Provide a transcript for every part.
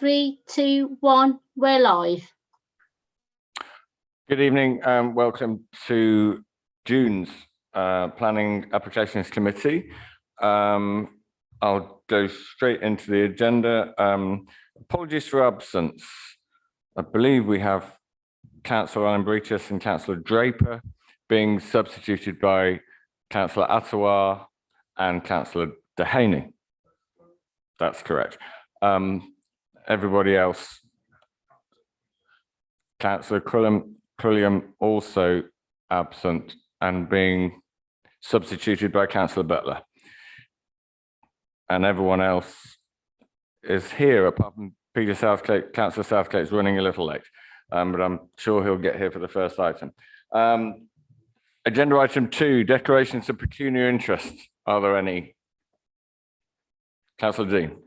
3, 2, 1, we're live. Good evening and welcome to June's Planning Applications Committee. I'll go straight into the agenda. Apologies for absence. I believe we have Councillor Alan-Breaches and Councillor Draper being substituted by Councillor Attawar and Councillor Dehaney. That's correct. Everybody else, Councillor Crulliam also absent and being substituted by Councillor Butler. And everyone else is here apart from Peter Southgate. Councillor Southgate is running a little late, but I'm sure he'll get here for the first item. Agenda item 2, declarations of pecuniary interest. Are there any? Councillor Dean.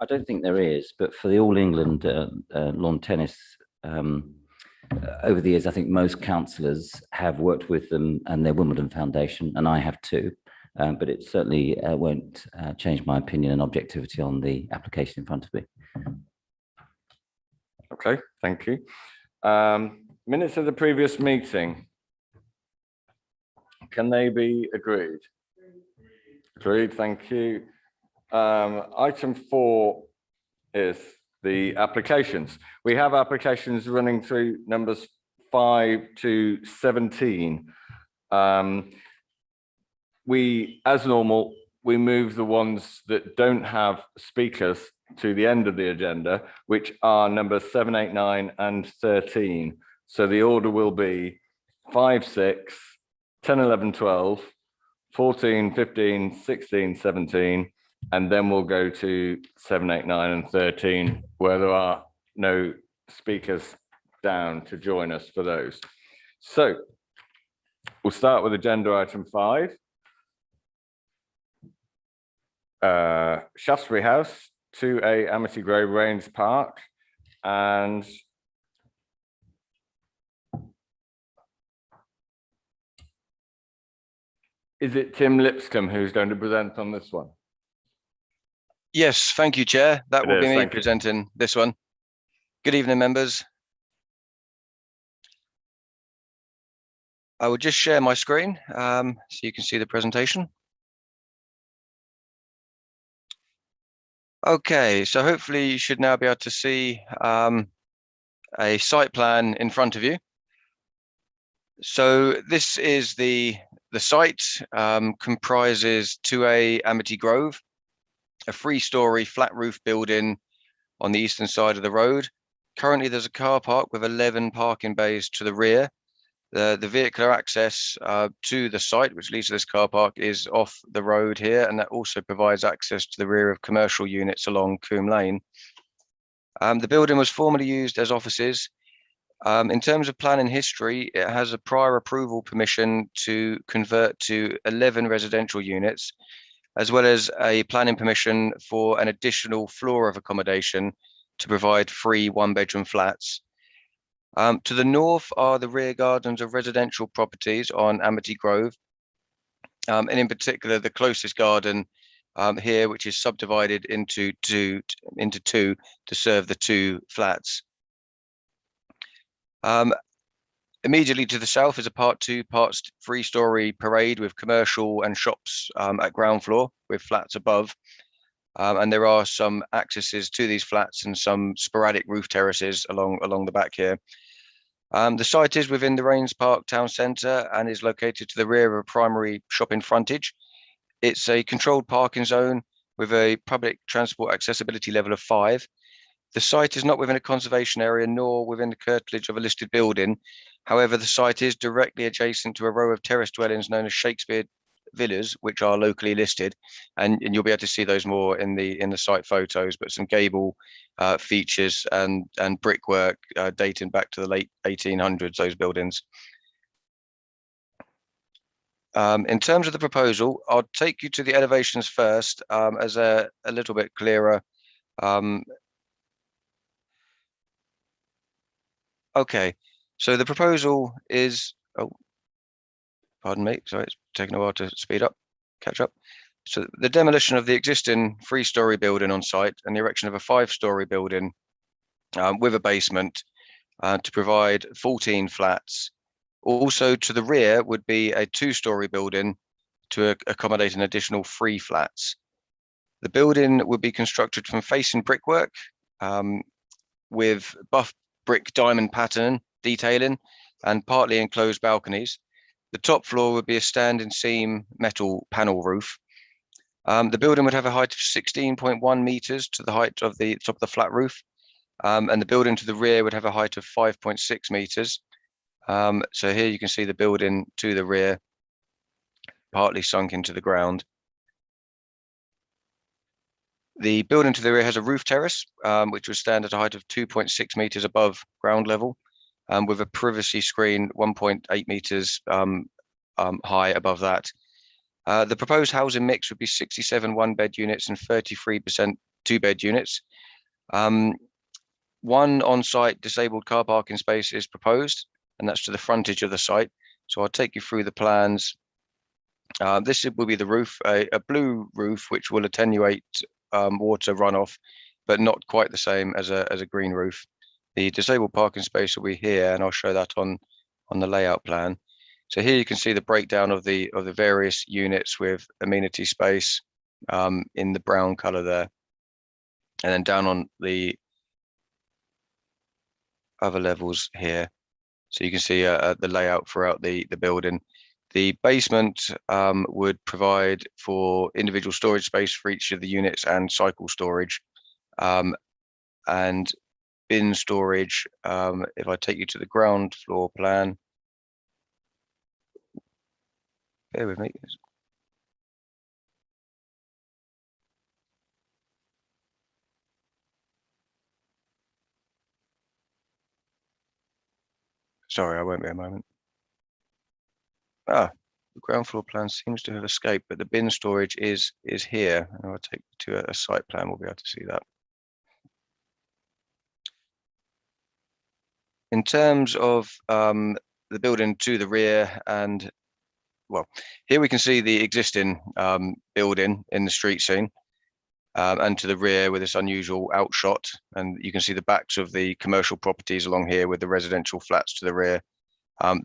I don't think there is, but for the All England lawn tennis, over the years, I think most councillors have worked with them and their Wimbledon Foundation, and I have too. But it certainly won't change my opinion and objectivity on the application in front of me. Okay, thank you. Minutes of the previous meeting. Can they be agreed? Agreed, thank you. Item 4 is the applications. We have applications running through numbers 5 to 17. As normal, we move the ones that don't have speakers to the end of the agenda, which are numbers 7, 8, 9, and 13. So the order will be 5, 6, 10, 11, 12, 14, 15, 16, 17, and then we'll go to 7, 8, 9, and 13, where there are no speakers down to join us for those. So we'll start with agenda item 5. Chastery House, 2A Amity Grove Range Park, and is it Tim Lipscomb who's going to present on this one? Yes, thank you, Chair. That will be me presenting this one. Good evening, members. I will just share my screen so you can see the presentation. Okay, so hopefully you should now be able to see a site plan in front of you. So this is the site, comprises 2A Amity Grove, a 3-storey flat roof building on the eastern side of the road. Currently there's a car park with 11 parking bays to the rear. The vehicular access to the site, which leads to this car park, is off the road here, and that also provides access to the rear of commercial units along Coombe Lane. The building was formerly used as offices. In terms of planning history, it has a prior approval permission to convert to 11 residential units, as well as a planning permission for an additional floor of accommodation to provide 3 one-bedroom flats. To the north are the rear gardens of residential properties on Amity Grove, and in particular the closest garden here, which is subdivided into two to serve the 2 flats. Immediately to the south is a part 2, parts 3-storey parade with commercial and shops at ground floor with flats above. And there are some accesses to these flats and some sporadic roof terraces along the back here. The site is within the Rains Park town centre and is located to the rear of a primary shopping frontage. It's a controlled parking zone with a public transport accessibility level of 5. The site is not within a conservation area nor within the curtilage of a listed building. However, the site is directly adjacent to a row of terrace dwellings known as Shakespeare Villas, which are locally listed, and you'll be able to see those more in the site photos. But some gable features and brickwork dating back to the late 1800s. Those buildings. In terms of the proposal, I'll take you to the elevations first, as a little bit clearer. Okay, so the proposal is, oh, pardon me, sorry, it's taking a while to catch up. So the demolition of the existing 3-story building on site and the erection of a 5-story building with a basement to provide 14 flats. Also to the rear would be a 2-story building to accommodate an additional 3 flats. The building would be constructed from facing brickwork with buff brick diamond pattern detailing and partly enclosed balconies. The top floor would be a standing seam metal panel roof. The building would have a height of 16.1 meters to the height of the top of the flat roof. And the building to the rear would have a height of 5.6 meters. So here you can see the building to the rear, partly sunk into the ground. The building to the rear has a roof terrace, which would stand at a height of 2.6 meters above ground level, with a privacy screen 1.8 meters high above that. The proposed housing mix would be 67 1-bed units and 33% 2-bed units. One on-site disabled car parking space is proposed, and that's to the frontage of the site. So I'll take you through the plans. This will be the roof, a blue roof, which will attenuate water runoff, but not quite the same as a green roof. The disabled parking space will be here, and I'll show that on the layout plan. So here you can see the breakdown of the various units with amenity space in the brown color there. And then down on the other levels here. So you can see the layout throughout the building. The basement would provide for individual storage space for each of the units and cycle storage and bin storage. If I take you to the ground floor plan, bear with me. Sorry, I won't be a moment. The ground floor plan seems to have escaped, but the bin storage is here. And I'll take you to a site plan, we'll be able to see that. In terms of the building to the rear, and well, here we can see the existing building in the street scene, and to the rear with this unusual outshot, and you can see the backs of the commercial properties along here with the residential flats to the rear.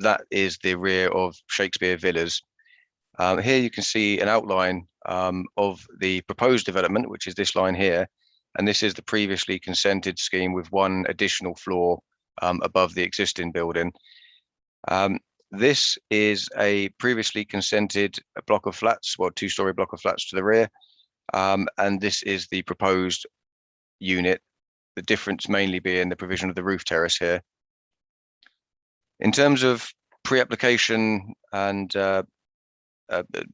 That is the rear of Shakespeare Villas. Here you can see an outline of the proposed development, which is this line here, and this is the previously consented scheme with one additional floor above the existing building. This is a previously consented block of flats, well, 2-story block of flats to the rear, and this is the proposed unit, the difference mainly being the provision of the roof terrace here. In terms of pre-application and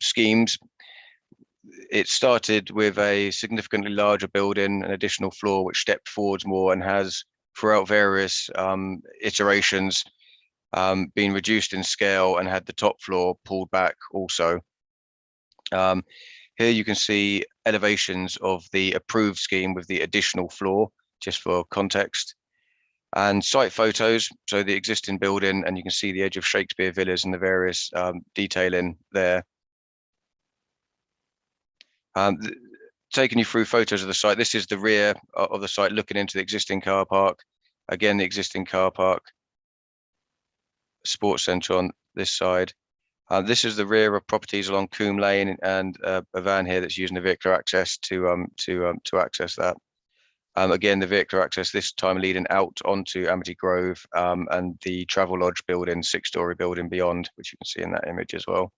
schemes, it started with a significantly larger building, an additional floor which stepped forwards more and has throughout various iterations been reduced in scale and had the top floor pulled back also. Here you can see elevations of the approved scheme with the additional floor, just for context, and site photos. So the existing building, and you can see the edge of Shakespeare Villas and the various detailing there. Taking you through photos of the site. This is the rear of the site looking into the existing car park. Again, the existing car park, sports centre on this side. This is the rear of properties along Coombe Lane, and a van here that's using the vehicular access to access that. Again, the vehicular access this time leading out onto Amity Grove and the Travelodge building, 6-story building beyond, which you can see in that image as well.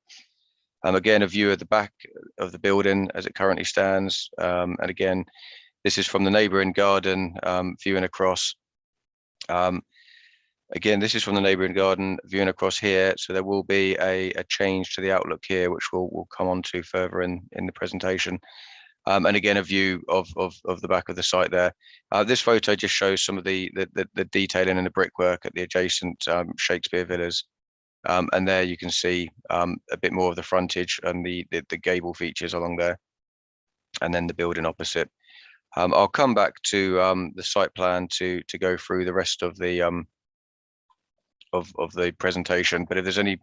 Again, a view of the back of the building as it currently stands. And again, this is from the neighbouring garden viewing across. Again, this is from the neighbouring garden viewing across here. So there will be a change to the outlook here, which we'll come on to further in the presentation. And again, a view of the back of the site there. This photo just shows some of the detailing and the brickwork at the adjacent Shakespeare Villas. And there you can see a bit more of the frontage and the gable features along there, and then the building opposite. I'll come back to the site plan to go through the rest of the presentation. But if there's any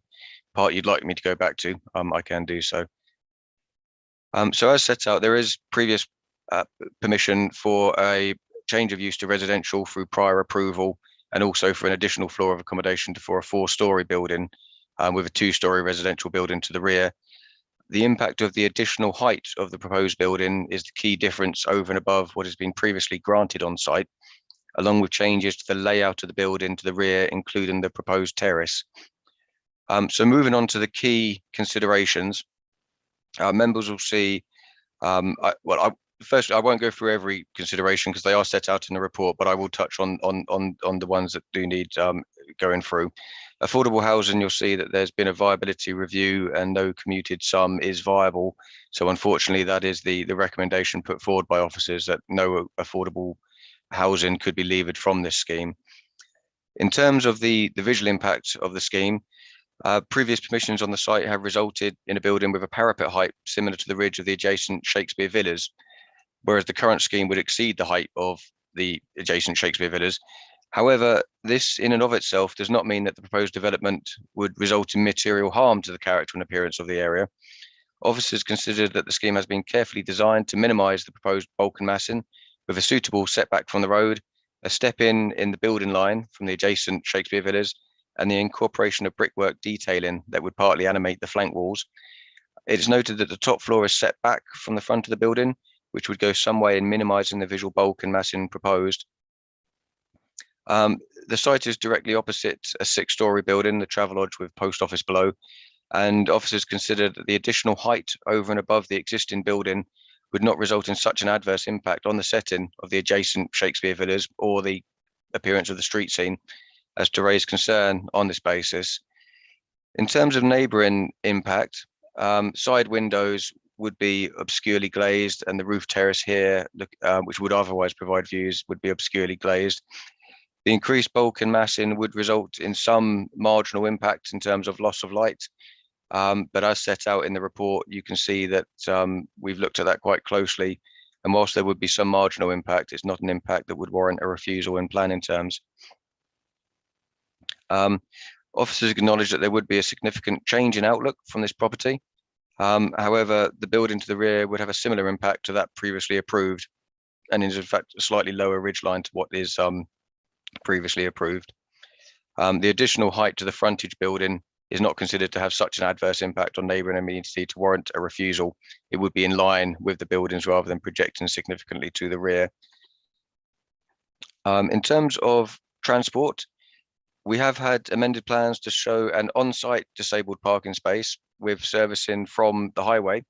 part you'd like me to go back to, I can do so. So as set out, there is previous permission for a change of use to residential through prior approval, and also for an additional floor of accommodation for a 4-storey building with a 2-storey residential building to the rear. The impact of the additional height of the proposed building is the key difference over and above what has been previously granted on site, along with changes to the layout of the building to the rear, including the proposed terrace. So moving on to the key considerations, members will see, first, I won't go through every consideration because they are set out in the report, but I will touch on the ones that do need going through. Affordable housing, you'll see that there's been a viability review and no commuted sum is viable. So unfortunately, that is the recommendation put forward by officers, that no affordable housing could be levered from this scheme. In terms of the visual impact of the scheme, previous permissions on the site have resulted in a building with a parapet height similar to the ridge of the adjacent Shakespeare Villas, whereas the current scheme would exceed the height of the adjacent Shakespeare Villas. However, this in and of itself does not mean that the proposed development would result in material harm to the character and appearance of the area. Officers considered that the scheme has been carefully designed to minimise the proposed bulk and massing, with a suitable setback from the road, a step in the building line from the adjacent Shakespeare Villas, and the incorporation of brickwork detailing that would partly animate the flank walls. It is noted that the top floor is set back from the front of the building, which would go some way in minimising the visual bulk and massing proposed. The site is directly opposite a 6-storey building, the Travelodge with post office below, and officers considered that the additional height over and above the existing building would not result in such an adverse impact on the setting of the adjacent Shakespeare Villas or the appearance of the street scene as to raise concern on this basis. In terms of neighbouring impact, side windows would be obscurely glazed, and the roof terrace here, which would otherwise provide views, would be obscurely glazed. The increased bulk and massing would result in some marginal impact in terms of loss of light. But as set out in the report, you can see that we've looked at that quite closely. And whilst there would be some marginal impact, it's not an impact that would warrant a refusal in planning terms. Officers acknowledge that there would be a significant change in outlook from this property. However, the building to the rear would have a similar impact to that previously approved, and is in fact a slightly lower ridgeline to what is previously approved. The additional height to the frontage building is not considered to have such an adverse impact on neighbouring amenity to warrant a refusal. It would be in line with the buildings rather than projecting significantly to the rear. In terms of transport, we have had amended plans to show an on-site disabled parking space with servicing from the highway.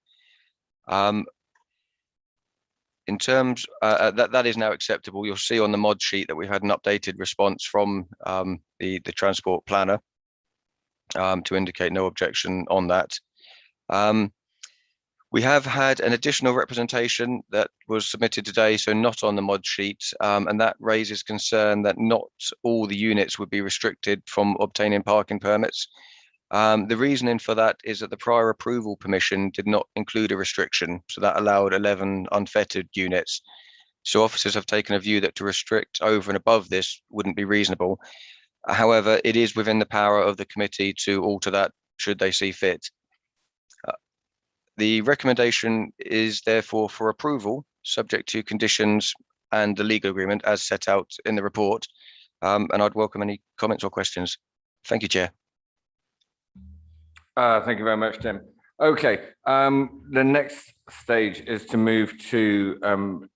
In terms that is now acceptable. You'll see on the mod sheet that we've had an updated response from the transport planner to indicate no objection on that. We have had an additional representation that was submitted today, so not on the mod sheet, and that raises concern that not all the units would be restricted from obtaining parking permits. The reasoning for that is that the prior approval permission did not include a restriction, so that allowed 11 unfettered units. So officers have taken a view that to restrict over and above this wouldn't be reasonable. However, it is within the power of the committee to alter that should they see fit. The recommendation is therefore for approval, subject to conditions and the legal agreement as set out in the report. And I'd welcome any comments or questions. Thank you, Chair. Thank you very much, Tim. Okay, the next stage is to move to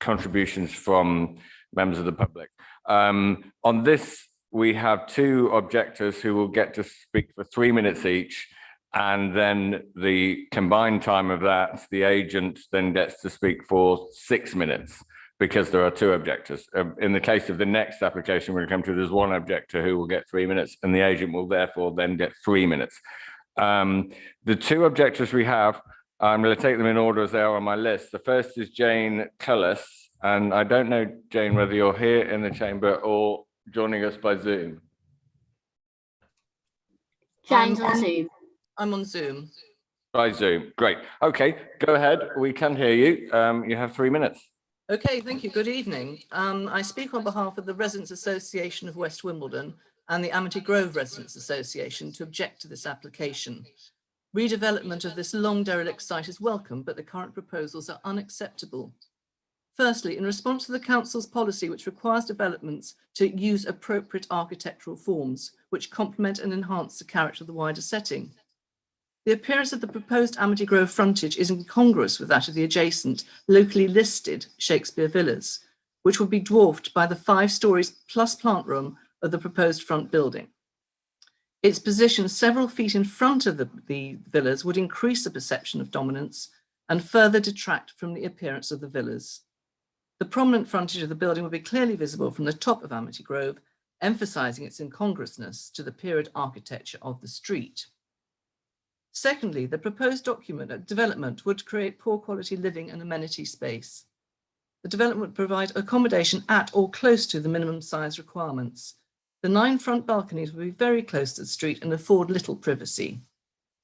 contributions from members of the public. On this, we have 2 objectors who will get to speak for 3 minutes each, and then the combined time of that, the agent then gets to speak for 6 minutes, because there are 2 objectors. In the case of the next application we're going to come to, there's 1 objector who will get 3 minutes, and the agent will therefore then get 3 minutes. The 2 objectors we have, I'm going to take them in order as they are on my list. The first is Jane Cullis, and I don't know, Jane, whether you're here in the chamber or joining us by Zoom. Jane's on Zoom. I'm on Zoom. By Zoom, great. Okay, go ahead. We can hear you. You have 3 minutes. Okay, thank you. Good evening. I speak on behalf of the Residents Association of West Wimbledon and the Amity Grove Residents Association to object to this application. Redevelopment of this long derelict site is welcome, but the current proposals are unacceptable. Firstly, in response to the council's policy, which requires developments to use appropriate architectural forms, which complement and enhance the character of the wider setting. The appearance of the proposed Amity Grove frontage is incongruous with that of the adjacent, locally listed Shakespeare Villas, which would be dwarfed by the 5 stories plus plant room of the proposed front building. Its position several feet in front of the villas would increase the perception of dominance and further detract from the appearance of the villas. The prominent frontage of the building would be clearly visible from the top of Amity Grove, emphasizing its incongruousness to the period architecture of the street. Secondly, the proposed development would create poor quality living and amenity space. The development would provide accommodation at or close to the minimum size requirements. The 9 front balconies would be very close to the street and afford little privacy.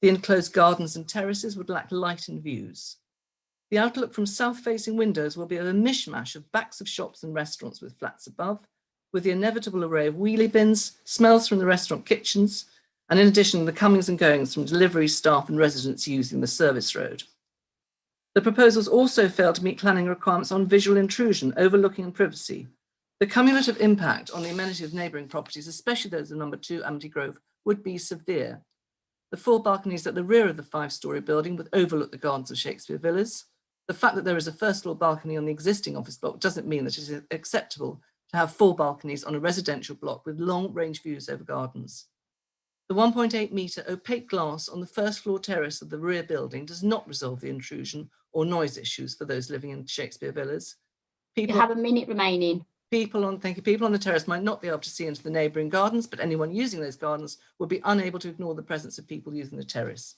The enclosed gardens and terraces would lack light and views. The outlook from south-facing windows will be a mishmash of backs of shops and restaurants with flats above, with the inevitable array of wheelie bins, smells from the restaurant kitchens, and in addition, the comings and goings from delivery staff and residents using the service road. The proposals also fail to meet planning requirements on visual intrusion, overlooking and privacy. The cumulative impact on the amenity of neighbouring properties, especially those of number 2 Amity Grove, would be severe. The 4 balconies at the rear of the 5-storey building would overlook the gardens of Shakespeare Villas. The fact that there is a first-floor balcony on the existing office block doesn't mean that it is acceptable to have 4 balconies on a residential block with long-range views over gardens. The 1.8-metre opaque glass on the first-floor terrace of the rear building does not resolve the intrusion or noise issues for those living in Shakespeare Villas. You have a minute remaining. People on the terrace might not be able to see into the neighbouring gardens, but anyone using those gardens would be unable to ignore the presence of people using the terrace.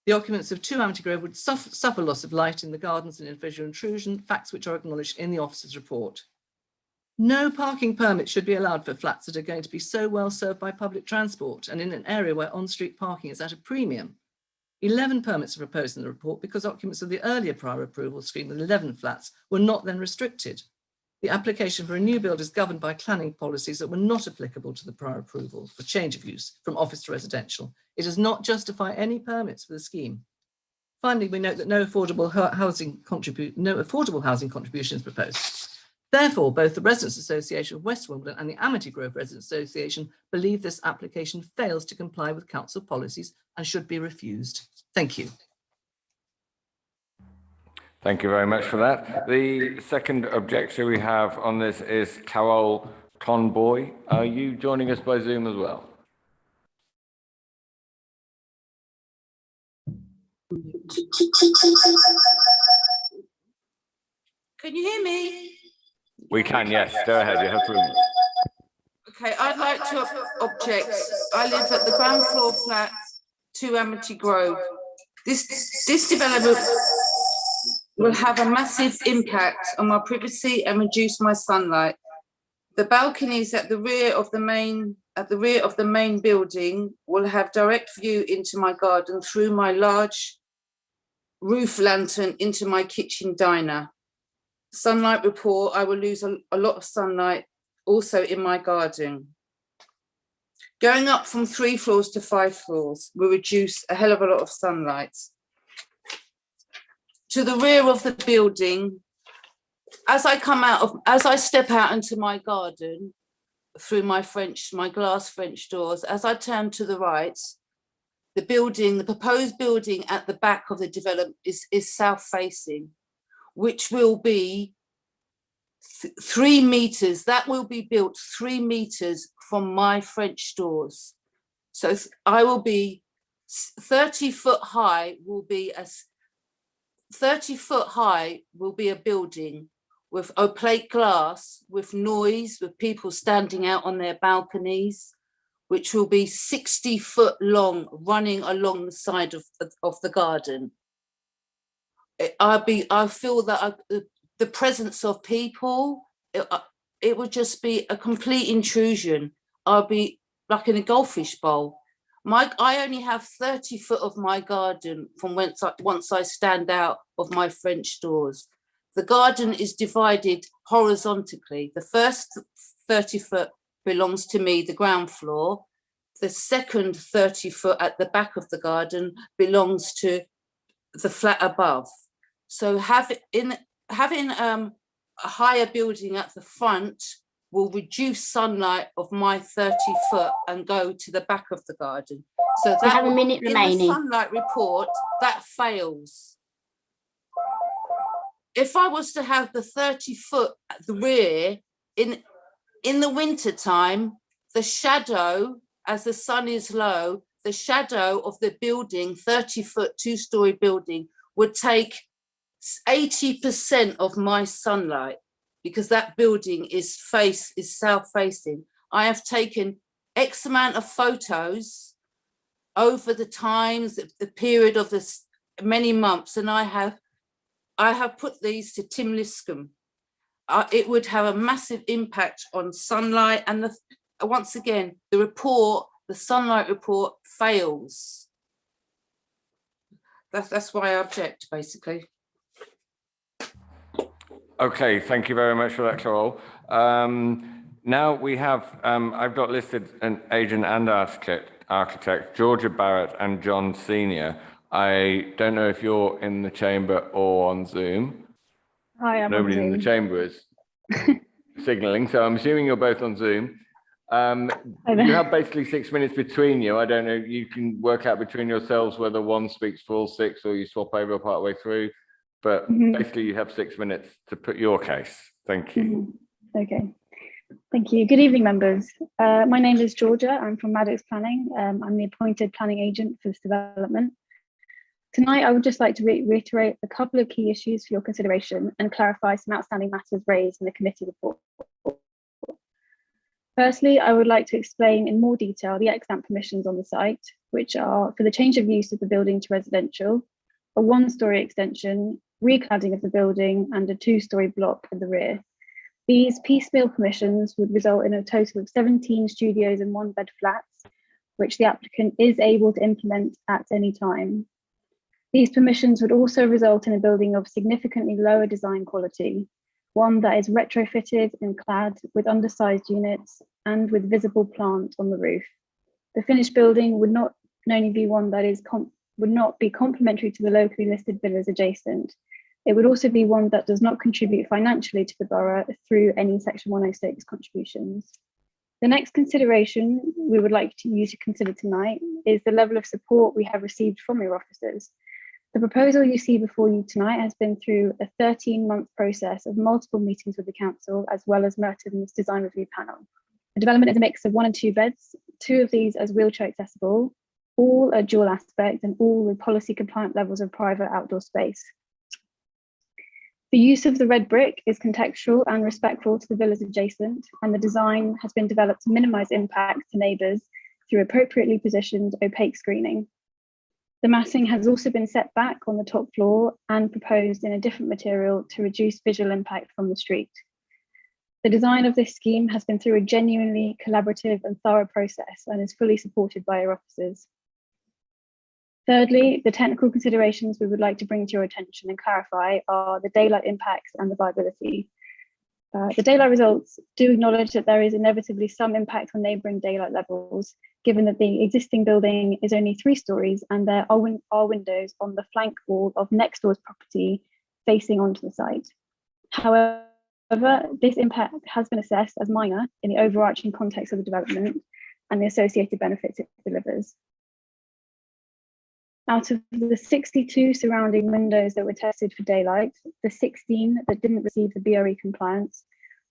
The occupants of 2 Amity Grove would suffer loss of light in the gardens and in visual intrusion, facts which are acknowledged in the officer's report. No parking permits should be allowed for flats that are going to be so well served by public transport and in an area where on-street parking is at a premium. 11 permits are proposed in the report because occupants of the earlier prior approval scheme with 11 flats were not then restricted. The application for a new build is governed by planning policies that were not applicable to the prior approval for change of use from office to residential. It does not justify any permits for the scheme. Finally, we note that no affordable housing contribution is proposed. Therefore, both the Residents Association of West Wimbledon and the Amity Grove Residents Association believe this application fails to comply with council policies and should be refused. Thank you. Thank you very much for that. The second objection we have on this is Carol Conboy. Are you joining us by Zoom as well? Can you hear me? We can, yes. Go ahead. You have 3 minutes. Okay, I'd like to object. I live at the ground floor flat, 2 Amity Grove. This development will have a massive impact on my privacy and reduce my sunlight. The balconies at the rear of the main building will have direct view into my garden through my large roof lantern into my kitchen diner. Sunlight report, I will lose a lot of sunlight also in my garden. Going up from 3 floors to 5 floors will reduce a hell of a lot of sunlight. To the rear of the building, as I step out into my garden through my glass French doors, as I turn to the right, the proposed building at the back of the development is south facing, which will be 3 meters. That will be built 3 meters from my French doors. So I will be 30 foot high, will be a 30 foot high will be a building with opaque glass, with noise, with people standing out on their balconies, which will be 60 foot long, running along the side of the garden. I feel that the presence of people, it would just be a complete intrusion. I'll be like in a goldfish bowl. I only have 30 foot of my garden from once I stand out of my French doors. The garden is divided horizontally. The first 30 foot belongs to me, the ground floor. the second 30-foot at the back of the garden belongs to the flat above. So having a higher building at the front will reduce sunlight of my 30-foot and go to the back of the garden. So We that have a minute in the remaining. sunlight report, that fails. If I was to have the 30-foot at the rear, in the winter time, the shadow, as the sun is low, the shadow of the building, 30-foot, 2-story building, would take 80% of my sunlight, because that building is south-facing. I have taken X amount of photos over the times, the period of this many months, and I have put these to Tim Liscombe. It would have a massive impact on sunlight, and once again, the sunlight report fails. That's why I object, basically. Okay, thank you very much for that, Carol. Now we have, I've got listed an agent and architect, Georgia Barrett and John Senior. I don't know if you're in the chamber or on Zoom. Hi, I'm Nobody on in the Zoom. chamber is signaling, so I'm assuming you're both on Zoom. Hi You there. have basically 6 minutes between you. I don't know, you can work out between yourselves whether one speaks for all 6 or you swap over partway through, but basically you have 6 minutes to put your case. Thank you. Okay, thank you. Good evening, members. My name is Georgia. I'm from Maddox Planning. I'm the appointed planning agent for this development. Tonight, I would just like to reiterate a couple of key issues for your consideration and clarify some outstanding matters raised in the committee report. Firstly, I would like to explain in more detail the ex-ante permissions on the site, which are for the change of use of the building to residential, a 1-story extension, recladding of the building, and a 2-story block at the rear. These piecemeal permissions would result in a total of 17 studios and 1-bed flats, which the applicant is able to implement at any time. These permissions would also result in a building of significantly lower design quality, one that is retrofitted and clad with undersized units and with visible plant on the roof. The finished building would not only be one that would not be complementary to the locally listed villas adjacent, it would also be one that does not contribute financially to the borough through any Section 106 contributions. The next consideration we would like you to consider tonight is the level of support we have received from your officers. The proposal you see before you tonight has been through a 13-month process of multiple meetings with the council, as well as Merton's design review panel. The development is a mix of 1 and 2 beds, 2 of these as wheelchair accessible, all are dual aspect and all with policy compliant levels of private outdoor space. The use of the red brick is contextual and respectful to the villas adjacent, and the design has been developed to minimize impact to neighbours through appropriately positioned opaque screening. The massing has also been set back on the top floor and proposed in a different material to reduce visual impact from the street. The design of this scheme has been through a genuinely collaborative and thorough process and is fully supported by your officers. Thirdly, the technical considerations we would like to bring to your attention and clarify are the daylight impacts and the viability. The daylight results do acknowledge that there is inevitably some impact on neighbouring daylight levels, given that the existing building is only 3 stories and there are windows on the flank wall of next door's property facing onto the site. However, this impact has been assessed as minor in the overarching context of the development and the associated benefits it delivers. Out of the 62 surrounding windows that were tested for daylight, the 16 that didn't receive the BRE compliance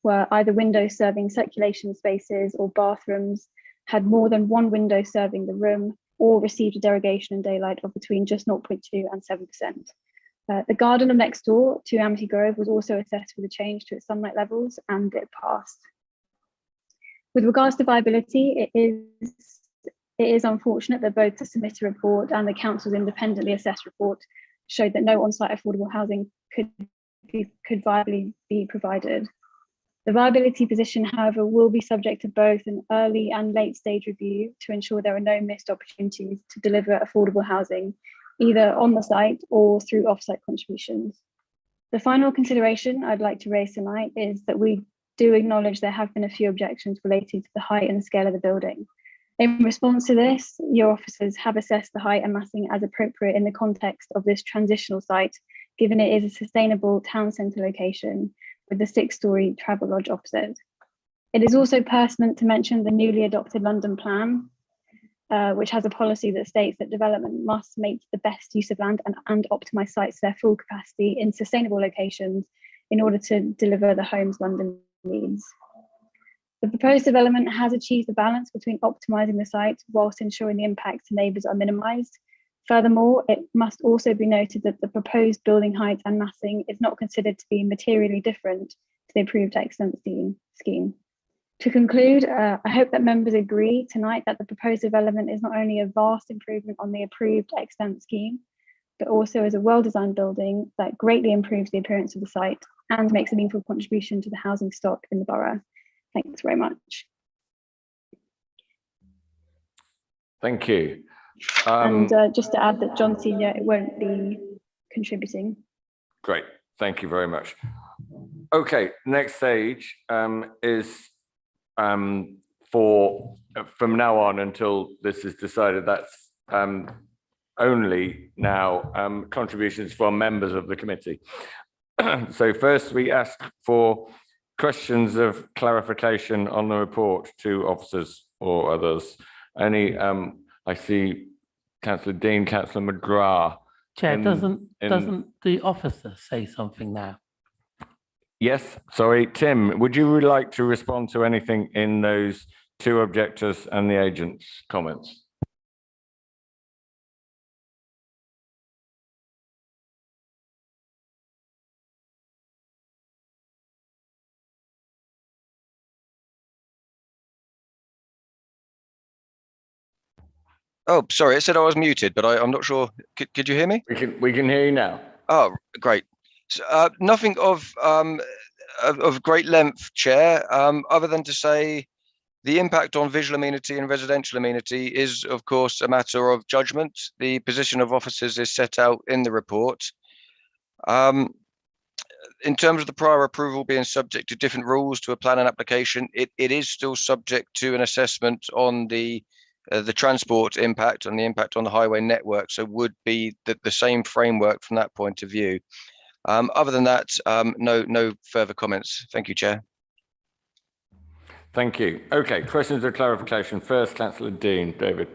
were either windows serving circulation spaces or bathrooms, had more than 1 window serving the room, or received a derogation in daylight of between just 0.2 and 7%. The garden of next door to Amity Grove was also assessed for the change to its sunlight levels, and it passed. With regards to viability, it is unfortunate that both the submitted report and the council's independently assessed report showed that no on-site affordable housing could viably be provided. The viability position, however, will be subject to both an early and late stage review to ensure there are no missed opportunities to deliver affordable housing, either on the site or through off-site contributions. The final consideration I'd like to raise tonight is that we do acknowledge there have been a few objections relating to the height and scale of the building. In response to this, your officers have assessed the height and massing as appropriate in the context of this transitional site, given it is a sustainable town centre location with the 6-storey travel lodge opposite. It is also pertinent to mention the newly adopted London Plan, which has a policy that states that development must make the best use of land and optimise sites to their full capacity in sustainable locations in order to deliver the homes London needs. The proposed development has achieved the balance between optimising the site whilst ensuring the impacts to neighbours are minimised. Furthermore, it must also be noted that the proposed building height and massing is not considered to be materially different to the approved extent scheme. To conclude, I hope that members agree tonight that the proposed development is not only a vast improvement on the approved extent scheme, but also is a well-designed building that greatly improves the appearance of the site and makes a meaningful contribution to the housing stock in the borough. Thanks very much. Thank you. And just to add that John Senior won't be contributing. Great, thank you very much. Okay, next stage is for from now on until this is decided, that's only now contributions from members of the committee. So first we ask for questions of clarification on the report to officers or others. Any, I see Councillor Dean, Councillor McGrath. Chair, doesn't the officer say something now? Yes, sorry, Tim, would you like to respond to anything in those two objectors and the agent's comments? Oh, sorry, it said I was muted, but I'm not sure. Could you hear me? We can hear you now. Oh, great. So, nothing of great length, Chair, other than to say the impact on visual amenity and residential amenity is, of course, a matter of judgment. The position of officers is set out in the report. In terms of the prior approval being subject to different rules to a planning application, it is still subject to an assessment on the transport impact and the impact on the highway network. So would be the same framework from that point of view. Other than that, no further comments. Thank you, Chair. Thank you. Okay, questions of clarification. First, Councillor Dean. David.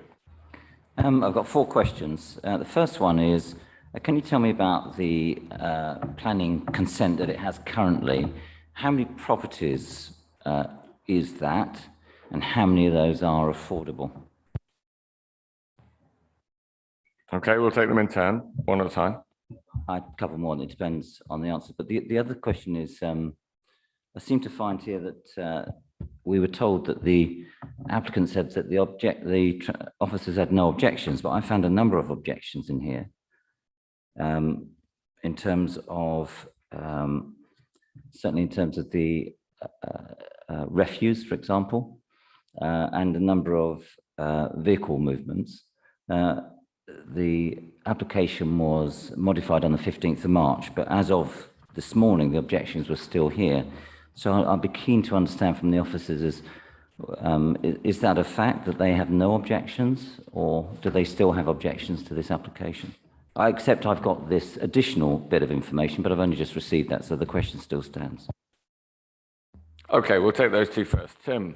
I've got 4 questions. The first one is, can you tell me about the planning consent that it has currently? How many properties is that, and how many of those are affordable? Okay, we'll take them in turn, one at a time. I'd cover more, it depends on the answer. But the other question is, I seem to find here that we were told that the applicant said that the officers had no objections, but I found a number of objections in here. In terms of, certainly in terms of the refuse, for example, and a number of vehicle movements. The application was modified on the 15th of March, but as of this morning, the objections were still here. So I'd be keen to understand from the officers is that a fact that they have no objections, or do they still have objections to this application? I accept I've got this additional bit of information, but I've only just received that, so the question still stands. Okay, we'll take those two first. Tim.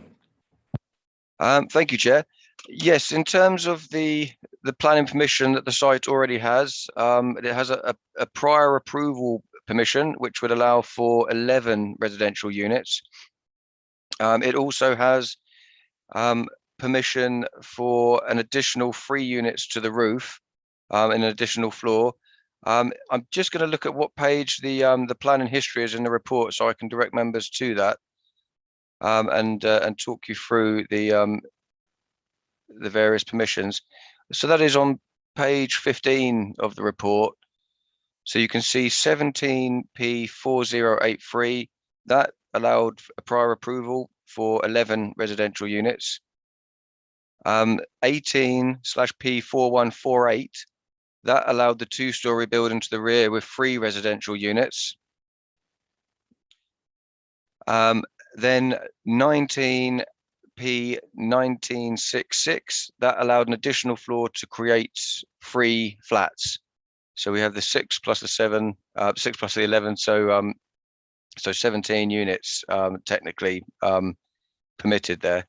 Thank you, Chair. Yes, in terms of the planning permission that the site already has, it has a prior approval permission, which would allow for 11 residential units. It also has permission for an additional 3 units to the roof, in an additional floor. I'm just going to look at what page the planning history is in the report, so I can direct members to that, and talk you through the various permissions. So that is on page 15 of the report. So you can see 17P4083, that allowed a prior approval for 11 residential units. 18/P4148, that allowed the 2-storey building to the rear with 3 residential units. Then 19 RP 1966 that allowed an additional floor to create 3 flats. So we have the 6 plus the 7, 6 plus the 11. So 17 units technically permitted there.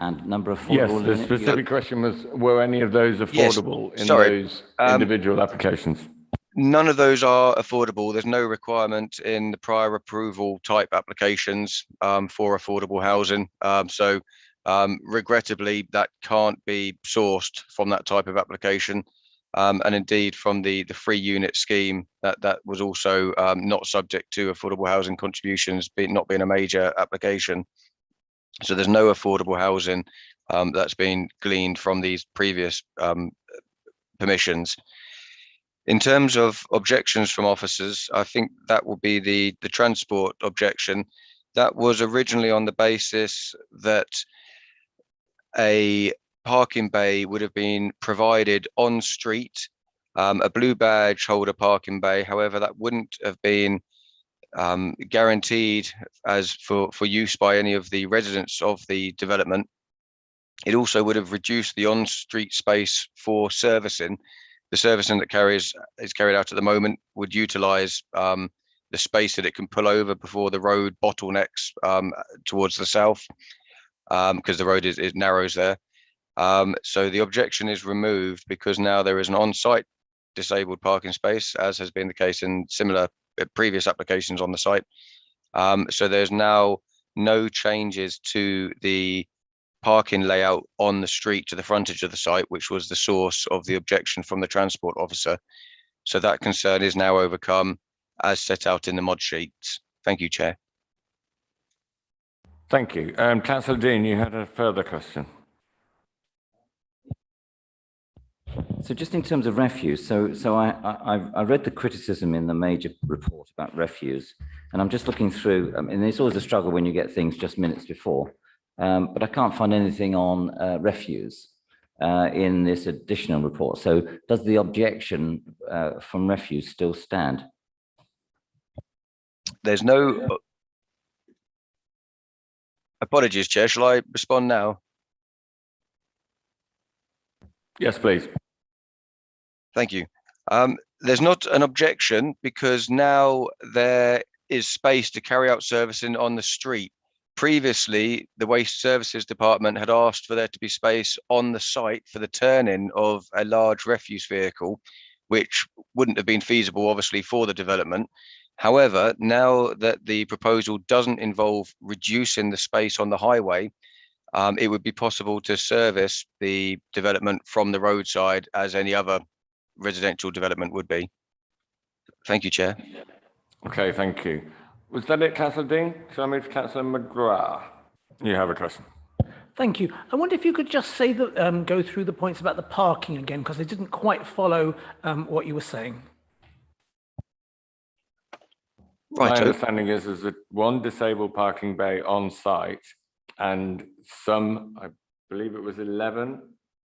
And number of Yes, affordable the units? specific question was, were any of those Yes, affordable in sorry. those individual applications? None of those are affordable. There's no requirement in the prior approval type applications for affordable housing. Regrettably, that can't be sourced from that type of application. And indeed, from the 3-unit scheme, that was also not subject to affordable housing contributions, not being a major application. So there's no affordable housing that's been gleaned from these previous permissions. In terms of objections from officers, I think that will be the transport objection. That was originally on the basis that a parking bay would have been provided on street, a blue badge holder parking bay. However, that wouldn't have been guaranteed as for use by any of the residents of the development. It also would have reduced the on-street space for servicing. The servicing that is carried out at the moment would utilize the space that it can pull over before the road bottlenecks towards the south, because the road is narrows there. So the objection is removed because now there is an on-site disabled parking space, as has been the case in similar previous applications on the site. So there's now no changes to the parking layout on the street to the frontage of the site, which was the source of the objection from the transport officer. So that concern is now overcome as set out in the mod sheets. Thank you, Chair. Thank you. Councillor Dean, you had a further question. So just in terms of refuse, so I read the criticism in the major report about refuse, and I'm just looking through, and it's always a struggle when you get things just minutes before, but I can't find anything on refuse in this additional report. So does the objection from refuse still stand? There's no... Apologies, Chair. Shall I respond now? Yes, please. Thank you. There's not an objection because now there is space to carry out servicing on the street. Previously, the Waste Services Department had asked for there to be space on the site for the turn-in of a large refuse vehicle, which wouldn't have been feasible, obviously, for the development. However, now that the proposal doesn't involve reducing the space on the highway, it would be possible to service the development from the roadside as any other residential development would be. Thank you, Chair. Okay, thank you. Was that it, Councillor Dean? Shall I move to Councillor McGrath? You have a question. Thank you. I wonder if you could just say that, go through the points about the parking again, because I didn't quite follow what you were saying. My Right. understanding is there's one disabled parking bay on site, and some, I believe it was 11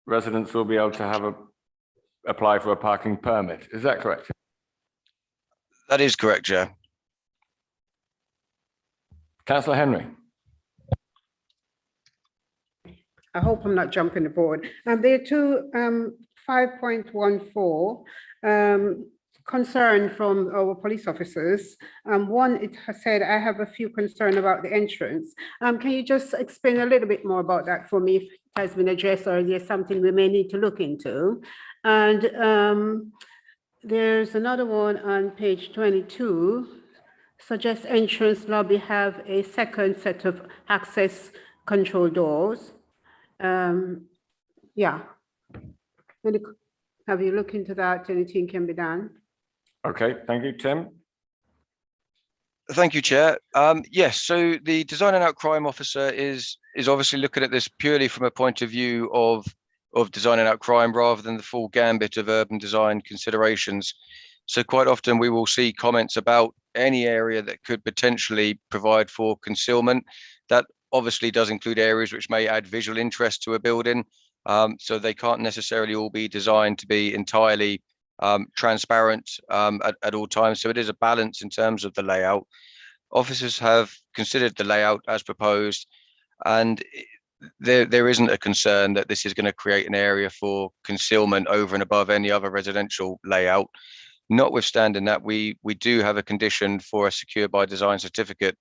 residents will be able to apply for a parking permit. Is that correct? That is correct, Chair. Councillor Henry. I hope I'm not jumping the board. There are two 5.14 concern from our police officers. One, it has said, I have a few concern about the entrance. Can you just explain a little bit more about that for me, if it has been addressed or there's something we may need to look into? And there's another one on page 22, suggests entrance lobby have a second set of access control doors. Yeah. Have you looked into that? Anything can be done? Okay, thank you, Tim. Thank you, Chair. Yes, so the design and out crime officer is obviously looking at this purely from a point of view of design and out crime rather than the full gambit of urban design considerations. So quite often we will see comments about any area that could potentially provide for concealment. That obviously does include areas which may add visual interest to a building. So they can't necessarily all be designed to be entirely transparent at all times. So it is a balance in terms of the layout. Officers have considered the layout as proposed, and there isn't a concern that this is going to create an area for concealment over and above any other residential layout. Notwithstanding that, we do have a condition for a secure by design certificate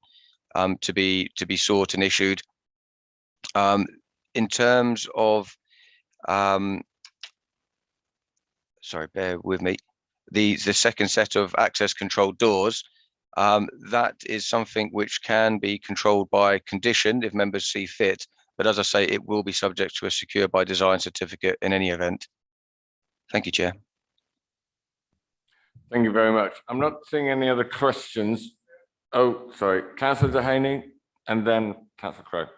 to be sought and issued. In terms of, sorry, bear with me, the second set of access control doors, that is something which can be controlled by condition if members see fit. But as I say, it will be subject to a secure by design certificate in any event. Thank you, Chair. Thank you very much. I'm not seeing any other questions. Oh, sorry, Councillor Dehaney and then Councillor Crowe.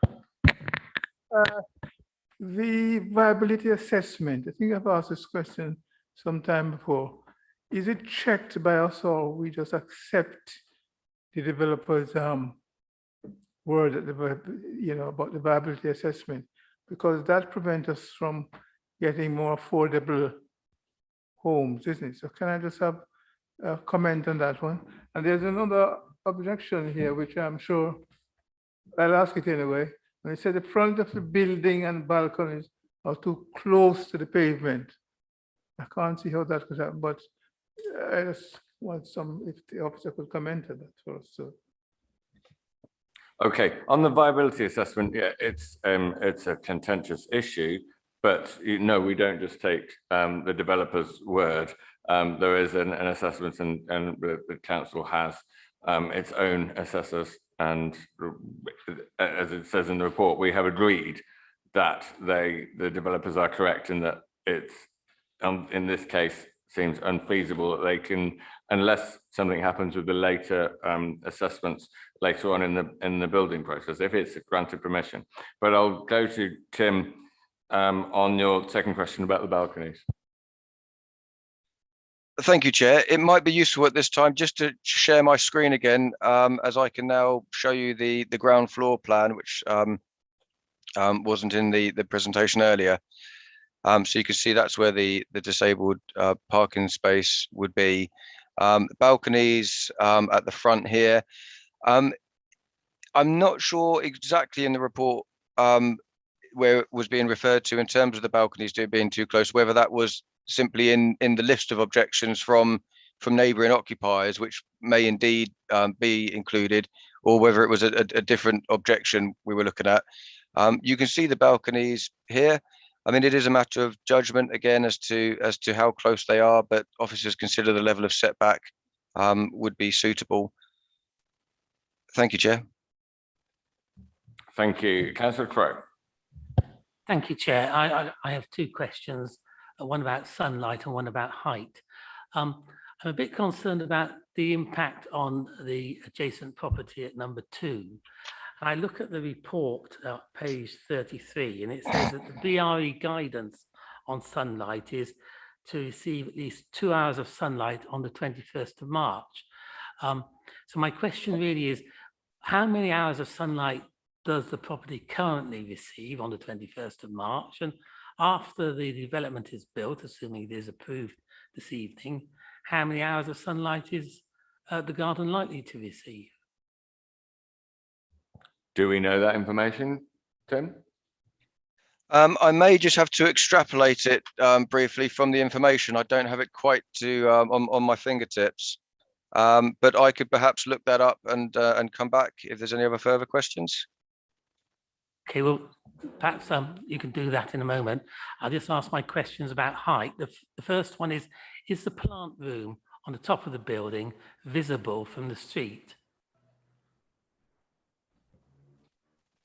The viability assessment, I think I've asked this question some time before. Is it checked by us or we just accept the developer's word that about the viability assessment? Because that prevents us from getting more affordable homes, isn't it? So can I just have a comment on that one? And there's another objection here, which I'm sure I'll ask it anyway. When it said the front of the building and balconies are too close to the pavement. I can't see how that could happen, but I just want if the officer could comment on that first. So. Okay, on the viability assessment, yeah, it's a contentious issue, but no, we don't just take the developer's word. There is an assessment, and the council has its own assessors, and as it says in the report, we have agreed that the developers are correct in that it's in this case seems unfeasible that they can, unless something happens with the later assessments later on in the building process, if it's granted permission. But I'll go to Tim on your second question about the balconies. Thank you, Chair. It might be useful at this time just to share my screen again, as I can now show you the ground floor plan, which wasn't in the presentation earlier. So you can see that's where the disabled parking space would be. Balconies at the front here. I'm not sure exactly in the report where it was being referred to in terms of the balconies being too close, whether that was simply in the list of objections from neighbouring occupiers, which may indeed be included, or whether it was a different objection we were looking at. You can see the balconies here. I mean, it is a matter of judgment again as to how close they are, but officers consider the level of setback would be suitable. Thank you, Chair. Thank you, Councillor Crowe. Thank you, Chair. I have two questions, one about sunlight and one about height. I'm a bit concerned about the impact on the adjacent property at number 2. I look at the report, page 33, and it says that the BRE guidance on sunlight is to receive at least 2 hours of sunlight on the 21st of March. So my question really is, how many hours of sunlight does the property currently receive on the 21st of March? And after the development is built, assuming it is approved this evening, how many hours of sunlight is the garden likely to receive? Do we know that information, Tim? I may just have to extrapolate it briefly from the information. I don't have it quite on my fingertips, but I could perhaps look that up and come back if there's any other further questions. Okay, well, perhaps you can do that in a moment. I'll just ask my questions about height. The first one is the plant room on the top of the building visible from the street?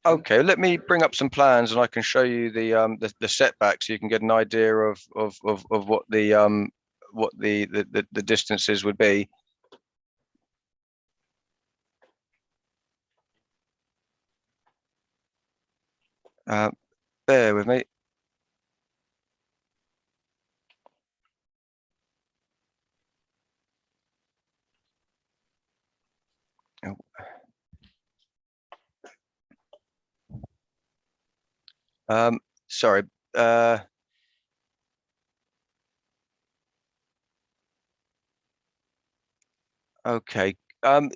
Okay, let me bring up some plans and I can show you the setback so you can get an idea of what the distances would be. Bear with me. Sorry. Okay.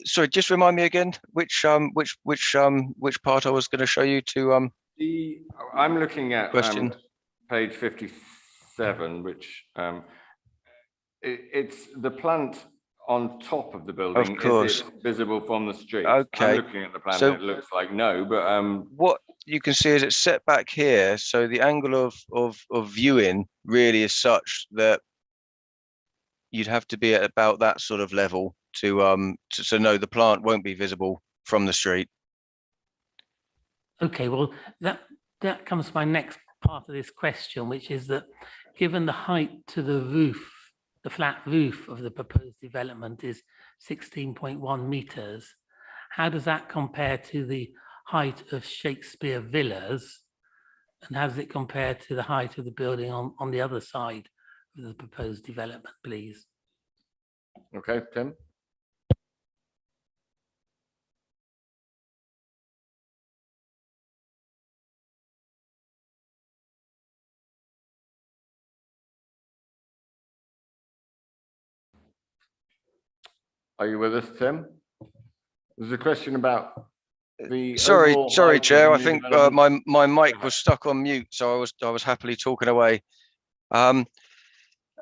Sorry, just remind me again which part I was going to show you to I'm looking at question. page 57, which it's the plant on top of the building. course. Is it visible from the street? Okay. I'm looking at the plan. So- It looks like no, but What you can see is it's set back here, so the angle of viewing really is such that you'd have to be at about that sort of level to know the plant won't be visible from the street. Okay, well, that comes to my next part of this question, which is that given the height to the roof, the flat roof of the proposed development is 16.1 meters, how does that compare to the height of Shakespeare Villas? And how does it compare to the height of the building on the other side of the proposed development, please? okay, Tim. Are you with us, Tim? There's a question about the Sorry, overall height of Chair. the I new think development. my mic was stuck on mute, so I was happily talking away.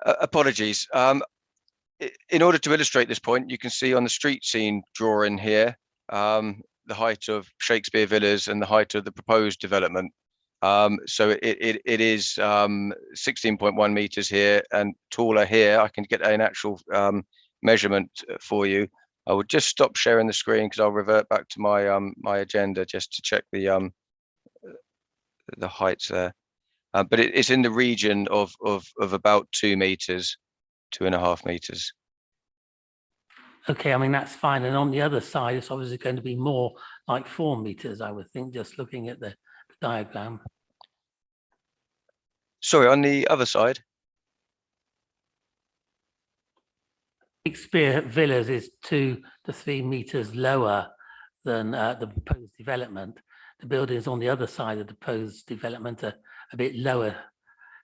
Apologies. In order to illustrate this point, you can see on the street scene drawing here the height of Shakespeare Villas and the height of the proposed development. So it is 16.1 meters here and taller here. I can get an actual measurement for you. I would just stop sharing the screen because I'll revert back to my my agenda just to check the heights there. But it's in the region of about 2 meters, 2.5 meters. Okay, I mean, that's fine. And on the other side, it's obviously going to be more like 4 meters, I would think, just looking at the diagram. Sorry, on the other side. Shakespeare Villas is 2 to 3 meters lower than the proposed development. The buildings on the other side of the proposed development are a bit lower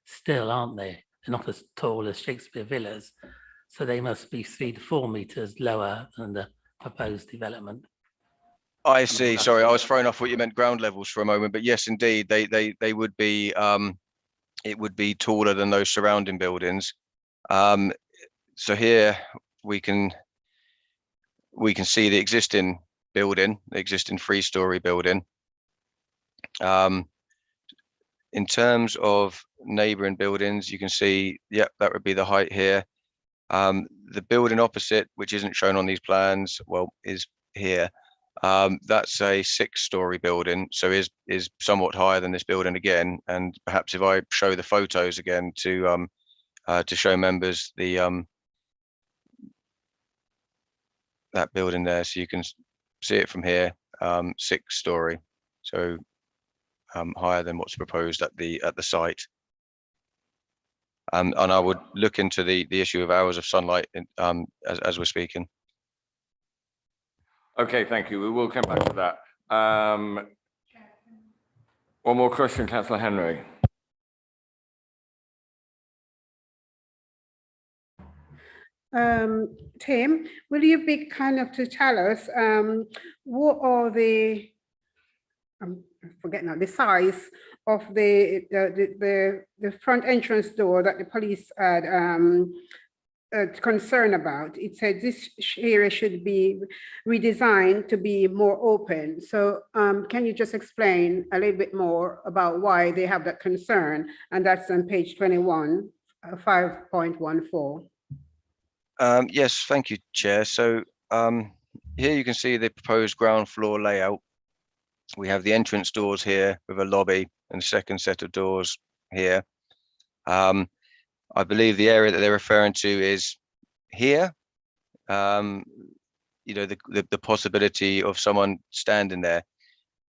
still, aren't they? They're not as tall as Shakespeare Villas, so they must be 3 to 4 meters lower than the proposed development. I see. Sorry, I was thrown off what you meant ground levels for a moment, but yes, indeed, they would be. It would be taller than those surrounding buildings. So here we can see the existing building, the existing 3-story building. In terms of neighboring buildings, you can see, yep, that would be the height here. The building opposite, which isn't shown on these plans, well, is here. That's a 6-story building, so is somewhat higher than this building again. And perhaps if I show the photos again to show members the that building there, so you can see it from here, 6-story, so higher than what's proposed at the site. And I would look into the issue of hours of sunlight as we're speaking. Okay, thank you. We will come back to that. One more question, Councillor Henry. Tim, will you be kind of to tell us what are the I forget now the size of the front entrance door that the police had concern about? It said this area should be redesigned to be more open. So can you just explain a little bit more about why they have that concern? And that's on page 21, 5.14. Yes, thank you, Chair. So here you can see the proposed ground floor layout. We have the entrance doors here with a lobby and a second set of doors here. I believe the area that they're referring to is here. You know, the possibility of someone standing there.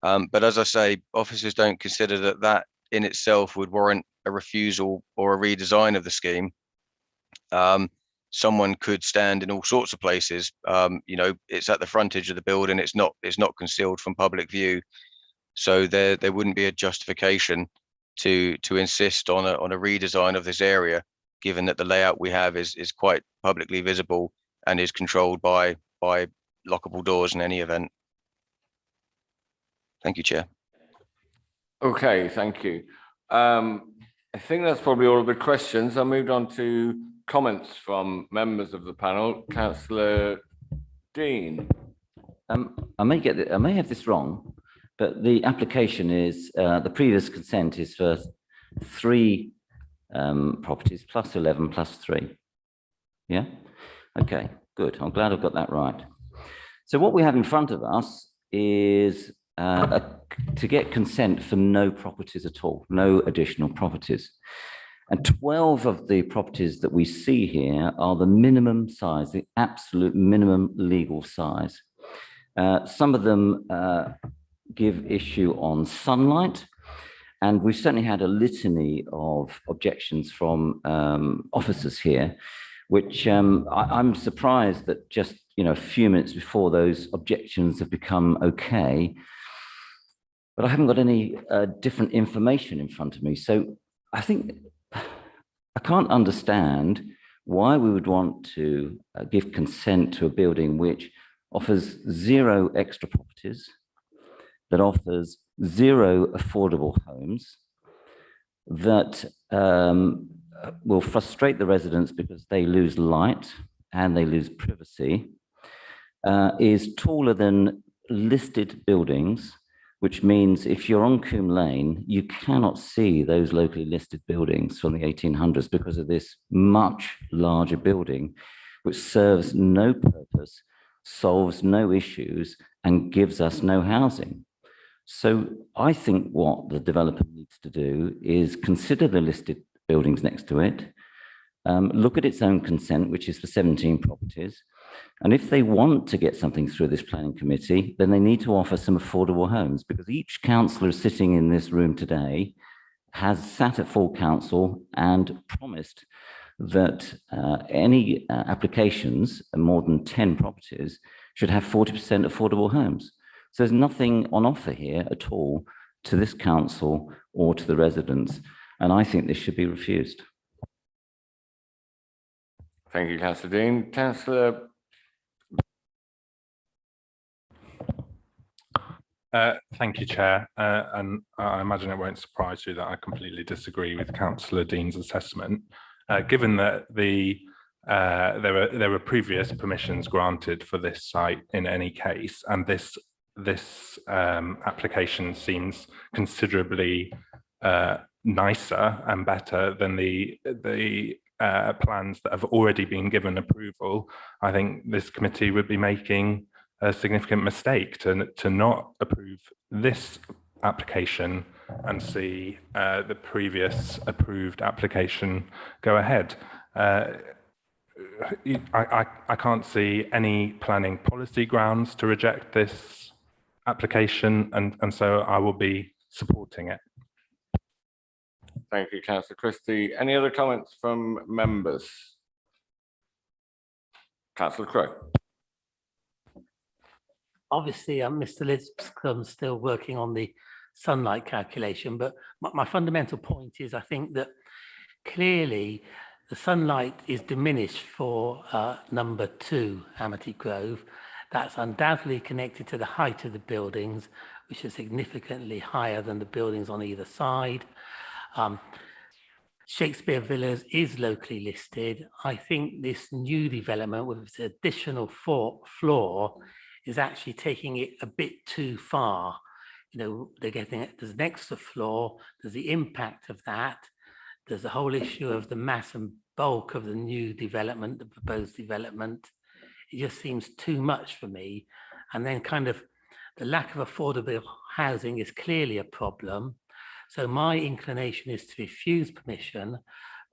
But as I say, officers don't consider that in itself would warrant a refusal or a redesign of the scheme. Someone could stand in all sorts of places. You know, it's at the frontage of the building. It's not concealed from public view. So there wouldn't be a justification to insist on a redesign of this area, given that the layout we have is quite publicly visible and is controlled by lockable doors in any event. Thank you, Chair. Okay, thank you. I think that's probably all of the questions. I moved on to comments from members of the panel. Councillor Dean. I may have this wrong, but the application is, the previous consent is for 3 properties plus 11 plus 3. Yeah? Okay, good. I'm glad I've got that right. So what we have in front of us is to get consent for no properties at all, no additional properties. And 12 of the properties that we see here are the minimum size, the absolute minimum legal size. Some of them give issue on sunlight, and we've certainly had a litany of objections from officers here, which I'm surprised that just a few minutes before those objections have become okay. But I haven't got any different information in front of me. So I think I can't understand why we would want to give consent to a building which offers 0 extra properties, that offers 0 affordable homes, that will frustrate the residents because they lose light and they lose privacy, is taller than listed buildings, which means if you're on Coombe Lane, you cannot see those locally listed buildings from the 1800s because of this much larger building, which serves no purpose, solves no issues, and gives us no housing. So I think what the developer needs to do is consider the listed buildings next to it, look at its own consent, which is for 17 properties. And if they want to get something through this planning committee, then they need to offer some affordable homes, because each councillor sitting in this room today has sat at full council and promised that any applications, more than 10 properties, should have 40% affordable homes. So there's nothing on offer here at all to this council or to the residents. And I think this should be refused. Thank you, Councillor Dean. Councillor. Thank you, Chair. And I imagine it won't surprise you that I completely disagree with Councillor Dean's assessment, given that there were previous permissions granted for this site in any case, and this application seems considerably nicer and better than the plans that have already been given approval. I think this committee would be making a significant mistake to not approve this application and see the previous approved application go ahead. I can't see any planning policy grounds to reject this application, and so I will be supporting it. Thank you, Councillor Christie. Any other comments from members? Councillor Crowe. Obviously, Mr. Lipscomb's still working on the sunlight calculation, but my fundamental point is I think that clearly the sunlight is diminished for number 2, Amity Grove. That's undoubtedly connected to the height of the buildings, which is significantly higher than the buildings on either side. Shakespeare Villas is locally listed. I think this new development with its additional floor is actually taking it a bit too far. They're getting there's an extra floor, there's the impact of that, there's the whole issue of the mass and bulk of the new development, the proposed development. It just seems too much for me. And then kind of the lack of affordable housing is clearly a problem. So my inclination is to refuse permission,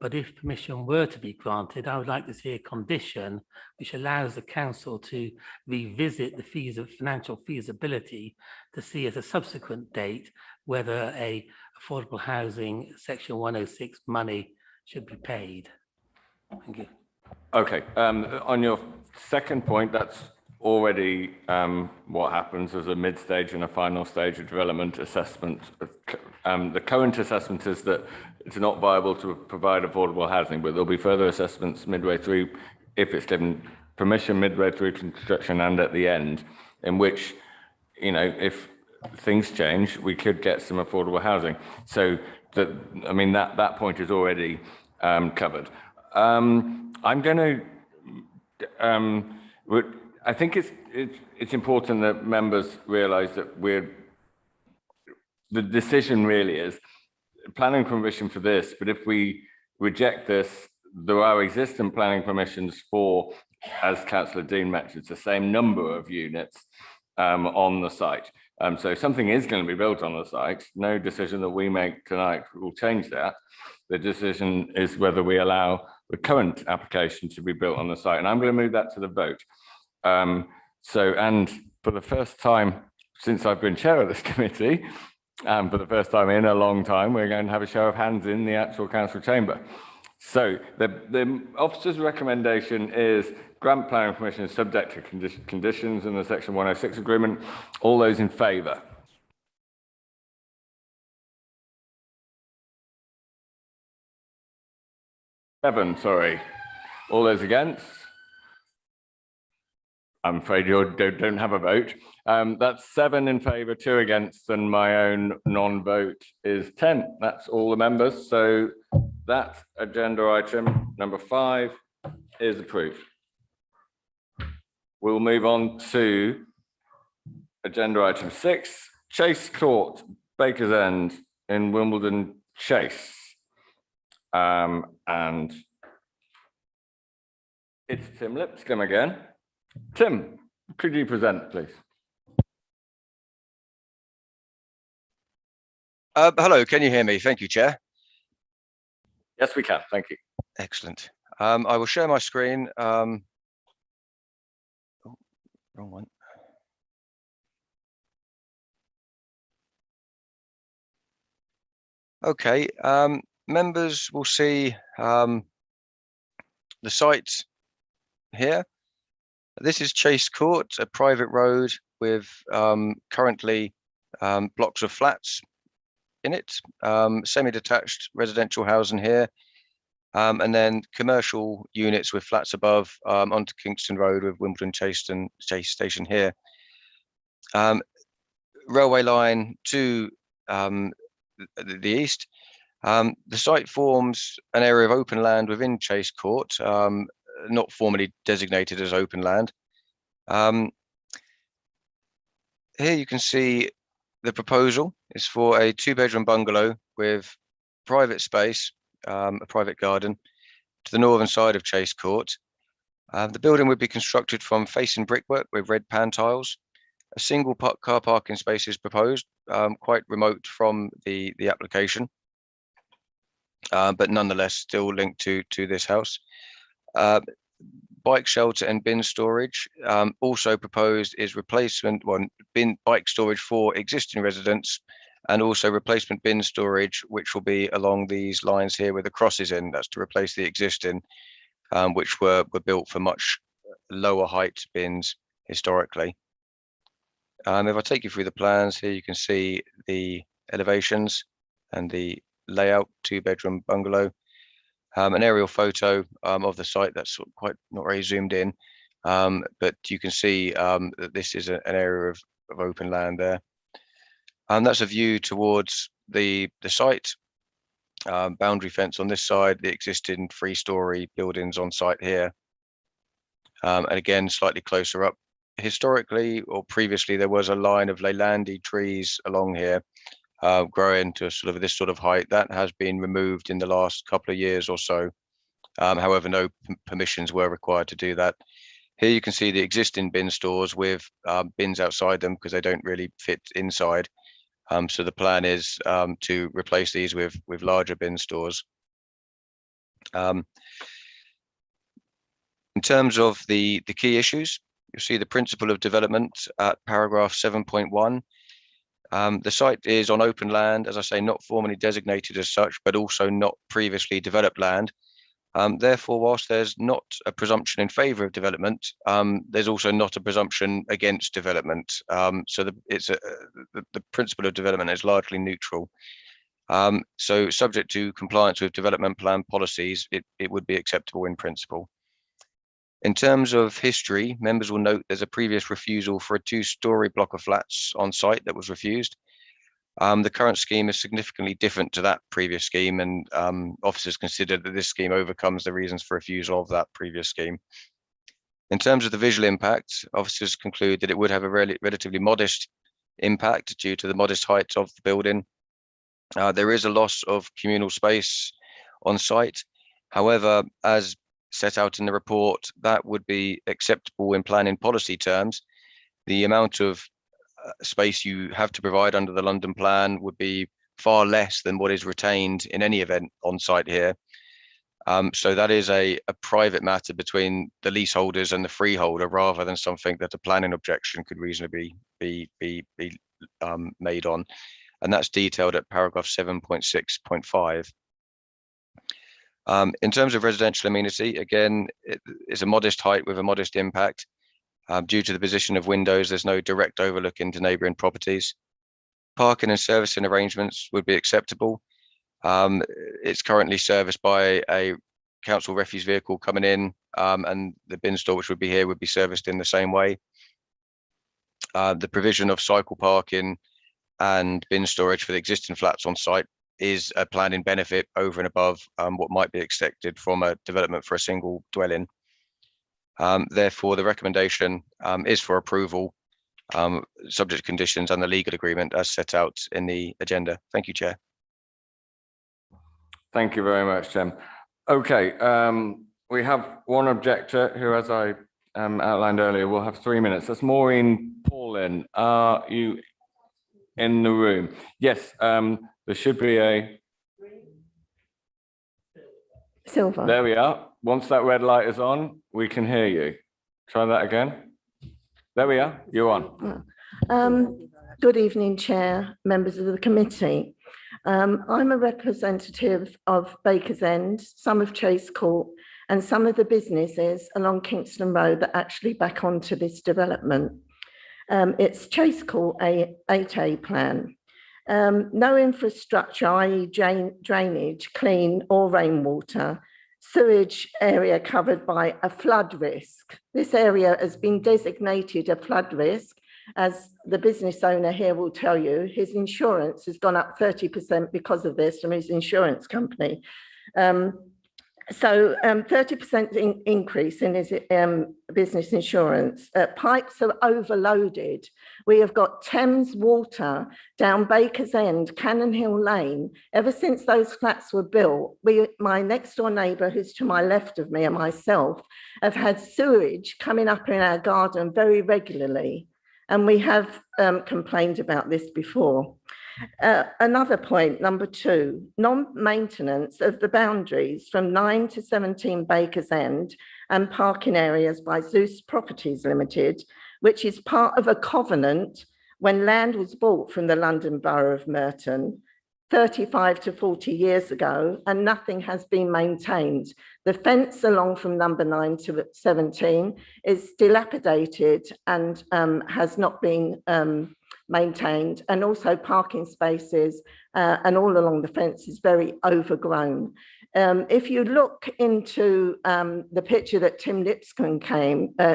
but if permission were to be granted, I would like to see a condition which allows the council to revisit the financial feasibility to see at a subsequent date whether a affordable housing section 106 money should be paid. Thank you. Okay, on your second point, that's already what happens as a mid-stage and a final stage of development assessment. The current assessment is that it's not viable to provide affordable housing, but there'll be further assessments midway through if it's given permission midway through construction and at the end, in which, you know, if things change, we could get some affordable housing. So that, I mean, that point is already covered. I'm going to, I think it's important that members realise that the decision really is planning permission for this, but if we reject this, there are existing planning permissions for, as Councillor Dean mentioned, the same number of units on the site. So something is going to be built on the site. No decision that we make tonight will change that. The decision is whether we allow the current application to be built on the site. And I'm going to move that to the vote. And for the first time since I've been chair of this committee, for the first time in a long time, we're going to have a show of hands in the actual council chamber. So the officer's recommendation is grant planning permission subject to conditions in the section 106 agreement. All those in favour? Seven, sorry. All those against? I'm afraid you don't have a vote. That's 7 in favour, 2 against, and my own non-vote is 10. That's all the members. So that agenda item number 5 is approved. We'll move on to agenda item 6, Chase Court, Baker's End in Wimbledon Chase. And it's Tim Lipscomb again. Tim, could you present, please? Hello, can you hear me? Thank you, Chair. Yes, we can. Thank you. Excellent. I will share my screen. Oh, wrong one. Okay, members will see the site here. This is Chase Court, a private road with currently blocks of flats in it, semi-detached residential housing here, and then commercial units with flats above onto Kingston Road with Wimbledon Chase Station here. Railway line to the east. The site forms an area of open land within Chase Court, not formally designated as open land. Here you can see the proposal is for a 2-bedroom bungalow with private space, a private garden to the northern side of Chase Court. The building would be constructed from facing brickwork with red pan tiles. A single car parking space is proposed, quite remote from the application, but nonetheless still linked to this house. Bike shelter and bin storage. Also proposed is replacement bike storage for existing residents, and also replacement bin storage, which will be along these lines here with the crosses in. That's to replace the existing, which were built for much lower height bins historically. If I take you through the plans here, you can see the elevations and the layout, 2-bedroom bungalow. An aerial photo of the site that's quite not very zoomed in, but you can see that this is an area of open land there. And that's a view towards the site. Boundary fence on this side, the existing 3-storey buildings on site here. And again, slightly closer up. Historically or previously, there was a line of Leylandi trees along here, growing to this sort of height. That has been removed in the last couple of years or so. However, no permissions were required to do that. Here you can see the existing bin stores with bins outside them because they don't really fit inside. So the plan is to replace these with larger bin stores. In terms of the key issues, you'll see the principle of development at paragraph 7.1. The site is on open land, as I say, not formally designated as such, but also not previously developed land. Therefore, whilst there's not a presumption in favour of development, there's also not a presumption against development. So the principle of development is largely neutral. So subject to compliance with development plan policies, it would be acceptable in principle. In terms of history, members will note there's a previous refusal for a 2-story block of flats on site that was refused. The current scheme is significantly different to that previous scheme, and officers consider that this scheme overcomes the reasons for refusal of that previous scheme. In terms of the visual impact, officers conclude that it would have a relatively modest impact due to the modest height of the building. There is a loss of communal space on site. However, as set out in the report, that would be acceptable in planning policy terms. The amount of space you have to provide under the London plan would be far less than what is retained in any event on site here. So that is a private matter between the leaseholders and the freeholder, rather than something that a planning objection could reasonably be made on. And that's detailed at paragraph 7.6.5. In terms of residential amenity, again, it's a modest height with a modest impact. Due to the position of windows, there's no direct overlook into neighbouring properties. Parking and servicing arrangements would be acceptable. It's currently serviced by a council refuse vehicle coming in, and the bin store, which would be here, would be serviced in the same way. The provision of cycle parking and bin storage for the existing flats on site is a planning benefit over and above what might be expected from a development for a single dwelling. Therefore, the recommendation is for approval, subject to conditions and the legal agreement as set out in the agenda. Thank you, Chair. Thank you very much, Tim. Okay, we have one objector who, as I outlined earlier, will have 3 minutes. That's Maureen Paulin. Are you in the room? Yes, there should be a silver. There we are. Once that red light is on, we can hear you. Try that again. There we are. You're on. Good evening, Chair, members of the committee. I'm a representative of Baker's End, some of Chase Court, and some of the businesses along Kingston Road that actually back onto this development. It's Chase Court 8A plan. No infrastructure, i.e. drainage, clean or rainwater, sewage area covered by a flood risk. This area has been designated a flood risk. As the business owner here will tell you, his insurance has gone up 30% because of this from his insurance company. So 30% increase in his business insurance. Pipes are overloaded. We have got Thames water down Baker's End, Cannon Hill Lane. Ever since those flats were built, my next door neighbour, who's to my left of me, and myself, have had sewage coming up in our garden very regularly. And we have complained about this before. Another point, number 2, non-maintenance of the boundaries from 9 to 17 Baker's End and parking areas by Zeus Properties Limited, which is part of a covenant when land was bought from the London Borough of Merton 35 to 40 years ago, and nothing has been maintained. The fence along from number 9 to 17 is dilapidated and has not been maintained, and also parking spaces and all along the fence is very overgrown. If you look into the picture that Tim Lipscomb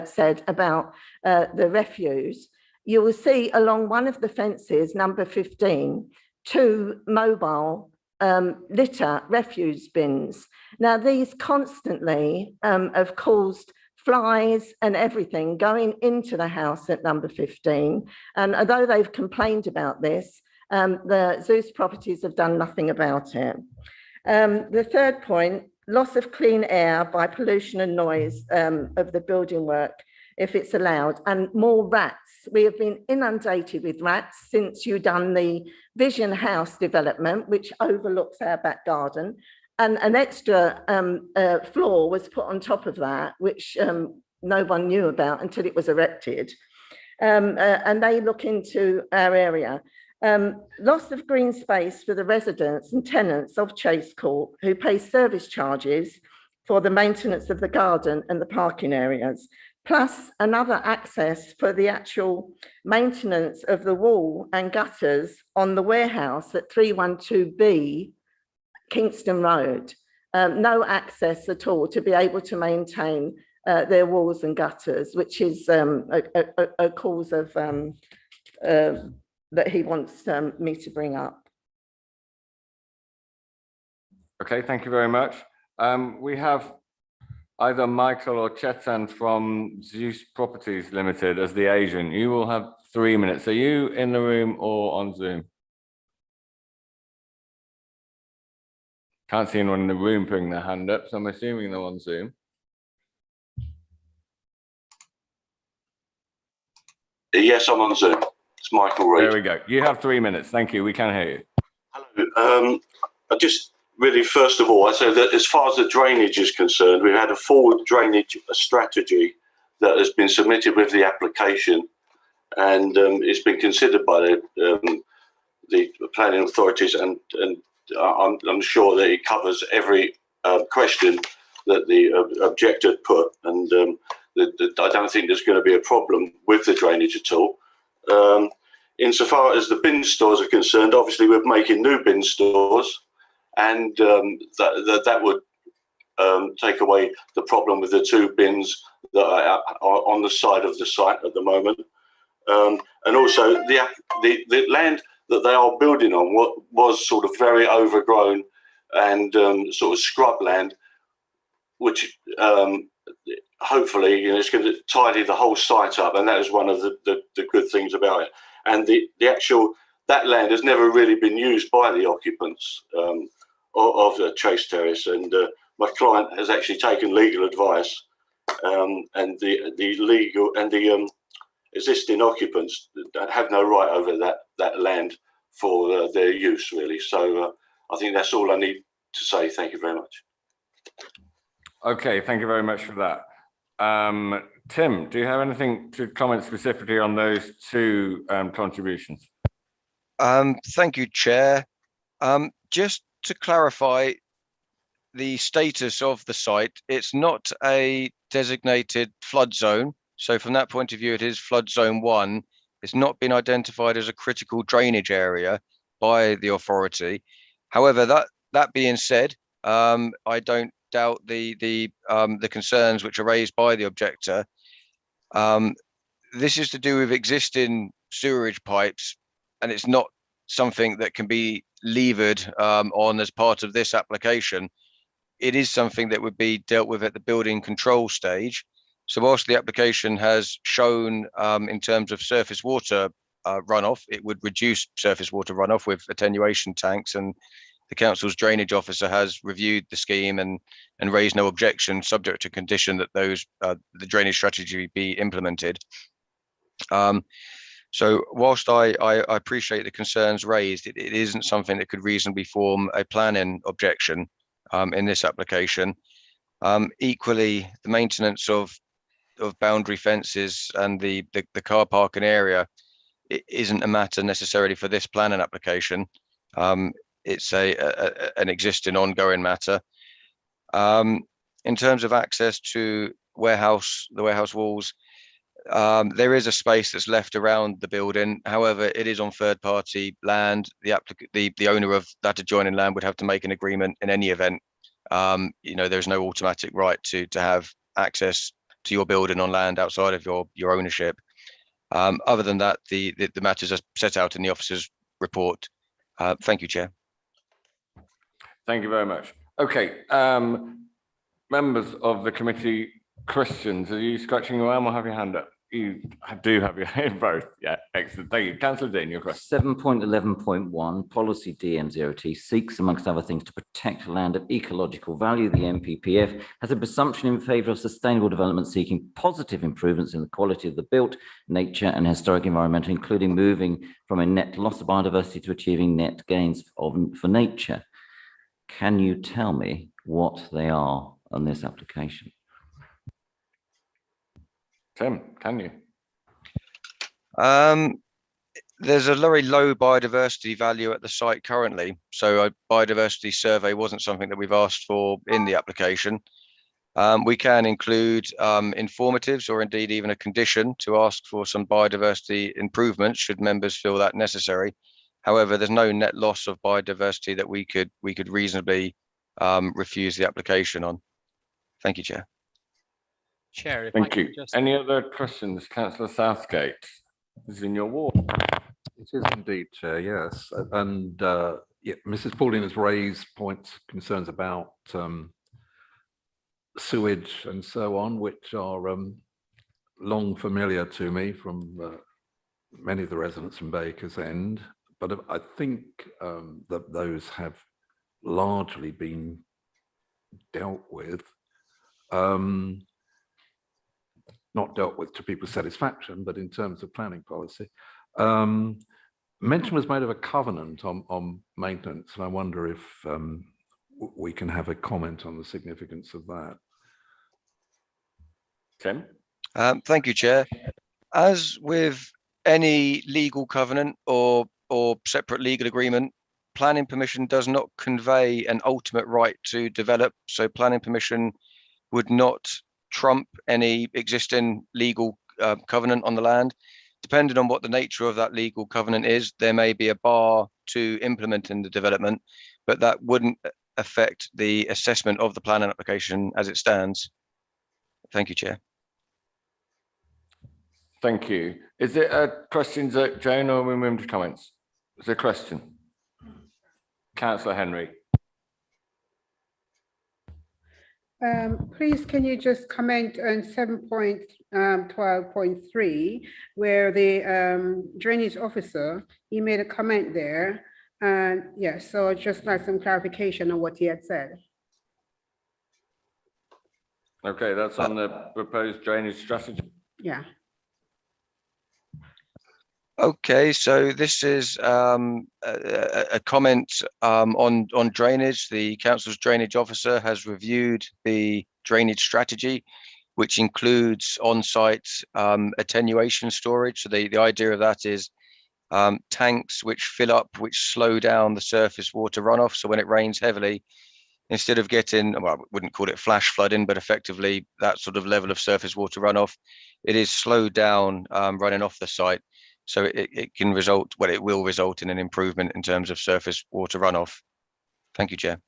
said about the refuse, you will see along one of the fences, number 15, 2 mobile litter refuse bins. Now, these constantly have caused flies and everything going into the house at number 15. And although they've complained about this, the Zeus Properties have done nothing about it. The third point, loss of clean air by pollution and noise of the building work, if it's allowed, and more rats. We have been inundated with rats since you done the Vision House development, which overlooks our back garden. And an extra floor was put on top of that, which no one knew about until it was erected. And they look into our area. Loss of green space for the residents and tenants of Chase Court who pay service charges for the maintenance of the garden and the parking areas, plus another access for the actual maintenance of the wall and gutters on the warehouse at 312B Kingston Road. No access at all to be able to maintain their walls and gutters, which is a cause of that he wants me to bring up. Okay, thank you very much. We have either Michael or Chetan from Zeus Properties Limited as the agent. You will have 3 minutes. Are you in the room or on Zoom? Can't see anyone in the room putting their hand up, so I'm assuming they're on Zoom. Yes, I'm on Zoom. It's Michael Reid. There we go. You have 3 minutes. Thank you. We can hear you. Hello. I just really, first of all, I say that as far as the drainage is concerned, we've had a forward drainage strategy that has been submitted with the application, and it's been considered by the planning authorities, and I'm sure that it covers every question that the objector put, and I don't think there's going to be a problem with the drainage at all. Insofar as the bin stores are concerned, obviously we're making new bin stores, and that would take away the problem with the 2 bins that are on the side of the site at the moment. And also the land that they are building on was sort of very overgrown and sort of scrub land, which hopefully, you know, it's going to tidy the whole site up, and that is one of the good things about it. And the actual, that land has never really been used by the occupants of the Chase Terrace, and my client has actually taken legal advice, and the legal and the existing occupants have no right over that land for their use, really. So I think that's all I need to say. Thank you very much. Okay, thank you very much for that. Tim, do you have anything to comment specifically on those 2 contributions? Thank you, Chair. Just to clarify the status of the site, it's not a designated flood zone. So from that point of view, it is flood zone 1. It's not been identified as a critical drainage area by the authority. However, that being said, I don't doubt the concerns which are raised by the objector. This is to do with existing sewerage pipes, and it's not something that can be levered on as part of this application. It is something that would be dealt with at the building control stage. So whilst the application has shown in terms of surface water runoff, it would reduce surface water runoff with attenuation tanks, and the council's drainage officer has reviewed the scheme and raised no objection, subject to condition that the drainage strategy be implemented. So whilst I appreciate the concerns raised, it isn't something that could reasonably form a planning objection in this application. Equally, the maintenance of boundary fences and the car parking area, it isn't a matter necessarily for this planning application. It's an existing ongoing matter. In terms of access to the warehouse walls, there is a space that's left around the building. However, it is on third-party land. The owner of that adjoining land would have to make an agreement in any event. You know, there's no automatic right to have access to your building on land outside of your ownership. Other than that, the matters are set out in the officer's report. Thank you, Chair. Thank you very much. Okay, members of the committee, questions? Are you scratching your arm or have your hand up? You do have your hand both. Yeah, excellent. Thank you. Councillor Dean, your question. 7.11.1 policy DM0T seeks, amongst other things, to protect land of ecological value. The MPPF has a presumption in favour of sustainable development, seeking positive improvements in the quality of the built, nature and historic environment, including moving from a net loss of biodiversity to achieving net gains for nature. Can you tell me what they are on this application? Tim, can you? There's a very low biodiversity value at the site currently. So a biodiversity survey wasn't something that we've asked for in the application. We can include informatives or indeed even a condition to ask for some biodiversity improvements should members feel that necessary. However, there's no net loss of biodiversity that we could reasonably refuse the application on. Thank you, Chair. Chair, if I Thank could you. just. Any other questions? Councillor Southgate, this is in your ward. It is indeed, Chair, yes. And yeah, Mrs. Pauline has raised points, concerns about sewage and so on, which are long familiar to me from many of the residents from Baker's End. But I think that those have largely been dealt with. Not dealt with to people's satisfaction, but in terms of planning policy. Mention was made of a covenant on maintenance, and I wonder if we can have a comment on the significance of that. Tim? Thank you, Chair. As with any legal covenant or separate legal agreement, planning permission does not convey an ultimate right to develop. So planning permission would not trump any existing legal covenant on the land. Depending on what the nature of that legal covenant is, there may be a bar to implementing the development, but that wouldn't affect the assessment of the planning application as it stands. Thank you, Chair. Thank you. Is it questions, Joan, or we move to comments? Is there a question? Councillor Henry. Please, can you just comment on 7.12.3, where the drainage officer, he made a comment there. And yes, so I'd just like some clarification on what he had said. Okay, that's on the proposed drainage strategy. Yeah. Okay, so this is a comment on drainage. The council's drainage officer has reviewed the drainage strategy, which includes on-site attenuation storage. So the idea of that is tanks which fill up, which slow down the surface water runoff. So when it rains heavily, instead of getting, well, I wouldn't call it flash flooding, but effectively that sort of level of surface water runoff, it is slowed down running off the site. So it can result, well, it will result in an improvement in terms of surface water runoff. Thank you, Chair.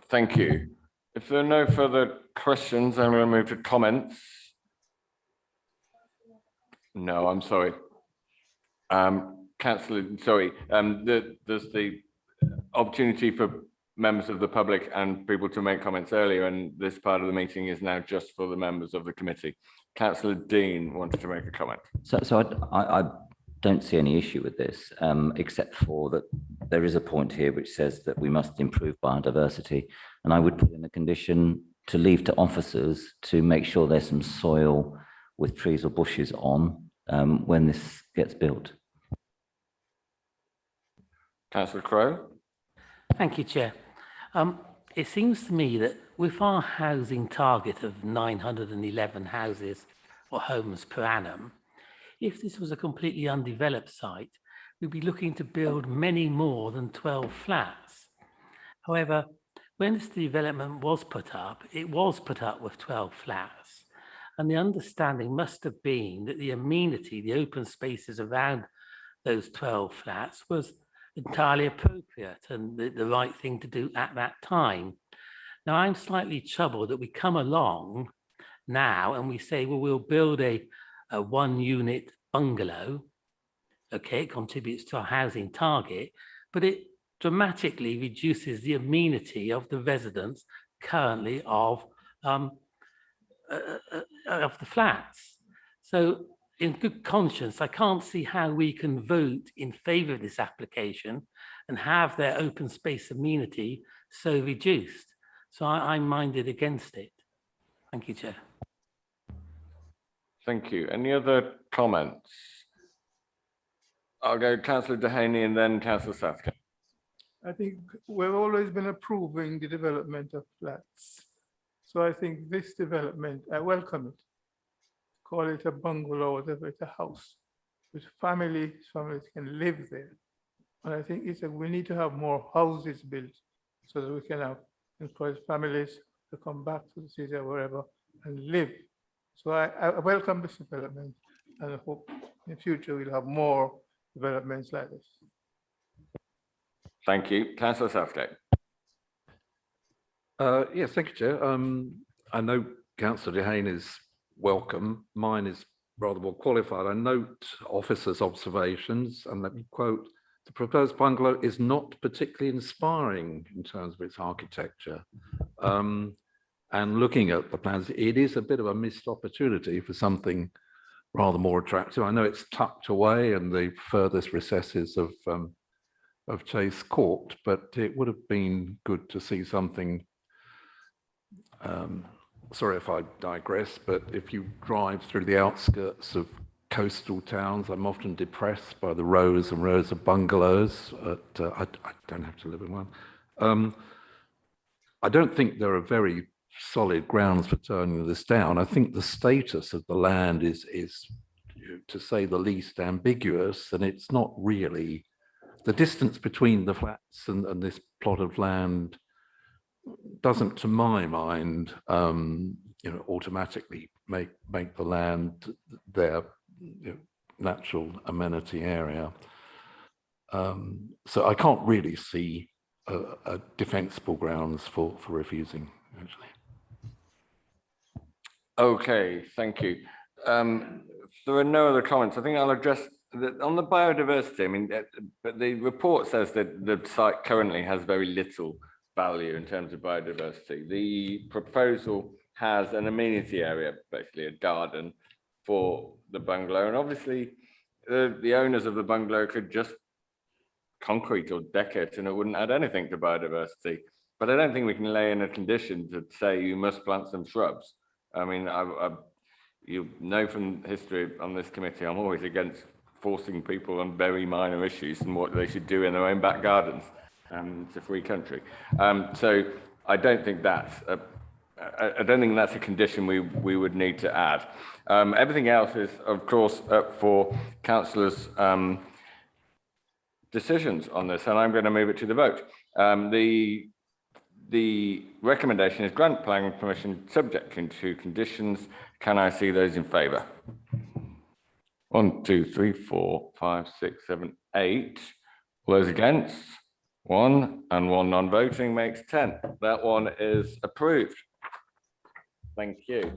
Thank you. If there are no further questions, I'm going to move to comments. No, I'm sorry. Councillor, sorry, there's the opportunity for members of the public and people to make comments earlier, and this part of the meeting is now just for the members of the committee. Councillor Dean wanted to make a comment. So I don't see any issue with this, except for that there is a point here which says that we must improve biodiversity, and I would put in a condition to leave to officers to make sure there's some soil with trees or bushes on when this gets built. Councillor Crowe. Thank you, Chair. It seems to me that with our housing target of 911 houses or homes per annum, if this was a completely undeveloped site, we'd be looking to build many more than 12 flats. However, when this development was put up, it was put up with 12 flats. And the understanding must have been that the amenity, the open spaces around those 12 flats was entirely appropriate and the right thing to do at that time. Now, I'm slightly troubled that we come along now and we say, well, we'll build a one-unit bungalow. Okay, it contributes to our housing target, but it dramatically reduces the amenity of the residents currently of the flats. So in good conscience, I can't see how we can vote in favour of this application and have their open space amenity so reduced. So I'm minded against it. Thank you, Chair. Thank you. Any other comments? I'll go Councillor Dehaney and then Councillor Southgate. I think we've always been approving the development of flats. So I think this development, I welcome it. Call it a bungalow, whatever, it's a house with families can live there. And I think we need to have more houses built so that we can encourage families to come back to the city or wherever and live. So I welcome this development and I hope in the future we'll have more developments like this. Thank you. Councillor Southgate. Yes, thank you, Chair. I know Councillor Dehaene is welcome. Mine is rather more qualified. I note officers' observations, and let me quote, "The proposed bungalow is not particularly inspiring in terms of its architecture." And looking at the plans, it is a bit of a missed opportunity for something rather more attractive. I know it's tucked away in the furthest recesses of Chase Court, but it would have been good to see something. Sorry if I digress, but if you drive through the outskirts of coastal towns, I'm often depressed by the rows and rows of bungalows. I don't have to live in one. I don't think there are very solid grounds for turning this down. I think the status of the land is to say the least ambiguous, and it's not really the distance between the flats and this plot of land doesn't, to my mind, automatically make the land their natural amenity area. So I can't really see a defensible grounds for refusing, actually. Okay, thank you. There are no other comments. I think I'll address on the biodiversity. I mean, but the report says that the site currently has very little value in terms of biodiversity. The proposal has an amenity area, basically a garden for the bungalow, and obviously the owners of the bungalow could just concrete or deck it and it wouldn't add anything to biodiversity. But I don't think we can lay in a condition to say you must plant some shrubs. I mean, you know from history on this committee, I'm always against forcing people on very minor issues and what they should do in their own back gardens. It's a free country. So I don't think that's a condition we would need to add. Everything else is, of course, up for councillors' decisions on this, and I'm going to move it to the vote. The recommendation is grant planning permission subject to conditions. Can I see those in favour? 1, 2, 3, 4, 5, 6, 7, 8. All those against? 1, and 1 non-voting makes 10. That one is approved. Thank you.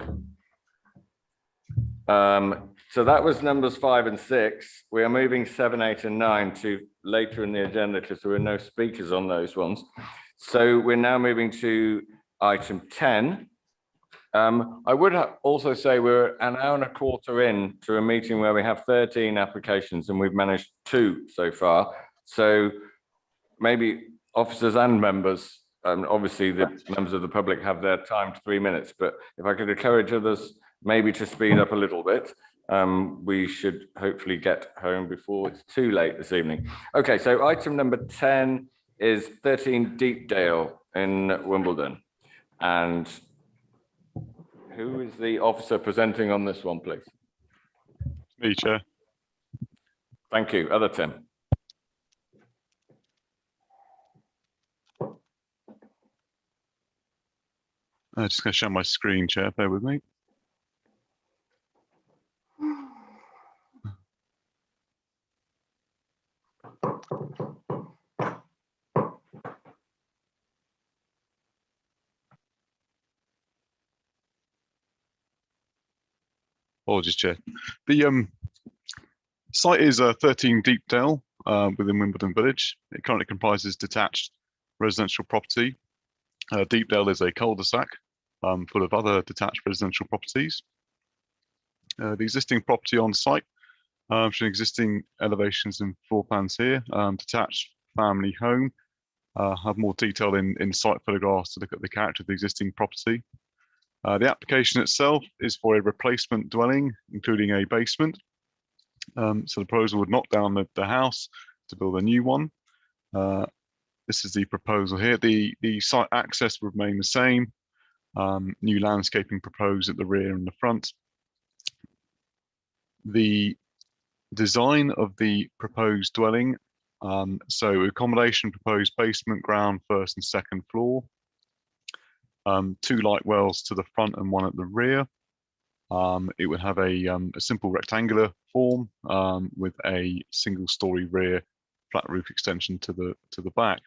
So that was numbers 5 and 6. We are moving 7, 8, and 9 to later in the agenda because there were no speakers on those ones. So we're now moving to item 10. I would also say we're an hour and a quarter in to a meeting where we have 13 applications and we've managed 2 so far. So maybe officers and members, obviously the members of the public have their timed 3 minutes, but if I could encourage others maybe to speed up a little bit, we should hopefully get home before it's too late this evening. Okay, so item number 10 is 13 Deepdale in Wimbledon. And who is the officer presenting on this one, please? Me, Chair. Thank you. Other Tim. I'm just going to share my screen, Chair. Bear with me. Apologies, Chair. The site is 13 Deepdale within Wimbledon Village. It currently comprises detached residential property. Deepdale is a cul-de-sac full of other detached residential properties. The existing property on site, showing existing elevations and floor plans here, detached family home. Have more detail in site photographs to look at the character of the existing property. The application itself is for a replacement dwelling, including a basement. So the proposal would knock down the house to build a new one. This is the proposal here. The site access would remain the same. New landscaping proposed at the rear and the front. The design of the proposed dwelling, so accommodation proposed basement, ground, first and second floor. 2 light wells to the front and 1 at the rear. It would have a simple rectangular form with a single-story rear flat roof extension to the back.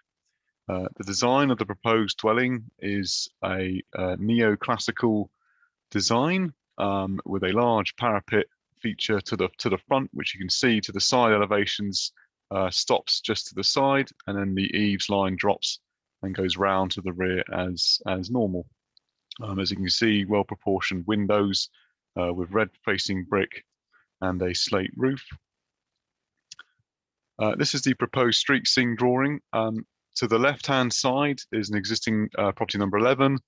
The design of the proposed dwelling is a neoclassical design with a large parapet feature to the front, which you can see to the side elevations stops just to the side, and then the eaves line drops and goes round to the rear as normal. As you can see, well proportioned windows with red facing brick and a slate roof. This is the proposed street scene drawing. To the left hand side is an existing property number 11.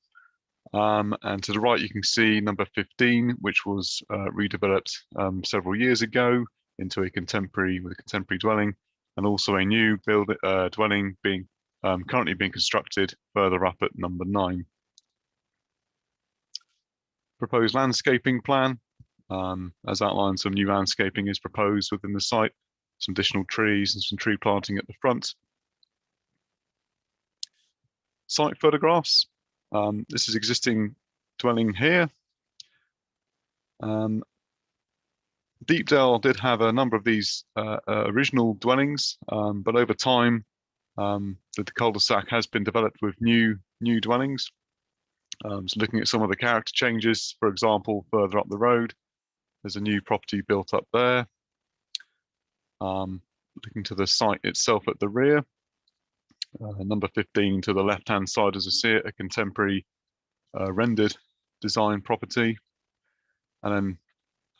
And to the right, you can see number 15, which was redeveloped several years ago into a contemporary dwelling, and also a new dwelling being currently being constructed further up at number 9. Proposed landscaping plan, as outlined, some new landscaping is proposed within the site, some additional trees and some tree planting at the front. Site photographs. This is existing dwelling here. Deepdale did have a number of these original dwellings, but over time, the cul-de-sac has been developed with new dwellings. So looking at some of the character changes, for example, further up the road, there's a new property built up there. Looking to the site itself at the rear, number 15 to the left-hand side, as I see it, a contemporary rendered design property. And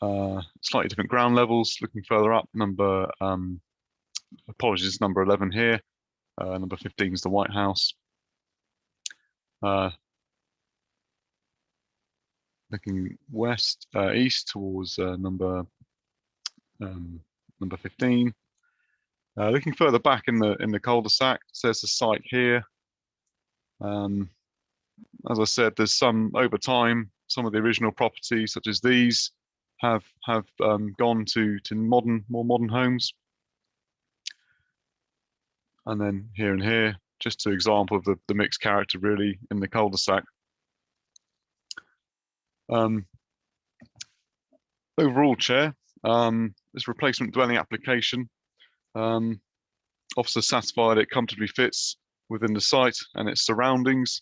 then slightly different ground levels, looking further up, number 11 here, number 15 is the White House. Looking east towards number 15. Looking further back in the cul-de-sac, there's the site here. As I said, there's some over time, some of the original properties, such as these, have gone to more modern homes. And then here and here, just an example of the mixed character really in the cul-de-sac. Overall, Chair, this replacement dwelling application, officer satisfied it comfortably fits within the site and its surroundings.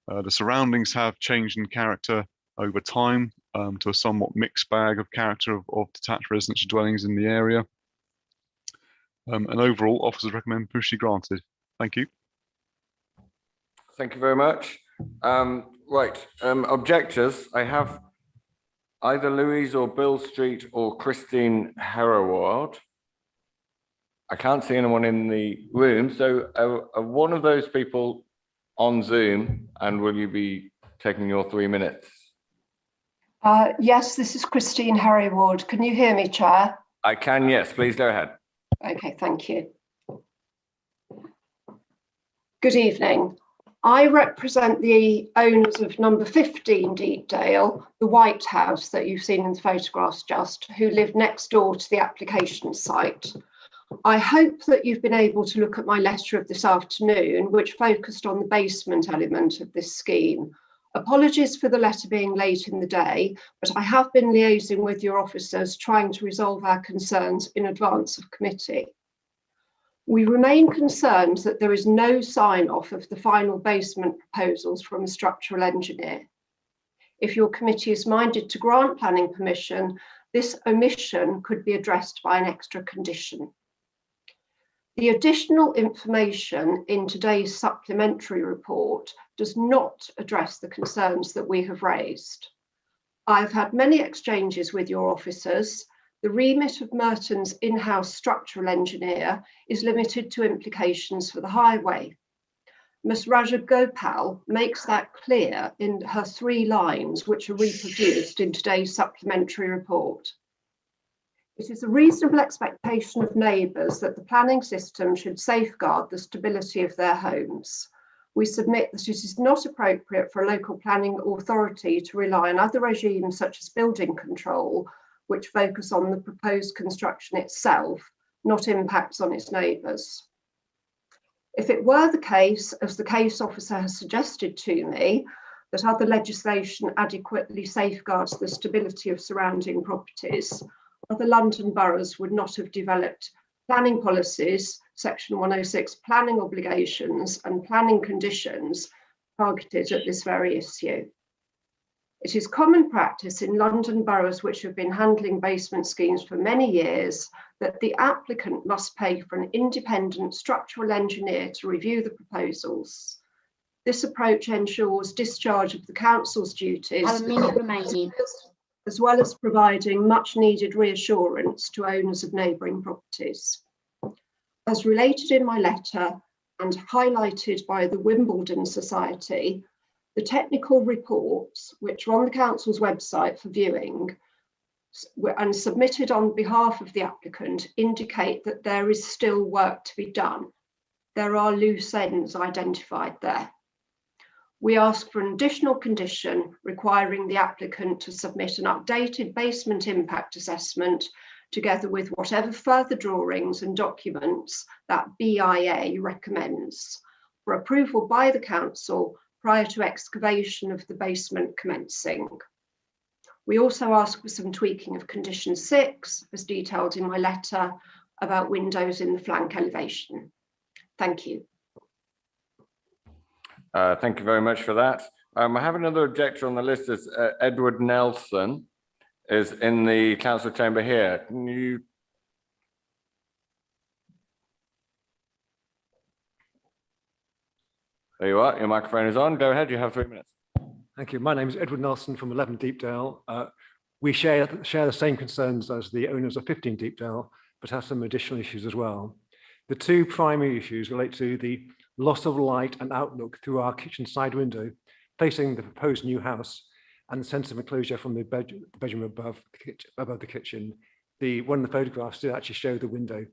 The surroundings have changed in character over time to a somewhat mixed bag of character of detached residential dwellings in the area. And overall, officers recommend permission granted. Thank you. Thank you very much. Right, objectors, I have either Louise or Bill Street or Christine Herraward. I can't see anyone in the room, so are one of those people on Zoom, and will you be taking your 3 minutes? Yes, this is Christine Herraward. Can you hear me, Chair? I can, yes, please go ahead. Okay, thank you. Good evening. I represent the owners of number 15 Deepdale, the White House that you've seen in the photographs just, who live next door to the application site. I hope that you've been able to look at my letter of this afternoon, which focused on the basement element of this scheme. Apologies for the letter being late in the day, but I have been liaising with your officers trying to resolve our concerns in advance of committee. We remain concerned that there is no sign-off of the final basement proposals from a structural engineer. If your committee is minded to grant planning permission, this omission could be addressed by an extra condition. The additional information in today's supplementary report does not address the concerns that we have raised. I've had many exchanges with your officers. The remit of Merton's in-house structural engineer is limited to implications for the highway. Ms. Rajagopal makes that clear in her 3 lines, which are reproduced in today's supplementary report. It is a reasonable expectation of neighbours that the planning system should safeguard the stability of their homes. We submit that it is not appropriate for a local planning authority to rely on other regimes such as building control, which focus on the proposed construction itself, not impacts on its neighbours. If it were the case, as the case officer has suggested to me, that other legislation adequately safeguards the stability of surrounding properties, other London boroughs would not have developed planning policies, Section 106 planning obligations and planning conditions targeted at this very issue. It is common practice in London boroughs which have been handling basement schemes for many years that the applicant must pay for an independent structural engineer to review the proposals. This approach ensures discharge of the council's duties, Have a minute remaining. as well as providing much needed reassurance to owners of neighbouring properties. As related in my letter and highlighted by the Wimbledon Society, the technical reports, which are on the council's website for viewing and submitted on behalf of the applicant, indicate that there is still work to be done. There are loose ends identified there. We ask for an additional condition requiring the applicant to submit an updated basement impact assessment together with whatever further drawings and documents that BIA recommends for approval by the council prior to excavation of the basement commencing. We also ask for some tweaking of condition 6, as detailed in my letter, about windows in the flank elevation. Thank you. Thank you very much for that. I have another objector on the list. Is Edward Nelson is in the council chamber here. Can you? There you are. Your microphone is on. Go ahead. You have 3 minutes. Thank you. My name is Edward Nelson from 11 Deepdale. We share the same concerns as the owners of 15 Deepdale, but have some additional issues as well. The two primary issues relate to the loss of light and outlook through our kitchen side window facing the proposed new house and the sense of enclosure from the bedroom above the kitchen. The one in the photographs did actually show the window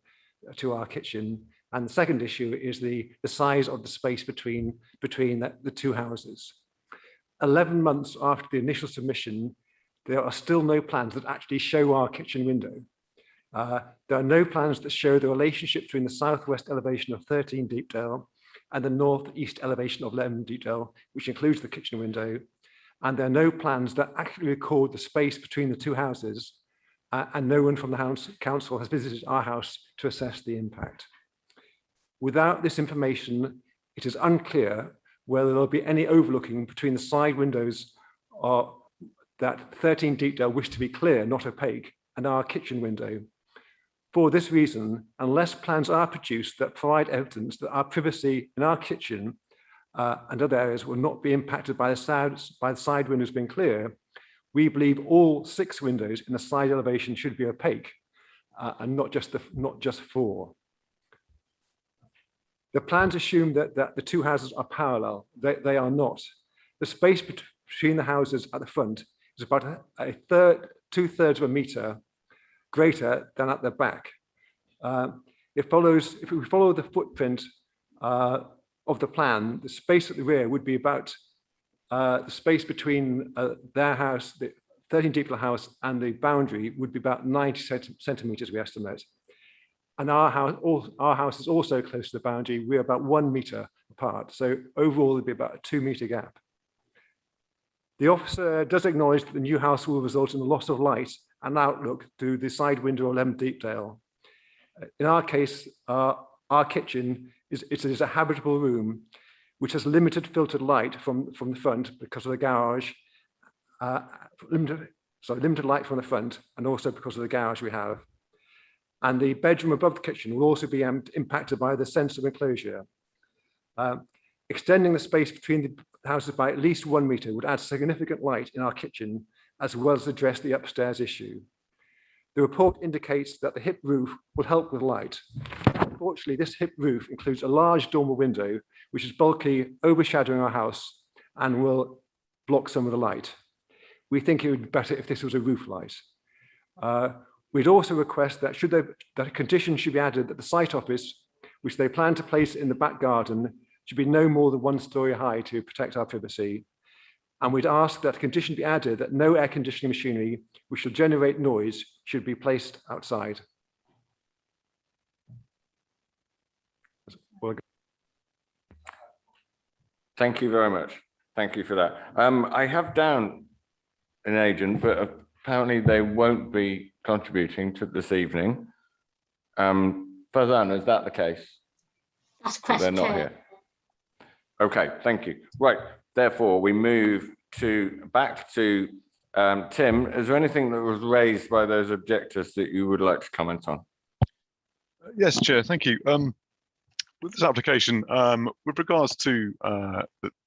to our kitchen. And the second issue is the size of the space between the two houses. 11 months after the initial submission, there are still no plans that actually show our kitchen window. There are no plans that show the relationship between the southwest elevation of 13 Deepdale and the northeast elevation of 11 Deepdale, which includes the kitchen window. And there are no plans that accurately record the space between the two houses, and no one from the council has visited our house to assess the impact. Without this information, it is unclear whether there will be any overlooking between the side windows that 13 Deepdale wish to be clear, not opaque, and our kitchen window. For this reason, unless plans are produced that provide evidence that our privacy in our kitchen and other areas will not be impacted by the side windows being clear, we believe all 6 windows in the side elevation should be opaque and not just 4. The plans assume that the two houses are parallel. They are not. The space between the houses at the front is about two-thirds of a metre greater than at the back. If we follow the footprint of the plan, the space at the rear would be about the space between their house, the 13 Deepdale house, and the boundary would be about 90 centimetres, we estimate. And our house is also close to the boundary. We're about 1 metre apart. So overall, there'd be about a 2 metre gap. The officer does acknowledge that the new house will result in the loss of light and outlook through the side window of 11 Deepdale. In our case, our kitchen is a habitable room which has limited filtered light from the front because of the garage, limited light from the front, and also because of the garage we have. And the bedroom above the kitchen will also be impacted by the sense of enclosure. Extending the space between the houses by at least 1 metre would add significant light in our kitchen, as well as address the upstairs issue. The report indicates that the hip roof will help with light. Unfortunately, this hip roof includes a large dormer window, which is bulky, overshadowing our house, and will block some of the light. We think it would be better if this was a roof light. We'd also request that that a condition should be added that the site office, which they plan to place in the back garden, should be no more than 1 story high to protect our privacy. And we'd ask that a condition be added that no air conditioning machinery which will generate noise should be placed outside. Thank you very much. Thank you for that. I have down an agent, but apparently they won't be contributing to this evening. Fazan, is that the case? That's correct. They're not here. Okay, thank you. Right, therefore we move back to Tim. Is there anything that was raised by those objectors that you would like to comment on? Yes, Chair, thank you. With this application, with regards to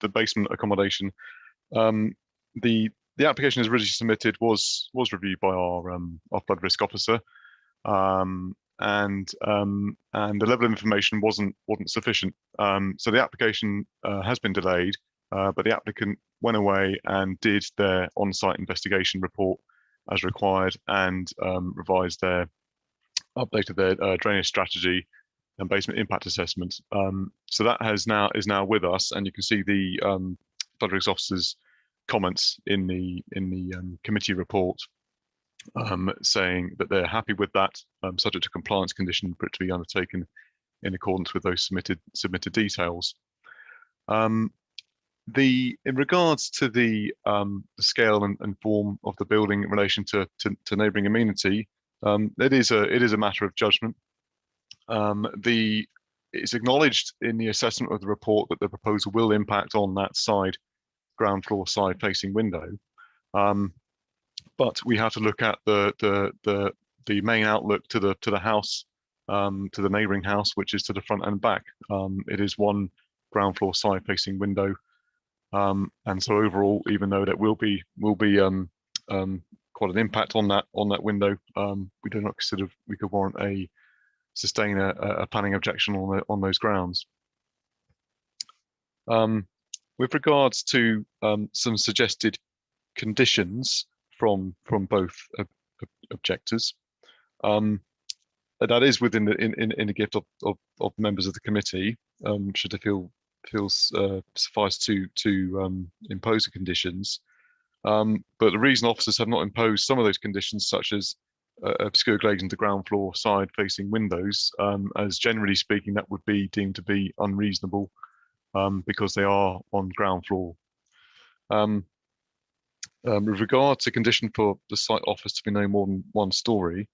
the basement accommodation, the application as originally submitted was reviewed by our flood risk officer, and the level of information wasn't sufficient. So the application has been delayed, but the applicant went away and did their on-site investigation report as required, and updated their drainage strategy and basement impact assessment. So that is now with us, and you can see the flood risk officer's comments in the committee report, saying that they're happy with that, subject to compliance condition for it to be undertaken in accordance with those submitted details. In regards to the scale and form of the building in relation to neighbouring amenity, it is a matter of judgment. It's acknowledged in the assessment of the report that the proposal will impact on that ground floor side facing window, but we have to look at the main outlook to the house, to the neighbouring house, which is to the front and back. It is one ground floor side facing window, and so overall, even though that will be quite an impact on that window, we do not consider we could warrant sustain a planning objection on those grounds. With regards to some suggested conditions from both objectors, that is within the gift of members of the committee, should they feel suffice to impose the conditions. But the reason officers have not imposed some of those conditions, such as obscure glazing to ground floor side facing windows, as generally speaking that would be deemed to be unreasonable, because they are on ground floor. With regard to condition for the site office to be no more than 1 story,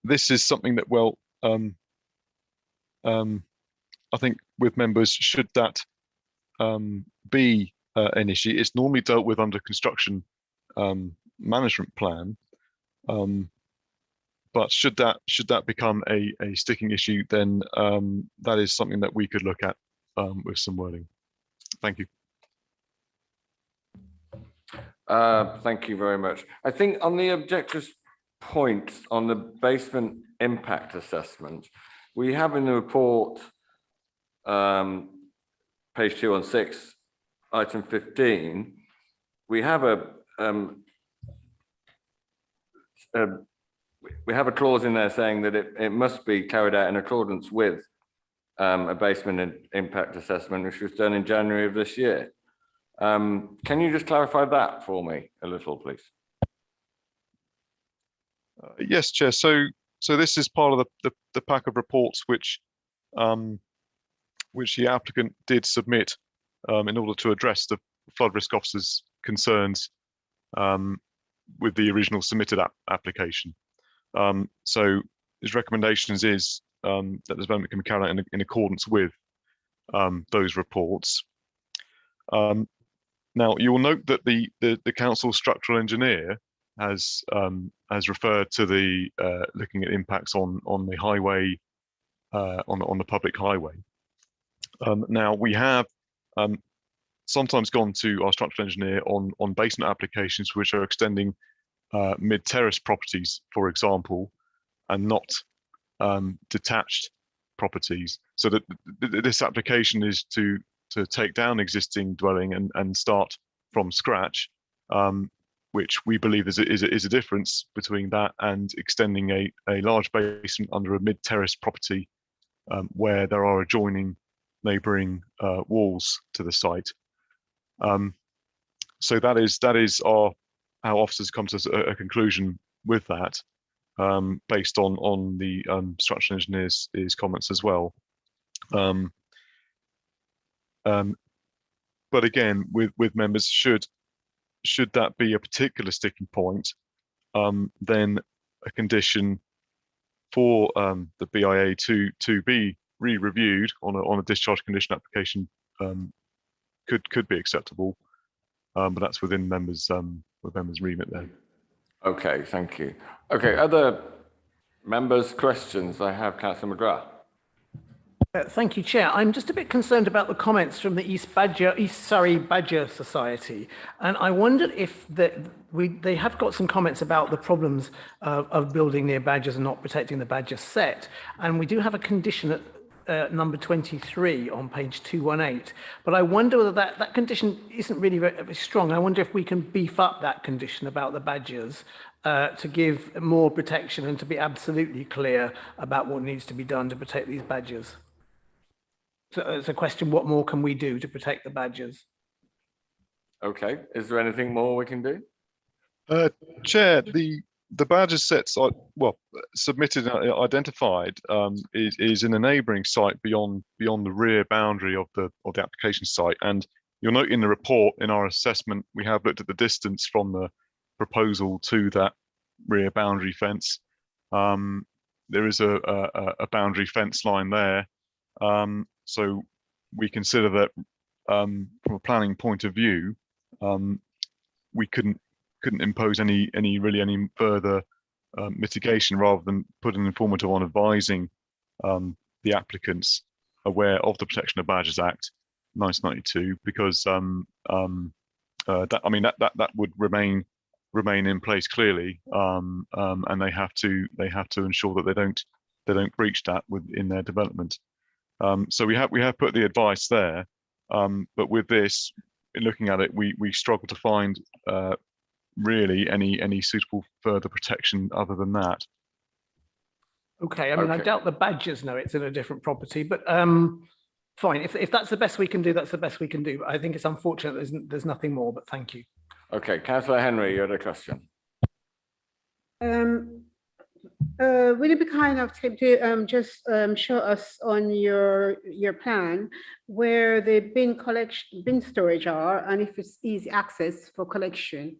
this is something that, well, I think with members, should that be an issue, it's normally dealt with under construction management plan. But should that become a sticking issue, then that is something that we could look at with some wording. Thank you. Thank you very much. I think on the objector's point on the basement impact assessment, we have in the report, page 216, item 15, we have a clause in there saying that it must be carried out in accordance with a basement impact assessment, which was done in January of this year. Can you just clarify that for me a little, please? Yes, Chair. So this is part of the pack of reports which the applicant did submit in order to address the flood risk officer's concerns with the original submitted application. So his recommendations is that the development can be carried out in accordance with those reports. Now, you will note that the council structural engineer has referred to the looking at impacts on the highway, on the public highway. Now, we have sometimes gone to our structural engineer on basement applications which are extending mid-terrace properties, for example, and not detached properties. So that this application is to take down existing dwelling and start from scratch, which we believe is a difference between that and extending a large basement under a mid-terrace property where there are adjoining neighbouring walls to the site. So that is how officers come to a conclusion with that, based on the structural engineer's comments as well. But again, with members, should that be a particular sticking point, then a condition for the BIA to be re-reviewed on a discharge condition application could be acceptable, but that's within members' remit there. Okay, thank you. Okay, other members' questions? I have Councillor McGrath. Thank you, Chair. I'm just a bit concerned about the comments from the East Surrey Badger Society, and I wondered if they have got some comments about the problems of building near badgers and not protecting the badger set, and we do have a condition at number 23 on page 218, but I wonder whether that condition isn't really very strong. I wonder if we can beef up that condition about the badgers to give more protection and to be absolutely clear about what needs to be done to protect these badgers. So it's a question, what more can we do to protect the badgers? Okay, is there anything more we can do? Chair, the badger sets are, well, submitted and identified is in a neighbouring site beyond the rear boundary of the application site. And you'll note in the report, in our assessment, we have looked at the distance from the proposal to that rear boundary fence. There is a boundary fence line there. So we consider that from a planning point of view, we couldn't impose any further mitigation rather than put an informative on advising the applicants aware of the Protection of Badgers Act 1992, because that would remain in place clearly, and they have to ensure that they don't breach that within their development. So we have put the advice there, but with this, in looking at it, we struggle to find really any suitable further protection other than that. Okay, I mean, I doubt the badgers know it's in a different property, but fine. If that's the best we can do, that's the best we can do. But I think it's unfortunate there's nothing more, but thank you. Okay, Councillor Henry, you had a question. Will you be kind enough to just show us on your plan where the bin storage are, and if it's easy access for collection?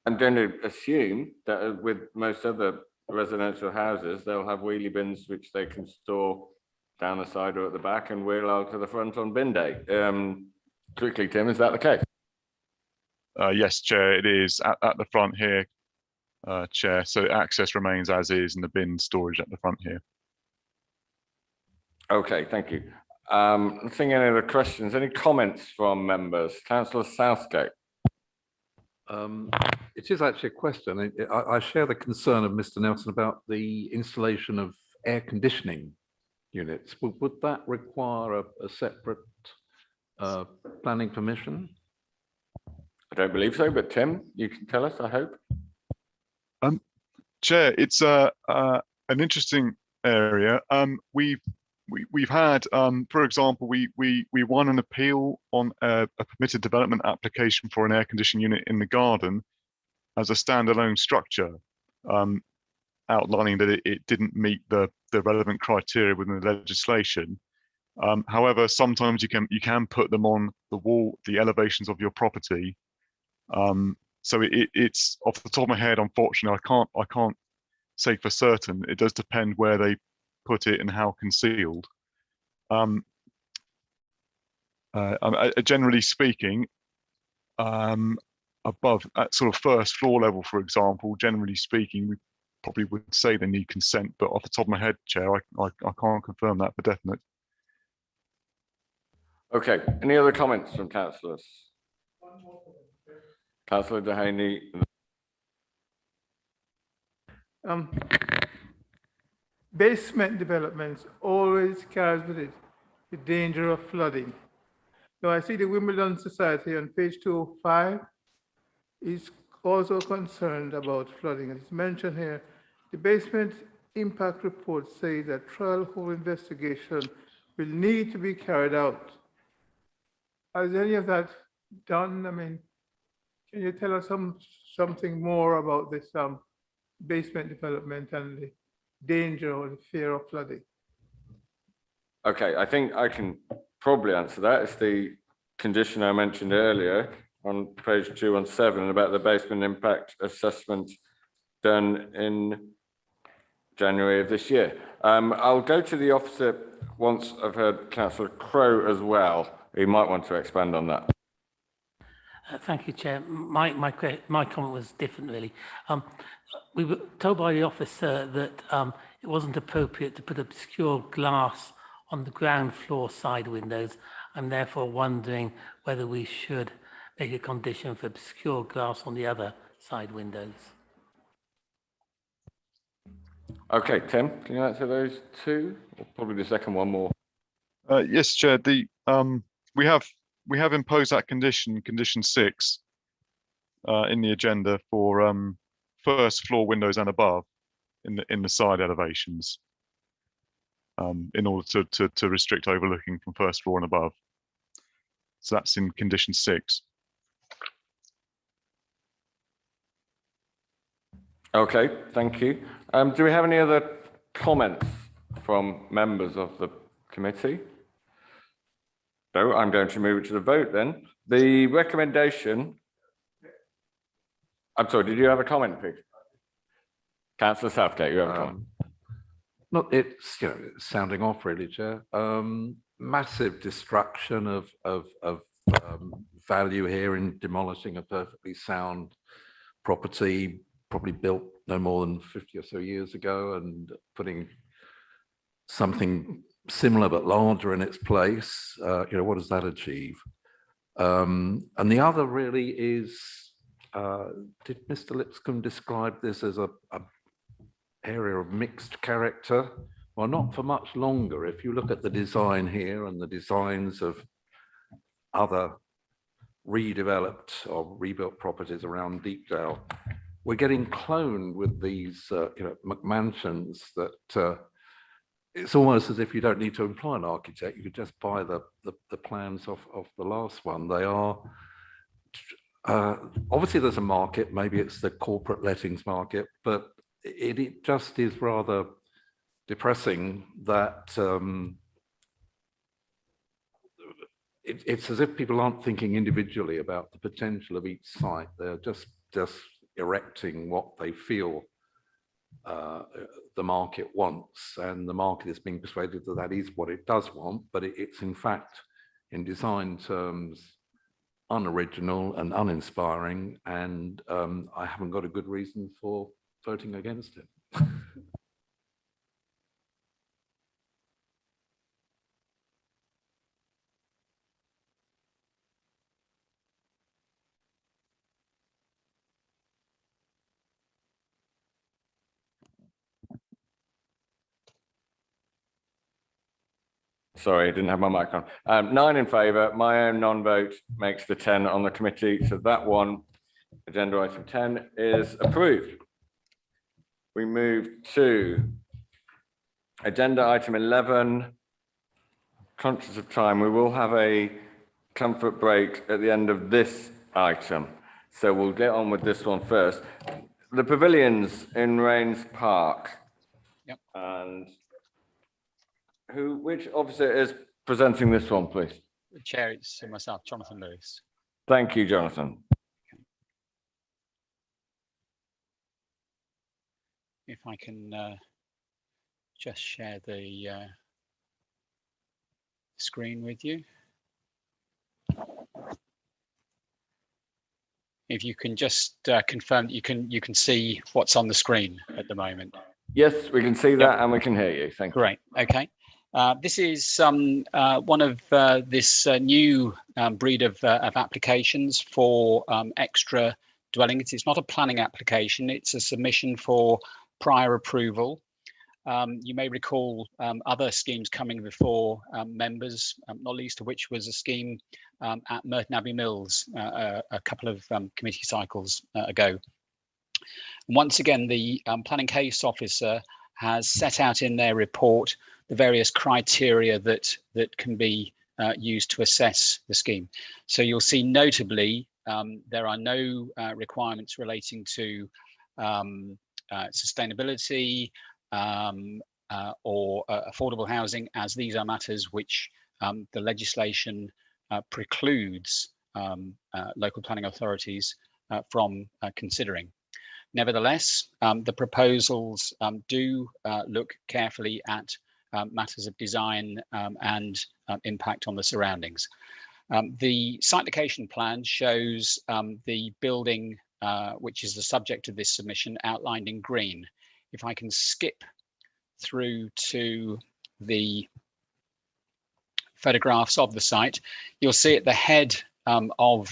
I'm going to assume that with most other residential houses, they'll have wheelie bins which they can store down the side or at the back and wheel out to the front on bin day. Quickly, Tim, is that the case? Yes, Chair, it is at the front here, Chair. So access remains as is, and the bin storage at the front here. Okay, thank you. I'm thinking any other questions, any comments from members? Councillor Southgate. It is actually a question. I share the concern of Mr. Nelson about the installation of air conditioning units. Would that require a separate planning permission? I don't believe so, but Tim, you can tell us, I hope. Chair, it's an interesting area. We've had, for example, we won an appeal on a permitted development application for an air conditioning unit in the garden as a standalone structure, outlining that it didn't meet the relevant criteria within the legislation. However, sometimes you can put them on the wall, the elevations of your property. So it's off the top of my head, unfortunately, I can't say for certain. It does depend where they put it and how concealed. Generally speaking, above at sort of first floor level, for example, generally speaking, we probably would say they need consent, but off the top of my head, Chair, I can't confirm that for definite. Okay, any other comments from councillors? Councillor Dehaney. Basement developments always carries with it the danger of flooding. Now I see the Wimbledon Society on page 205 is also concerned about flooding. It's mentioned here, the basement impact report says that trial hole investigation will need to be carried out. Has any of that done? I mean, can you tell us something more about this basement development and the danger or the fear of flooding? Okay, I think I can probably answer that. It's the condition I mentioned earlier on page 217 about the basement impact assessment done in January of this year. I'll go to the officer once I've heard Councillor Crowe as well, he might want to expand on that. Thank you, Chair. My comment was different, really. We were told by the officer that it wasn't appropriate to put obscure glass on the ground floor side windows. I'm therefore wondering whether we should make a condition for obscure glass on the other side windows. Okay, Tim, can you answer those two? Or probably the second one more. Yes, Chair. We have imposed that condition 6, in the agenda for first floor windows and above in the side elevations, in order to restrict overlooking from first floor and above. So that's in condition 6. Okay, thank you. Do we have any other comments from members of the committee? No, I'm going to move it to the vote then. The recommendation. I'm sorry, did you have a comment, Pete? Councillor Southgate, you have a comment. Not it's sounding off really, Chair. Massive destruction of value here in demolishing a perfectly sound property, probably built no more than 50 or so years ago, and putting something similar but larger in its place. What does that achieve? And the other really is, did Mr. Lipscomb describe this as a area of mixed character? Well, not for much longer. If you look at the design here and the designs of other redeveloped or rebuilt properties around Deepdale, we're getting cloned with these McMansions that it's almost as if you don't need to employ an architect. You could just buy the plans of the last one. They are obviously there's a market, maybe it's the corporate lettings market, but it just is rather depressing that it's as if people aren't thinking individually about the potential of each site. They're just erecting what they feel the market wants, and the market is being persuaded that that is what it does want, but it's in fact, in design terms, unoriginal and uninspiring, and I haven't got a good reason for voting against it. Sorry, I didn't have my mic on. 9 in favour, my own non-vote makes the 10 on the committee. So that one, agenda item 10, is approved. We move to agenda item 11. Conscious of time, we will have a comfort break at the end of this item. So we'll get on with this one first. The pavilions in Rains Park. Yep. And which officer is presenting this one, please? Chair, it's myself, Jonathan Lewis. Thank you, Jonathan. If I can just share the screen with you. If you can just confirm that you can see what's on the screen at the moment. Yes, we can see that and we can hear you. Thank you. Great. Okay. This is one of this new breed of applications for extra dwellings. It's not a planning application. It's a submission for prior approval. You may recall other schemes coming before members, not least of which was a scheme at Merton Abbey Mills a couple of committee cycles ago. Once again, the planning case officer has set out in their report the various criteria that can be used to assess the scheme. So you'll see notably there are no requirements relating to sustainability or affordable housing, as these are matters which the legislation precludes local planning authorities from considering. Nevertheless, the proposals do look carefully at matters of design and impact on the surroundings. The site location plan shows the building, which is the subject of this submission, outlined in green. If I can skip through to the photographs of the site, you'll see at the head of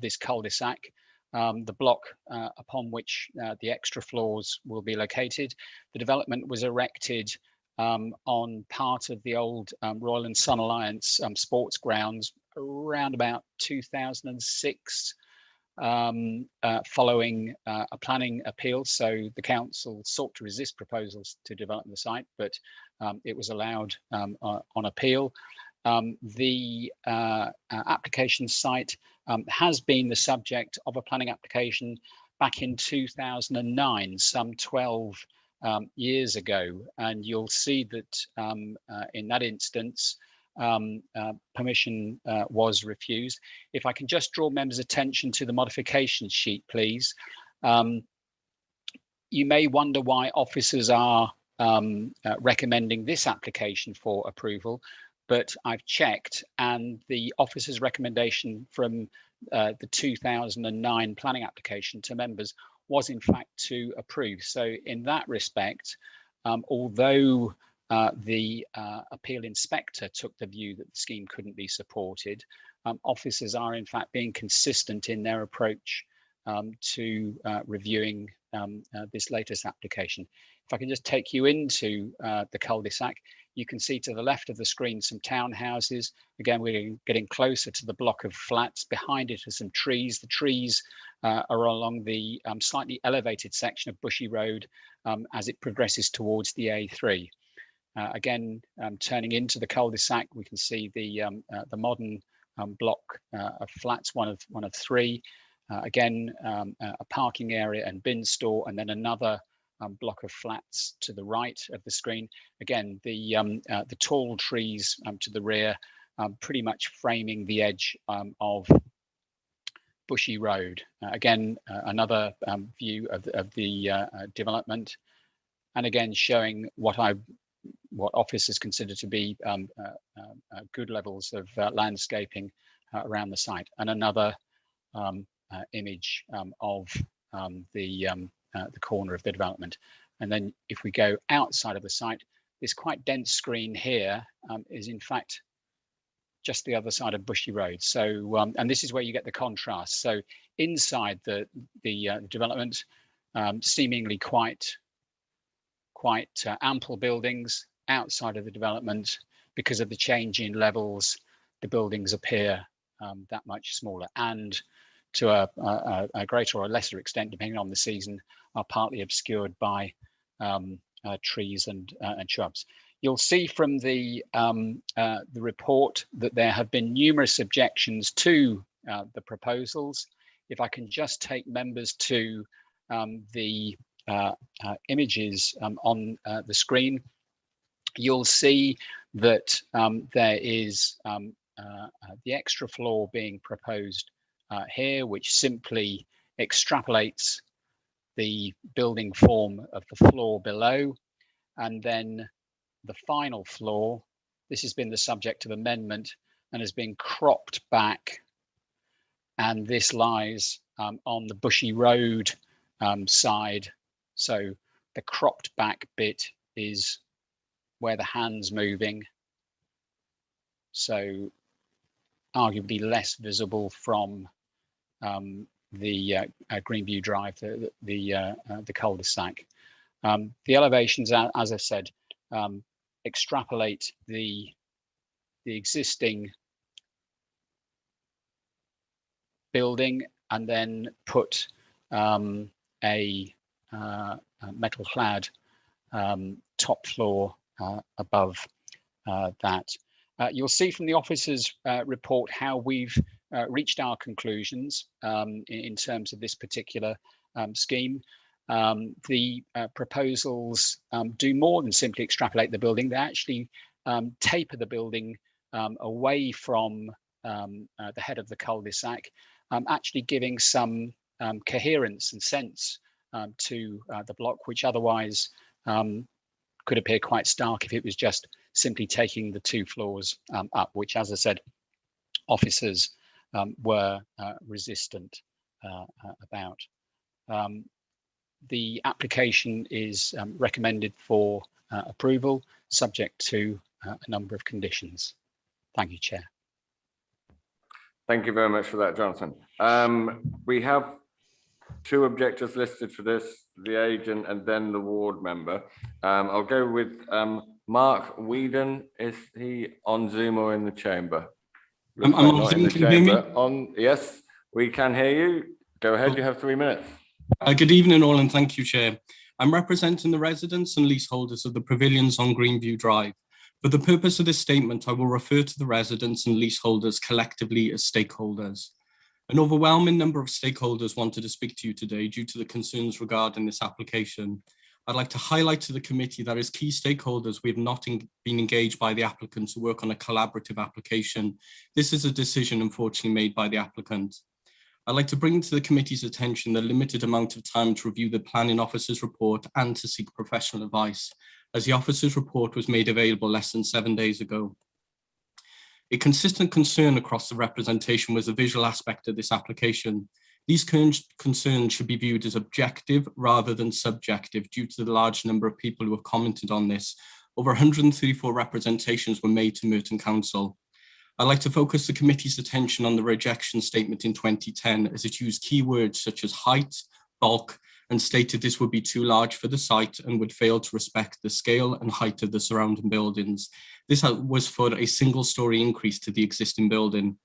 this cul-de-sac, the block upon which the extra floors will be located. The development was erected on part of the old Royal and Sun Alliance sports grounds around about 2006, following a planning appeal. So the council sought to resist proposals to develop the site, but it was allowed on appeal. The application site has been the subject of a planning application back in 2009, some 12 years ago, and you'll see that in that instance permission was refused. If I can just draw members' attention to the modification sheet, please. You may wonder why officers are recommending this application for approval, but I've checked, and the officer's recommendation from the 2009 planning application to members was in fact to approve. So in that respect, although the appeal inspector took the view that the scheme couldn't be supported, officers are in fact being consistent in their approach to reviewing this latest application. If I can just take you into the cul-de-sac, you can see to the left of the screen some townhouses. Again, we're getting closer to the block of flats. Behind it are some trees. The trees are along the slightly elevated section of Bushy Road as it progresses towards the A3. Again, turning into the cul-de-sac, we can see the modern block of flats, one of three. Again, a parking area and bin store, and then another block of flats to the right of the screen. Again, the tall trees to the rear, pretty much framing the edge of Bushy Road. Again, another view of the development, and again showing what officers consider to be good levels of landscaping around the site, and another image of the corner of the development. And then if we go outside of the site, this quite dense screen here is in fact just the other side of Bushy Road. So and this is where you get the contrast. So inside the development, seemingly quite ample buildings. Outside of the development, because of the change in levels, the buildings appear that much smaller, and to a greater or a lesser extent, depending on the season, are partly obscured by trees and shrubs. You'll see from the report that there have been numerous objections to the proposals. If I can just take members to the images on the screen, you'll see that there is the extra floor being proposed here, which simply extrapolates the building form of the floor below, and then the final floor. This has been the subject of amendment and has been cropped back, and this lies on the Bushy Road side. So the cropped back bit is where the hand's moving, so arguably less visible from the Greenview Drive, the cul-de-sac. The elevations, as I said, extrapolate the existing building and then put a metal-clad top floor above that. You'll see from the officer's report how we've reached our conclusions in terms of this particular scheme. The proposals do more than simply extrapolate the building. They actually taper the building away from the head of the cul-de-sac, actually giving some coherence and sense to the block, which otherwise could appear quite stark if it was just simply taking the 2 floors up, which, as I said, officers were resistant about. The application is recommended for approval, subject to a number of conditions. Thank you, Chair. Thank you very much for that, Jonathan. We have 2 objectors listed for this, the agent and then the ward member. I'll go with Mark Whedon. Is he on Zoom or in the chamber? I'm on Zoom. Can you hear me? Yes, we can hear you. Go ahead, you have 3 minutes. Good evening all, and thank you, Chair. I'm representing the residents and leaseholders of the pavilions on Greenview Drive. For the purpose of this statement, I will refer to the residents and leaseholders collectively as stakeholders. An overwhelming number of stakeholders wanted to speak to you today due to the concerns regarding this application. I'd like to highlight to the committee that as key stakeholders, we have not been engaged by the applicant to work on a collaborative application. This is a decision unfortunately made by the applicant. I'd like to bring to the committee's attention the limited amount of time to review the planning officer's report and to seek professional advice, as the officer's report was made available less than 7 days ago. A consistent concern across the representation was the visual aspect of this application. These concerns should be viewed as objective rather than subjective due to the large number of people who have commented on this. Over 134 representations were made to Merton Council. I'd like to focus the committee's attention on the rejection statement in 2010, as it used keywords such as height, bulk, and stated this would be too large for the site and would fail to respect the scale and height of the surrounding buildings. This was for a single-storey increase to the existing building.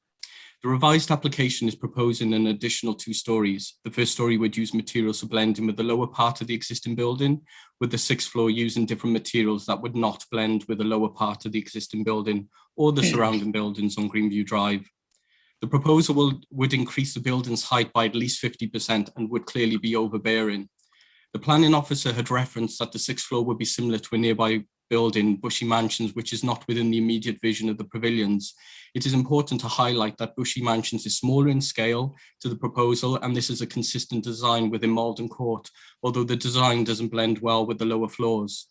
The revised application is proposing an additional 2 stories. The first story would use materials to blend in with the lower part of the existing building, with the 6th floor using different materials that would not blend with the lower part of the existing building or the surrounding buildings on Greenview Drive. The proposal would increase the building's height by at least 50% and would clearly be overbearing. The planning officer had referenced that the 6th floor would be similar to a nearby building, Bushy Mansions, which is not within the immediate vision of the pavilions. It is important to highlight that Bushy Mansions is smaller in scale to the proposal, and this is a consistent design within Malden Court, although the design doesn't blend well with the lower floors.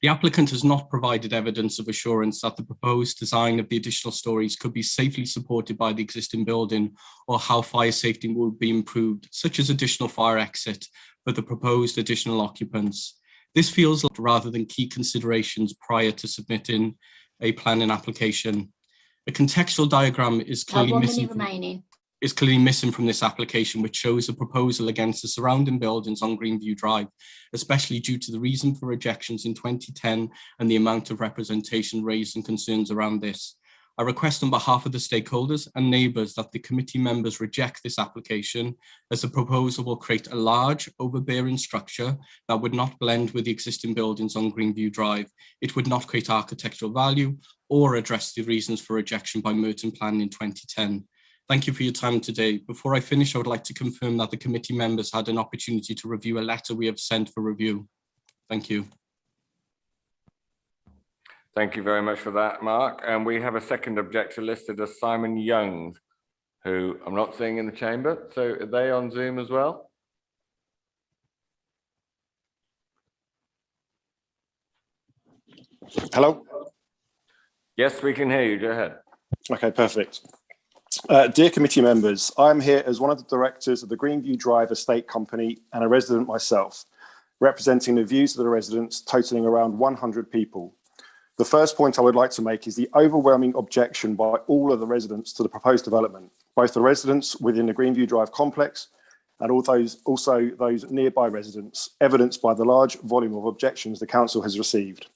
The applicant has not provided evidence of assurance that the proposed design of the additional stories could be safely supported by the existing building, or how fire safety would be improved, such as additional fire exit for the proposed additional occupants. This feels like rather than key considerations prior to submitting a planning application. A contextual diagram is clearly missing from this application, which shows a proposal against the surrounding buildings on Greenview Drive, especially due to the reason for rejections in 2010 and the amount of representation raised and concerns around this. I request on behalf of the stakeholders and neighbours that the committee members reject this application, as the proposal will create a large, overbearing structure that would not blend with the existing buildings on Greenview Drive. It would not create architectural value or address the reasons for rejection by Merton Planning in 2010. Thank you for your time today. Before I finish, I would like to confirm that the committee members had an opportunity to review a letter we have sent for review. Thank you. Thank you very much for that, Mark. And we have a second objector listed as Simon Young, who I'm not seeing in the chamber. So are they on Zoom as well? Hello? Yes, we can hear you. Go ahead. Okay, perfect. Dear committee members, I'm here as one of the directors of the Greenview Drive Estate Company and a resident myself, representing the views of the residents totaling around 100 people. The first point I would like to make is the overwhelming objection by all of the residents to the proposed development, both the residents within the Greenview Drive complex and also those nearby residents, evidenced by the large volume of objections the council has received.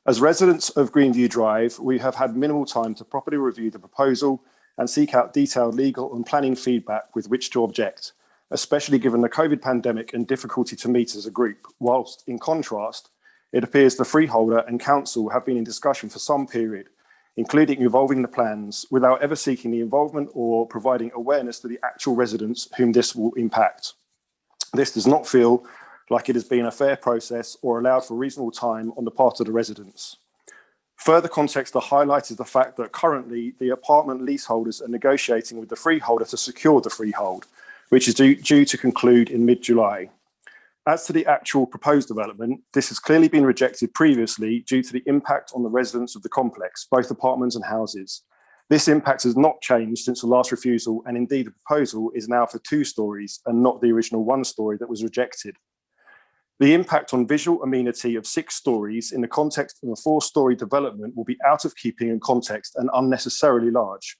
As residents of Greenview Drive, we have had minimal time to properly review the proposal and seek out detailed legal and planning feedback with which to object, especially given the COVID pandemic and difficulty to meet as a group, whilst in contrast, it appears the freeholder and council have been in discussion for some period, including evolving the plans without ever seeking the involvement or providing awareness to the actual residents whom this will impact. This does not feel like it has been a fair process or allowed for reasonable time on the part of the residents. Further context to highlight is the fact that currently the apartment leaseholders are negotiating with the freeholder to secure the freehold, which is due to conclude in mid-July. As to the actual proposed development, this has clearly been rejected previously due to the impact on the residents of the complex, both apartments and houses. This impact has not changed since the last refusal, and indeed the proposal is now for 2 stories and not the original 1 story that was rejected. The impact on visual amenity of 6 stories in the context of a 4-story development will be out of keeping in context and unnecessarily large.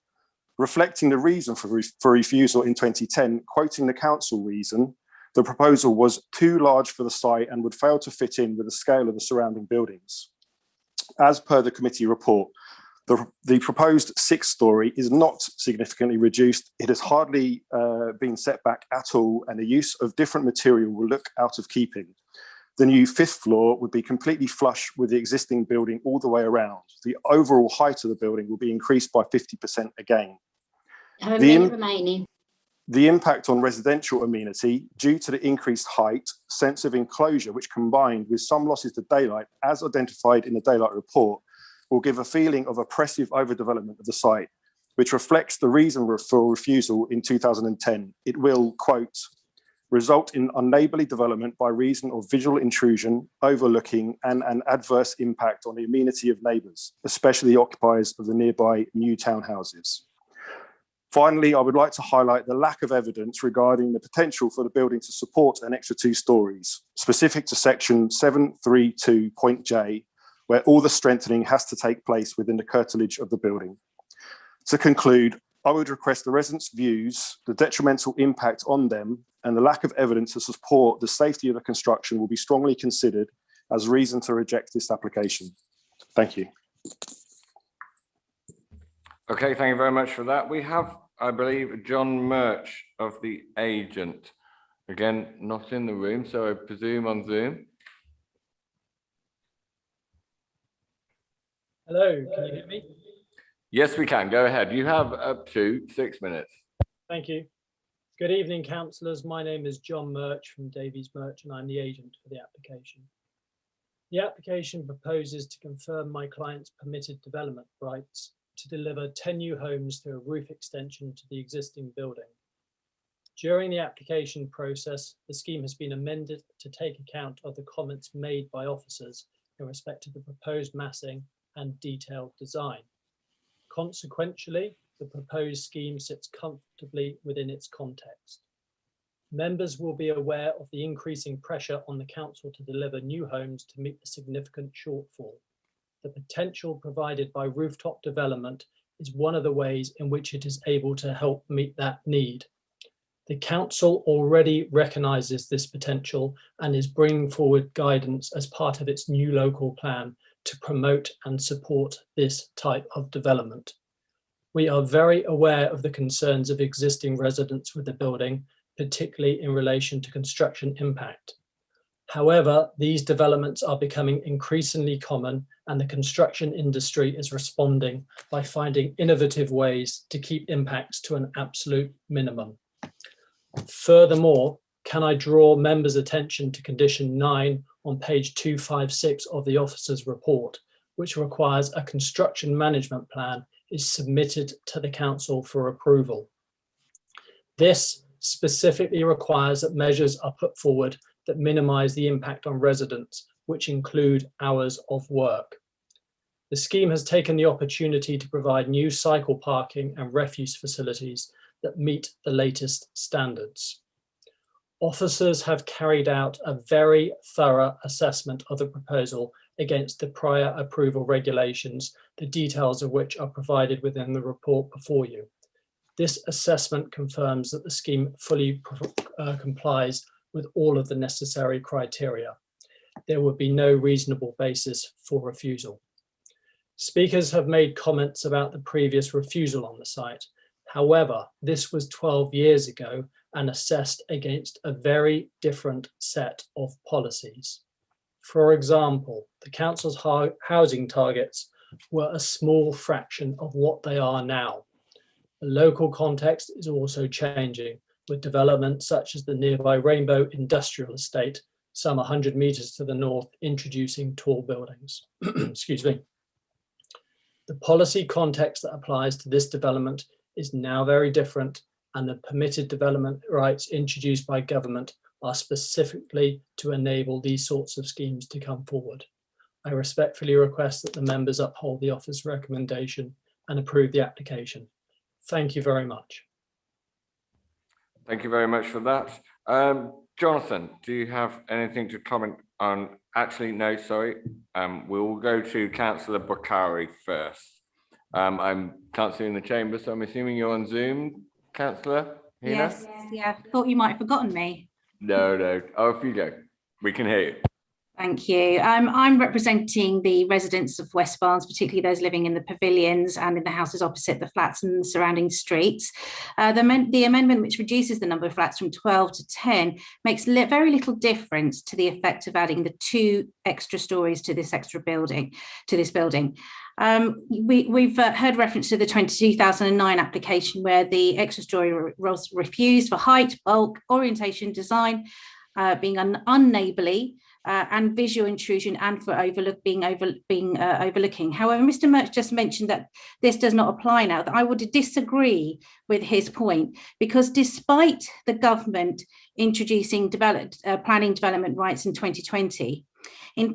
Reflecting the reason for refusal in 2010, quoting the council reason, the proposal was too large for the site and would fail to fit in with the scale of the surrounding buildings. As per the committee report, the proposed 6-story is not significantly reduced. It has hardly been set back at all, and the use of different material will look out of keeping. The new 5th floor would be completely flush with the existing building all the way around. The overall height of the building will be increased by 50% again. Have a minute remaining. The impact on residential amenity due to the increased height, sense of enclosure, which combined with some losses to daylight as identified in the daylight report, will give a feeling of oppressive overdevelopment of the site, which reflects the reason for refusal in 2010. It will, quote, result in unneighbourly development by reason of visual intrusion, overlooking, and an adverse impact on the amenity of neighbours, especially the occupiers of the nearby new townhouses. Finally, I would like to highlight the lack of evidence regarding the potential for the building to support an extra 2 stories, specific to section 732.j, where all the strengthening has to take place within the curtilage of the building. To conclude, I would request the residents' views, the detrimental impact on them, and the lack of evidence to support the safety of the construction will be strongly considered as reason to reject this application. Thank you. Okay, thank you very much for that. We have, I believe, John Murch of the agent. Again, not in the room, so I presume on Zoom. Hello, can you hear me? Yes, we can. Go ahead. You have up to 6 minutes. Thank you. Good evening, councillors. My name is John Murch from Davies Murch, and I'm the agent for the application. The application proposes to confirm my client's permitted development rights to deliver 10 new homes through a roof extension to the existing building. During the application process, the scheme has been amended to take account of the comments made by officers in respect to the proposed massing and detailed design. Consequentially, the proposed scheme sits comfortably within its context. Members will be aware of the increasing pressure on the council to deliver new homes to meet the significant shortfall. The potential provided by rooftop development is one of the ways in which it is able to help meet that need. The council already recognises this potential and is bringing forward guidance as part of its new local plan to promote and support this type of development. We are very aware of the concerns of existing residents with the building, particularly in relation to construction impact. However, these developments are becoming increasingly common, and the construction industry is responding by finding innovative ways to keep impacts to an absolute minimum. Furthermore, can I draw members' attention to condition 9 on page 256 of the officer's report, which requires a construction management plan is submitted to the council for approval. This specifically requires that measures are put forward that minimise the impact on residents, which include hours of work. The scheme has taken the opportunity to provide new cycle parking and refuse facilities that meet the latest standards. Officers have carried out a very thorough assessment of the proposal against the prior approval regulations, the details of which are provided within the report before you. This assessment confirms that the scheme fully complies with all of the necessary criteria. There would be no reasonable basis for refusal. Speakers have made comments about the previous refusal on the site. However, this was 12 years ago and assessed against a very different set of policies. For example, the council's housing targets were a small fraction of what they are now. The local context is also changing, with developments such as the nearby Rainbow Industrial Estate, some 100 metres to the north, introducing tall buildings. Excuse me. The policy context that applies to this development is now very different, and the permitted development rights introduced by government are specifically to enable these sorts of schemes to come forward. I respectfully request that the members uphold the office recommendation and approve the application. Thank you very much. Thank you very much for that. Jonathan, do you have anything to comment on? Actually, no, sorry. We'll go to Councillor Bakari first. I'm can't see in the chamber, so I'm assuming you're on Zoom, Councillor Hina? Yes, yeah. Thought you might have forgotten me. No. Off you go. We can hear you. Thank you. I'm representing the residents of West Barnes, particularly those living in the pavilions and in the houses opposite the flats and the surrounding streets. The amendment, which reduces the number of flats from 12 to 10, makes very little difference to the effect of adding the 2 extra stories to this building. We've heard reference to the 2009 application where the extra story was refused for height, bulk, orientation, design, being unneighbourly, and visual intrusion, and for overlooking. However, Mr. Murch just mentioned that this does not apply now. I would disagree with his point, because despite the government introducing planning development rights in 2020, in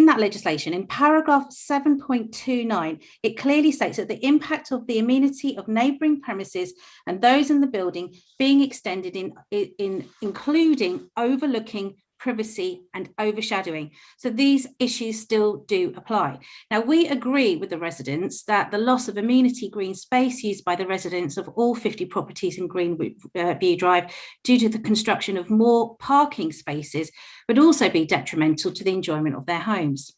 that legislation, in paragraph 7.29, it clearly states that the impact of the amenity of neighbouring premises and those in the building being extended in including overlooking, privacy and overshadowing. So these issues still do apply. Now, we agree with the residents that the loss of amenity green space used by the residents of all 50 properties in Greenview Drive due to the construction of more parking spaces would also be detrimental to the enjoyment of their homes.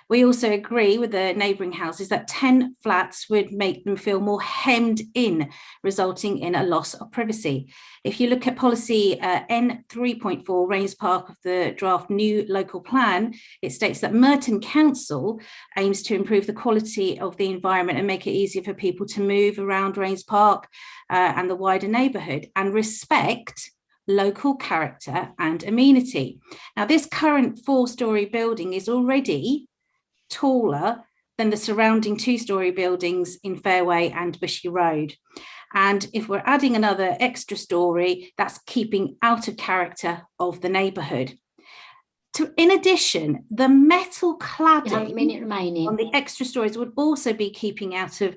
We also agree with the neighbouring houses that 10 flats would make them feel more hemmed in, resulting in a loss of privacy. If you look at policy N3.4, Rains Park of the draft new local plan, it states that Merton Council aims to improve the quality of the environment and make it easier for people to move around Rains Park and the wider neighbourhood, and respect local character and amenity. Now, this current 4-storey building is already taller than the surrounding 2-storey buildings in Fairway and Bushy Road. And if we're adding another extra story, that's keeping out of character of the neighbourhood. In addition, the metal cladding on the extra stories would also be keeping out of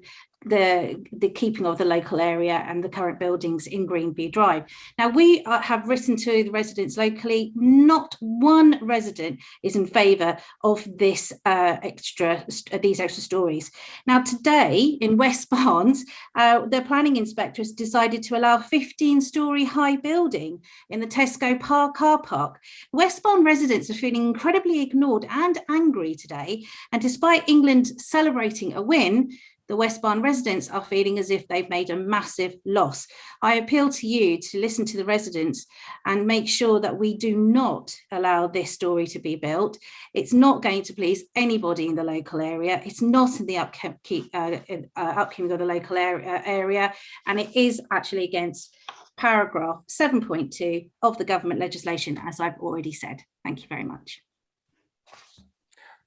the keeping of the local area and the current buildings in Greenview Drive. Now, we have written to the residents locally. Not one resident is in favour of this these extra stories. Now, today in West Barnes, the planning inspector has decided to allow a 15-storey high building in the Tesco car park. West Barnes residents are feeling incredibly ignored and angry today, and despite England celebrating a win, the West Barnes residents are feeling as if they've made a massive loss. I appeal to you to listen to the residents and make sure that we do not allow this story to be built. It's not going to please anybody in the local area. It's not in the upkeep of the local area, and it is actually against paragraph 7.2 of the government legislation, as I've already said. Thank you very much.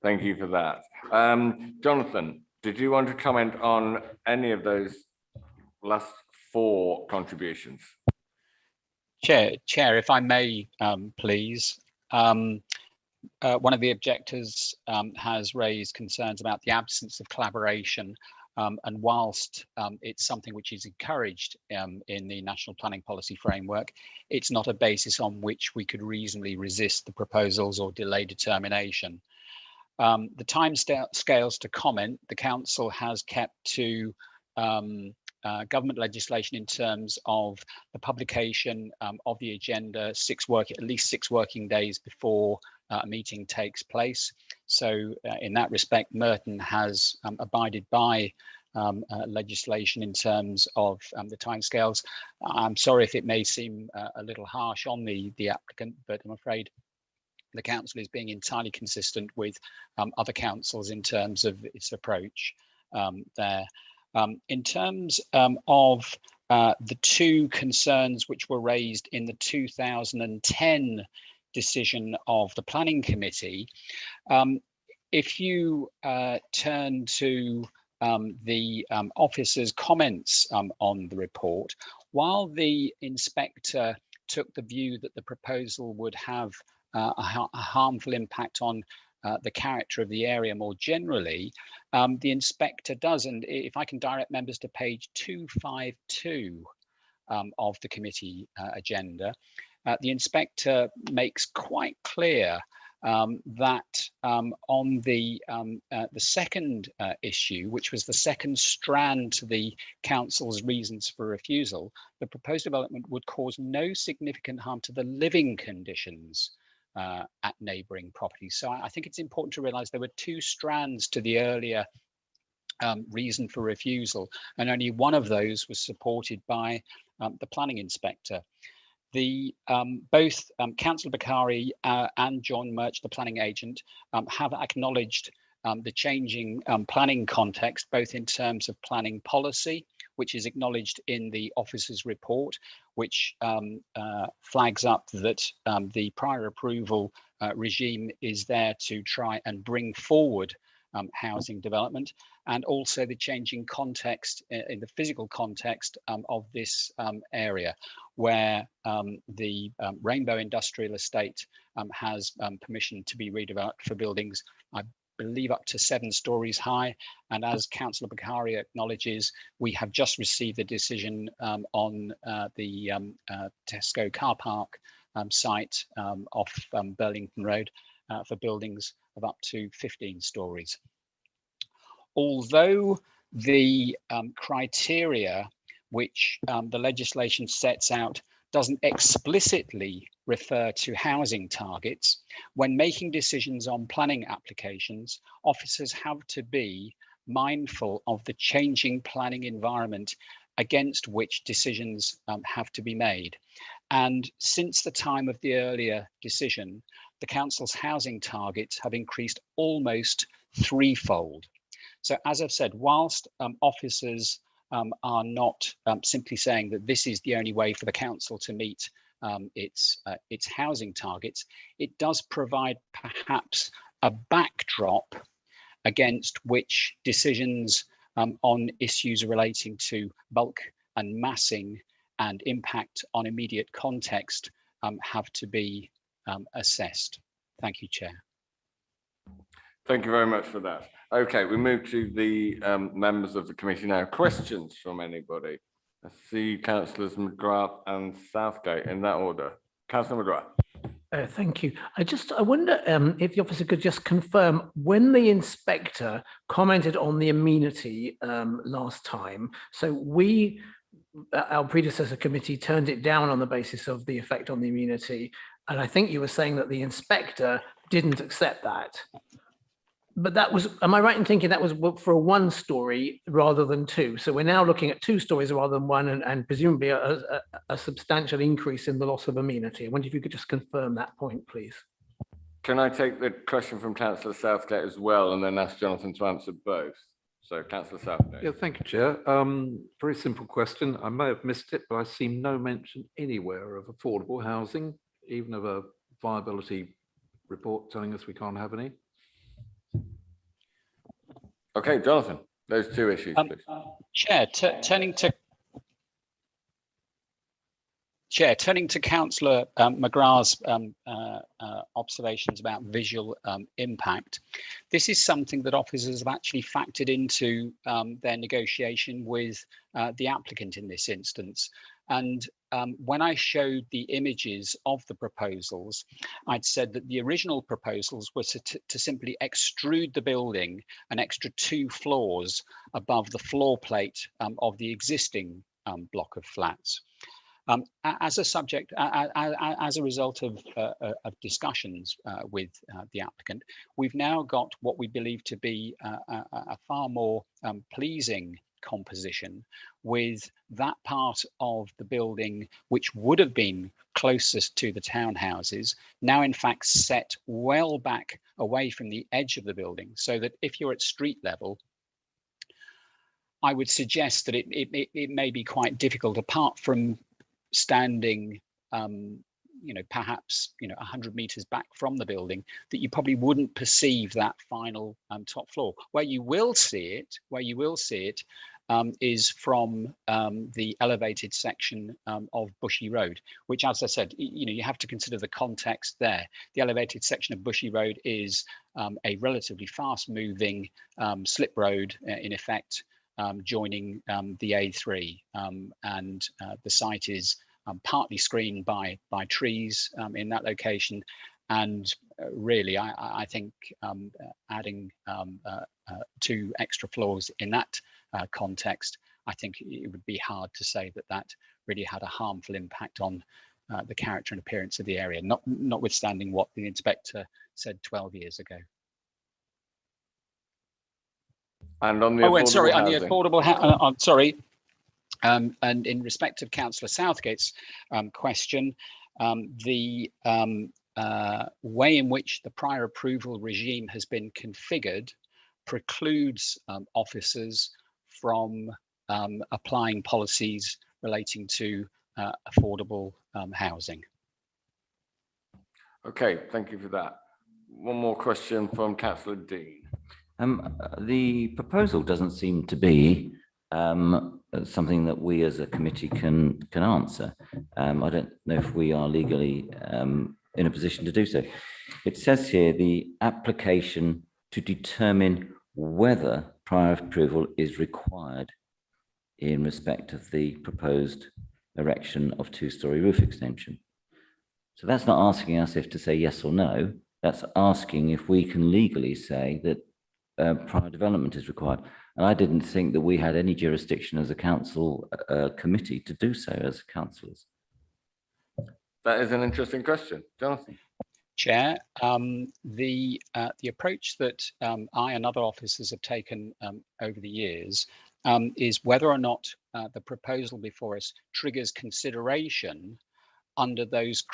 Thank you for that. Jonathan, did you want to comment on any of those last 4 contributions? Chair, if I may, please. One of the objectors has raised concerns about the absence of collaboration, and whilst it's something which is encouraged in the National Planning Policy Framework, it's not a basis on which we could reasonably resist the proposals or delay determination. The time scales to comment, the council has kept to government legislation in terms of the publication of the agenda at least 6 working days before a meeting takes place. So in that respect, Merton has abided by legislation in terms of the timescales. I'm sorry if it may seem a little harsh on the applicant, but I'm afraid the council is being entirely consistent with other councils in terms of its approach there. In terms of the 2 concerns which were raised in the 2010 decision of the Planning Committee, if you turn to the officer's comments on the report, while the inspector took the view that the proposal would have a harmful impact on the character of the area more generally, the inspector does. And if I can direct members to page 252 of the committee agenda, the inspector makes quite clear that on the second issue, which was the second strand to the council's reasons for refusal, the proposed development would cause no significant harm to the living conditions at neighbouring properties. So I think it's important to realise there were two strands to the earlier reason for refusal, and only one of those was supported by the planning inspector. Both Councillor Bakari and John Murch, the planning agent, have acknowledged the changing planning context, both in terms of planning policy, which is acknowledged in the officer's report, which flags up that the prior approval regime is there to try and bring forward housing development, and also the changing context in the physical context of this area, where the Rainbow Industrial Estate has permission to be redeveloped for buildings, I believe, up to 7 stories high. And as Councillor Bakari acknowledges, we have just received a decision on the Tesco car park site off Burlington Road for buildings of up to 15 stories. Although the criteria which the legislation sets out doesn't explicitly refer to housing targets, when making decisions on planning applications, officers have to be mindful of the changing planning environment against which decisions have to be made. And since the time of the earlier decision, the council's housing targets have increased almost threefold. So as I've said, whilst officers are not simply saying that this is the only way for the council to meet its housing targets, it does provide perhaps a backdrop against which decisions on issues relating to bulk and massing and impact on immediate context have to be assessed. Thank you, Chair. Thank you very much for that. Okay, we move to the members of the committee now. Questions from anybody? I see councillors McGrath and Southgate in that order. Councillor McGrath. Thank you. I wonder if the officer could just confirm when the inspector commented on the amenity last time. So our predecessor committee turned it down on the basis of the effect on the amenity. And I think you were saying that the inspector didn't accept that. But that was, am I right in thinking that was for a 1-story rather than 2? So we're now looking at 2 stories rather than 1, and presumably a substantial increase in the loss of amenity. I wonder if you could just confirm that point, please. Can I take the question from Councillor Southgate as well, and then ask Jonathan to answer both? So Councillor Southgate. Yeah, thank you, Chair. Very simple question. I may have missed it, but I see no mention anywhere of affordable housing, even of a viability report telling us we can't have any. Okay, Jonathan, those 2 issues, please. Chair, turning to Councillor McGrath's observations about visual impact, this is something that officers have actually factored into their negotiation with the applicant in this instance. And when I showed the images of the proposals, I'd said that the original proposals were to simply extrude the building an extra 2 floors above the floor plate of the existing block of flats. As a result of discussions with the applicant, we've now got what we believe to be a far more pleasing composition, with that part of the building which would have been closest to the townhouses now in fact set well back away from the edge of the building, so that if you're at street level, I would suggest that it may be quite difficult, apart from standing perhaps 100 meters back from the building, that you probably wouldn't perceive that final top floor. Where you will see it is from the elevated section of Bushy Road, which, as I said, you have to consider the context there. The elevated section of Bushy Road is a relatively fast-moving slip road, in effect, joining the A3, and the site is partly screened by trees in that location. And really, I think adding 2 extra floors in that context, I think it would be hard to say that that really had a harmful impact on the character and appearance of the area, notwithstanding what the inspector said 12 years ago. And on the affordable housing. Sorry, and in respect of Councillor Southgate's question, the way in which the prior approval regime has been configured precludes officers from applying policies relating to affordable housing. Okay, thank you for that. One more question from Councillor Dean. The proposal doesn't seem to be something that we as a committee can answer. I don't know if we are legally in a position to do so. It says here the application to determine whether prior approval is required in respect of the proposed erection of 2-storey roof extension. So that's not asking us if to say yes or no. That's asking if we can legally say that prior development is required. And I didn't think that we had any jurisdiction as a council committee to do so as councillors. That is an interesting question. Jonathan. Chair, the approach that I and other officers have taken over the years is whether or not the proposal before us triggers consideration under those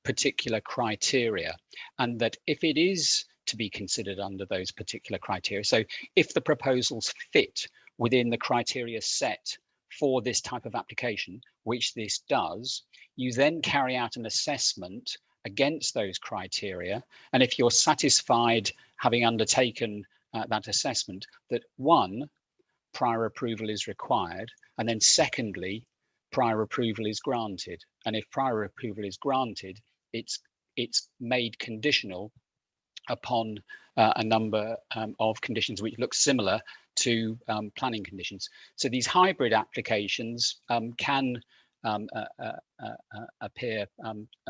particular criteria, and that if it is to be considered under those particular criteria, so if the proposals fit within the criteria set for this type of application, which this does, you then carry out an assessment against those criteria. And if you're satisfied, having undertaken that assessment, that 1, prior approval is required, and then secondly, prior approval is granted. And if prior approval is granted, it's made conditional upon a number of conditions which look similar to planning conditions. So these hybrid applications can appear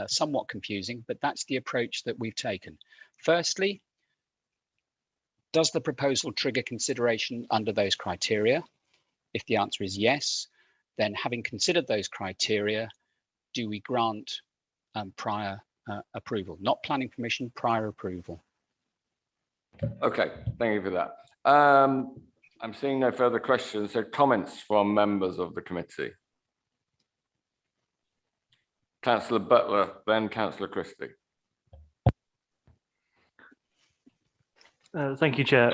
somewhat confusing, but that's the approach that we've taken. Firstly, does the proposal trigger consideration under those criteria? If the answer is yes, then having considered those criteria, do we grant prior approval? Not planning permission, prior approval. Okay, thank you for that. I'm seeing no further questions. So comments from members of the committee. Councillor Butler, then Councillor Christie. Thank you, Chair.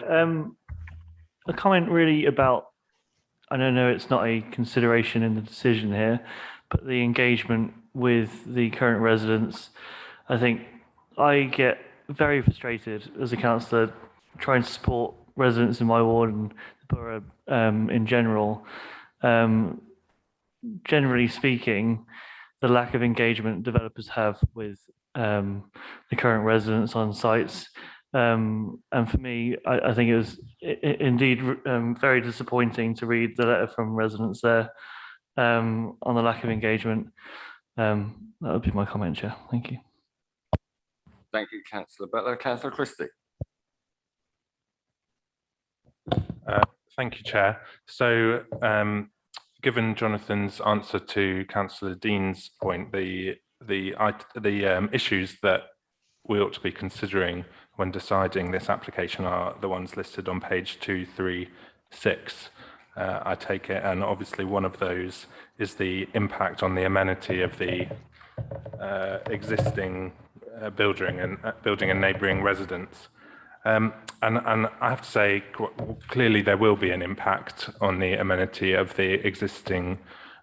A comment really about, I don't know, it's not a consideration in the decision here, but the engagement with the current residents. I think I get very frustrated as a councillor trying to support residents in my ward and the borough in general. Generally speaking, the lack of engagement developers have with the current residents on sites. And for me, I think it was indeed very disappointing to read the letter from residents there on the lack of engagement. That would be my comment, Chair. Thank you. Thank you, Councillor Butler. Councillor Christie. Thank you, Chair. So given Jonathan's answer to Councillor Dean's point, the issues that we ought to be considering when deciding this application are the ones listed on page 236, I take it, and obviously one of those is the impact on the amenity of the existing building and neighbouring residents. And I have to say, clearly there will be an impact on the amenity of the existing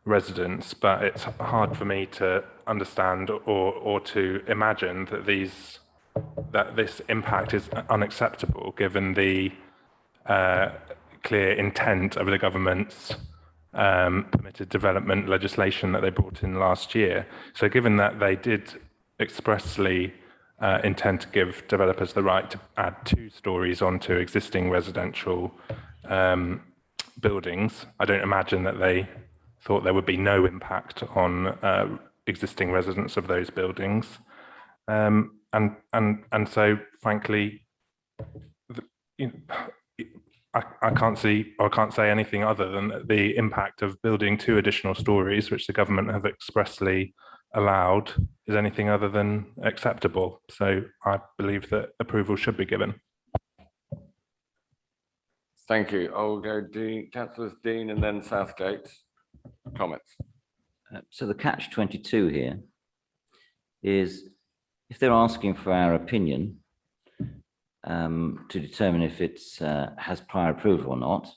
residents, but it's hard for me to understand or to imagine that this impact is unacceptable given the clear intent of the government's permitted development legislation that they brought in last year. So given that they did expressly intend to give developers the right to add 2 stories onto existing residential buildings, I don't imagine that they thought there would be no impact on existing residents of those buildings. And so frankly, I can't see or can't say anything other than the impact of building 2 additional stories, which the government have expressly allowed, is anything other than acceptable. So I believe that approval should be given. Thank you. I'll go Councillors Dean and then Southgate. Comments? So the catch-22 here is if they're asking for our opinion to determine if it has prior approval or not,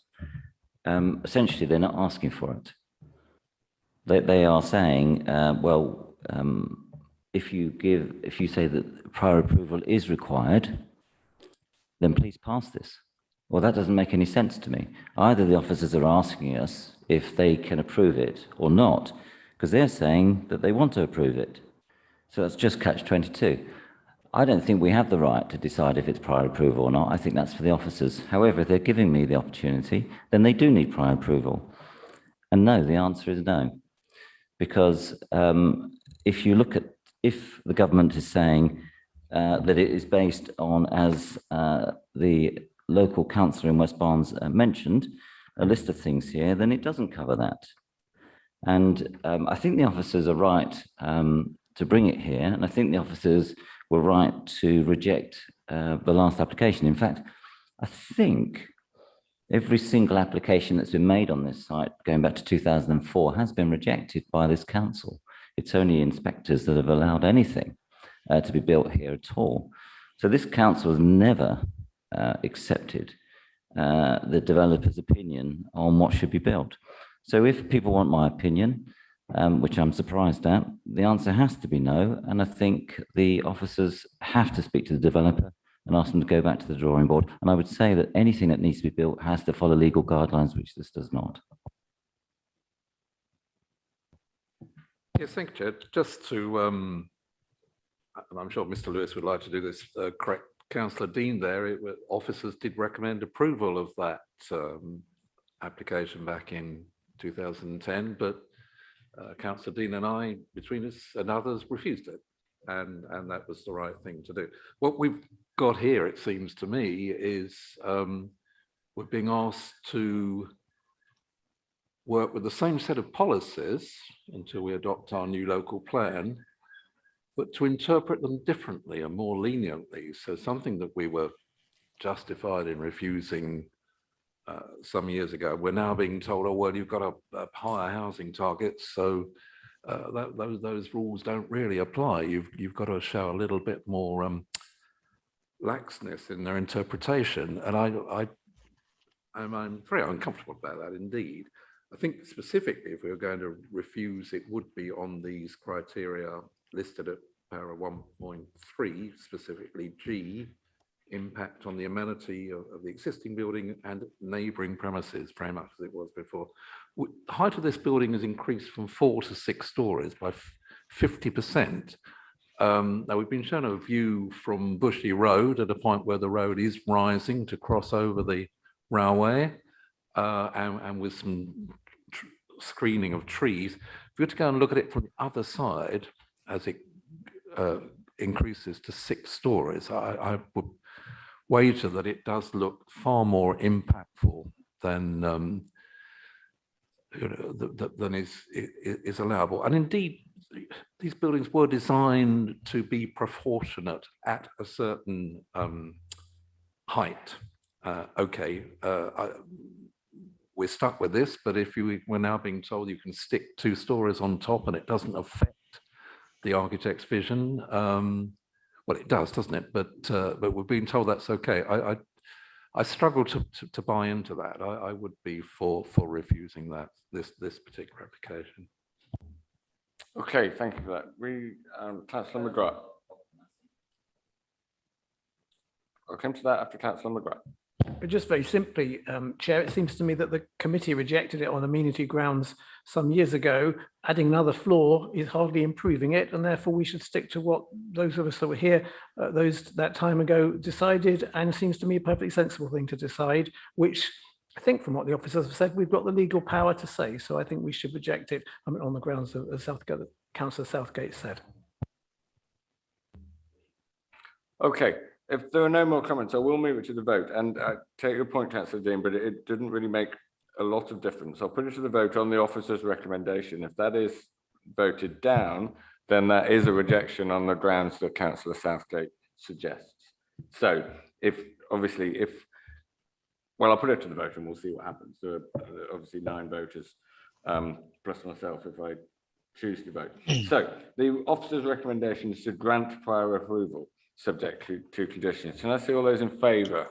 essentially they're not asking for it. They are saying, well, if you say that prior approval is required, then please pass this. Well, that doesn't make any sense to me. Either the officers are asking us if they can approve it or not, because they're saying that they want to approve it. So that's just catch-22. I don't think we have the right to decide if it's prior approval or not. I think that's for the officers. However, if they're giving me the opportunity, then they do need prior approval. And no, the answer is no. Because if you look at, if the government is saying that it is based on, as the local councillor in West Barnes mentioned, a list of things here, then it doesn't cover that. And I think the officers are right to bring it here. And I think the officers were right to reject the last application. In fact, I think every single application that's been made on this site, going back to 2004, has been rejected by this council. It's only inspectors that have allowed anything to be built here at all. So this council has never accepted the developer's opinion on what should be built. So if people want my opinion, which I'm surprised at, the answer has to be no. And I think the officers have to speak to the developer and ask them to go back to the drawing board. And I would say that anything that needs to be built has to follow legal guidelines, which this does not. Yes, thank you, Chair. Just to, and I'm sure Mr. Lewis would like to do this, correct Councillor Dean there, officers did recommend approval of that application back in 2010, but Councillor Dean and I, between us and others, refused it. And that was the right thing to do. What we've got here, it seems to me, is we're being asked to work with the same set of policies until we adopt our new local plan, but to interpret them differently and more leniently. So something that we were justified in refusing some years ago, we're now being told, oh, well, you've got a higher housing target, so those rules don't really apply. You've got to show a little bit more laxness in their interpretation. And I'm very uncomfortable about that indeed. I think specifically, if we were going to refuse, it would be on these criteria listed at para 1.3, specifically G, impact on the amenity of the existing building and neighbouring premises, very much as it was before. The height of this building has increased from 4 to 6 stories by 50%. Now we've been shown a view from Bushy Road at a point where the road is rising to cross over the railway, and with some screening of trees. If you were to go and look at it from the other side, as it increases to 6 stories, I would wager that it does look far more impactful than than is allowable. And indeed, these buildings were designed to be proportionate at a certain height. We're stuck with this, but if we're now being told you can stick 2 stories on top and it doesn't affect the architect's vision, well, it does, doesn't it? But we're being told that's okay. I struggle to buy into that. I would be for refusing that this particular application. Okay, thank you for that. Councillor McGrath. I'll come to that after Councillor McGrath. But just very simply, Chair, it seems to me that the committee rejected it on amenity grounds some years ago. Adding another floor is hardly improving it, and therefore we should stick to what those of us that were here that time ago decided, and seems to me a perfectly sensible thing to decide, which I think from what the officers have said, we've got the legal power to say. So I think we should reject it on the grounds of Councillor Southgate said. Okay, if there are no more comments, I will move it to the vote. And I take your point, Councillor Dean, but it didn't really make a lot of difference. I'll put it to the vote on the officer's recommendation. If that is voted down, then that is a rejection on the grounds that Councillor Southgate suggests. So well, I'll put it to the vote and we'll see what happens. There are obviously 9 voters, plus myself if I choose to vote. So the officer's recommendation is to grant prior approval, subject to conditions. Can I see all those in favour?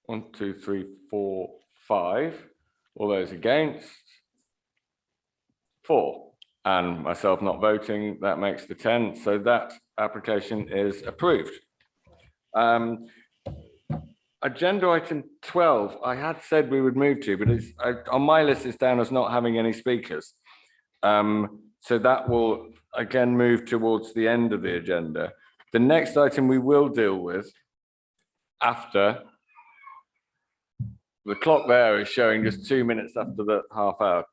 1, 2, 3, 4, 5. All those against? 4. And myself not voting, that makes the 10. So that application is approved. Agenda item 12, I had said we would move to, but on my list it's down as not having any speakers. So that will again move towards the end of the agenda. The next item we will deal with after the clock there is showing just 2 minutes after the half hour,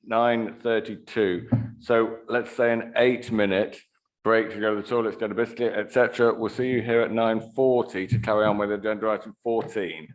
9:32. So let's say an 8-minute break to go to the toilets, get a biscuit, etc. We'll see you here at 9:40 to carry on with agenda item 14.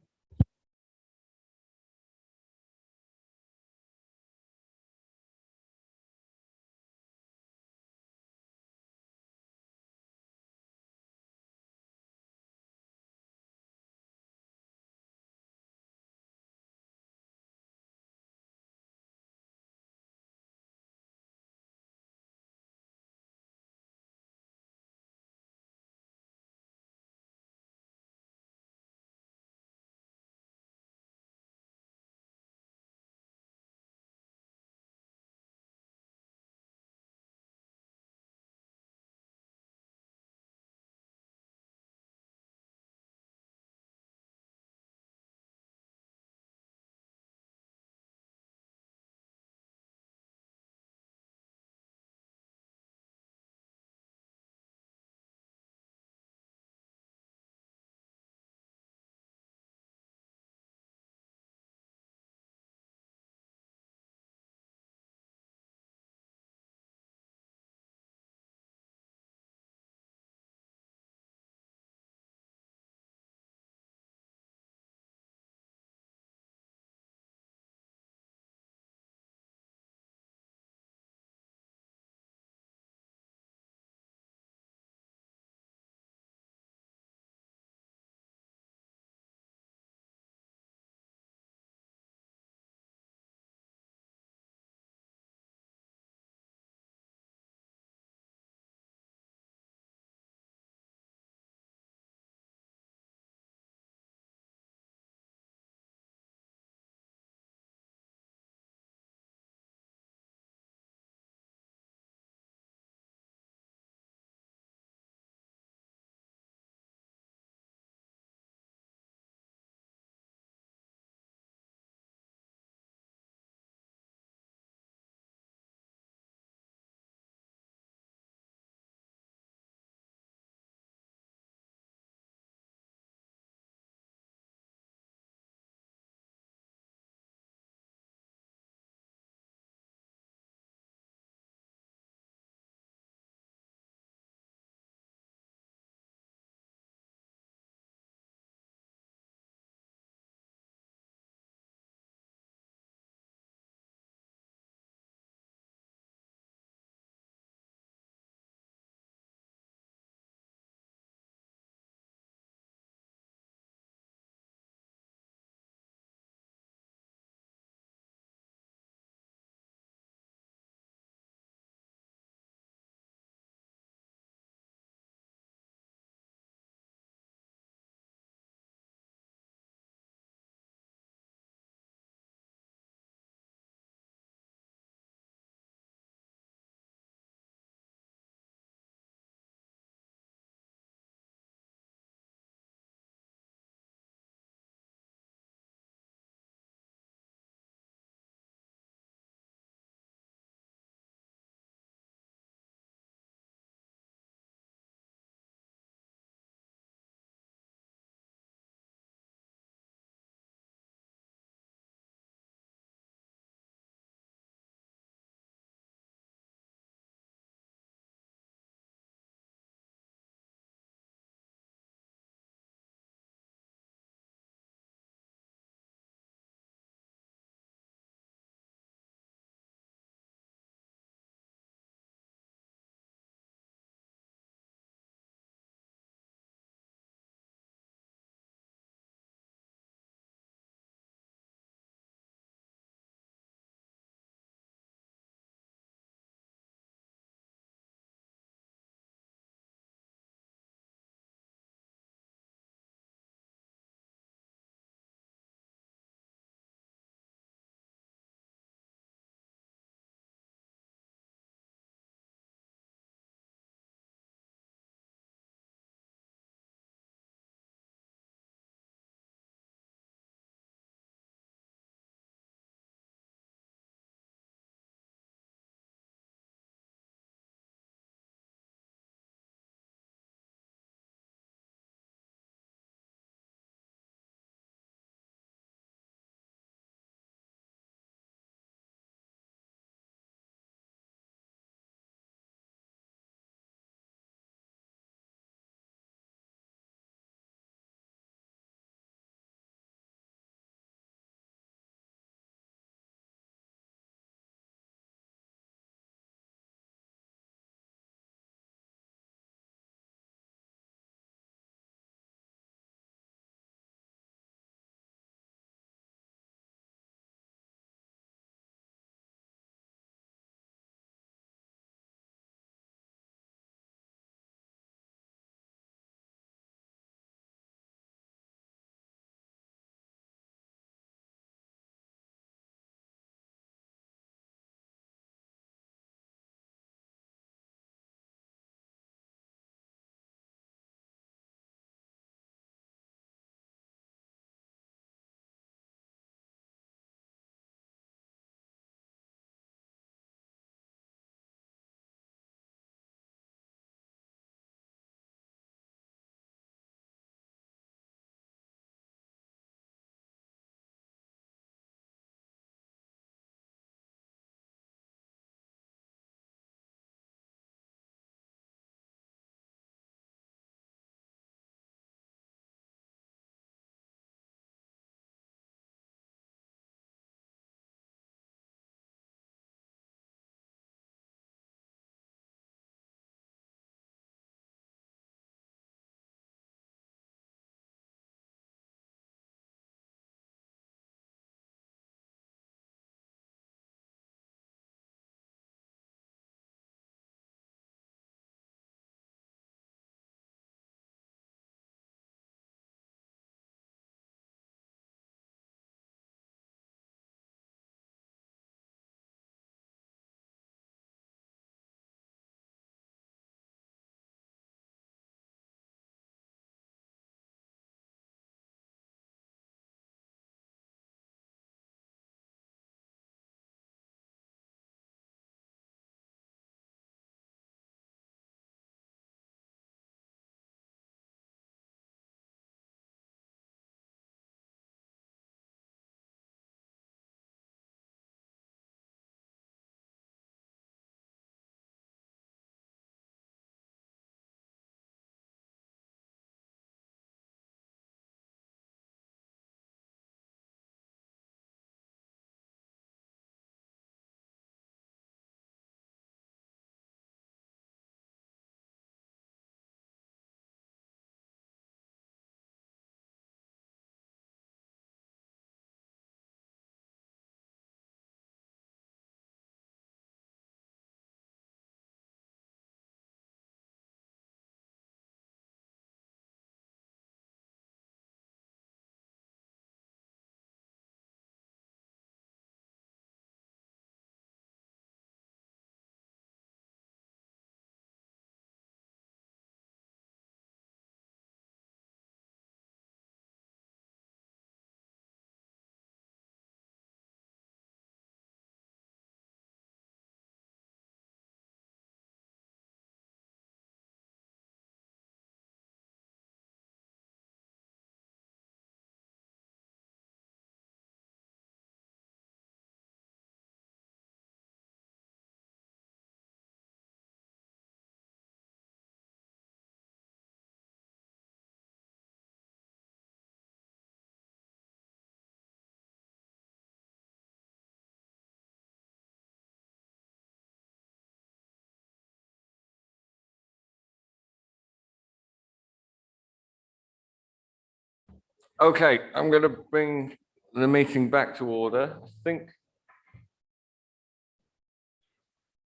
Okay, I'm going to bring the meeting back to order. I think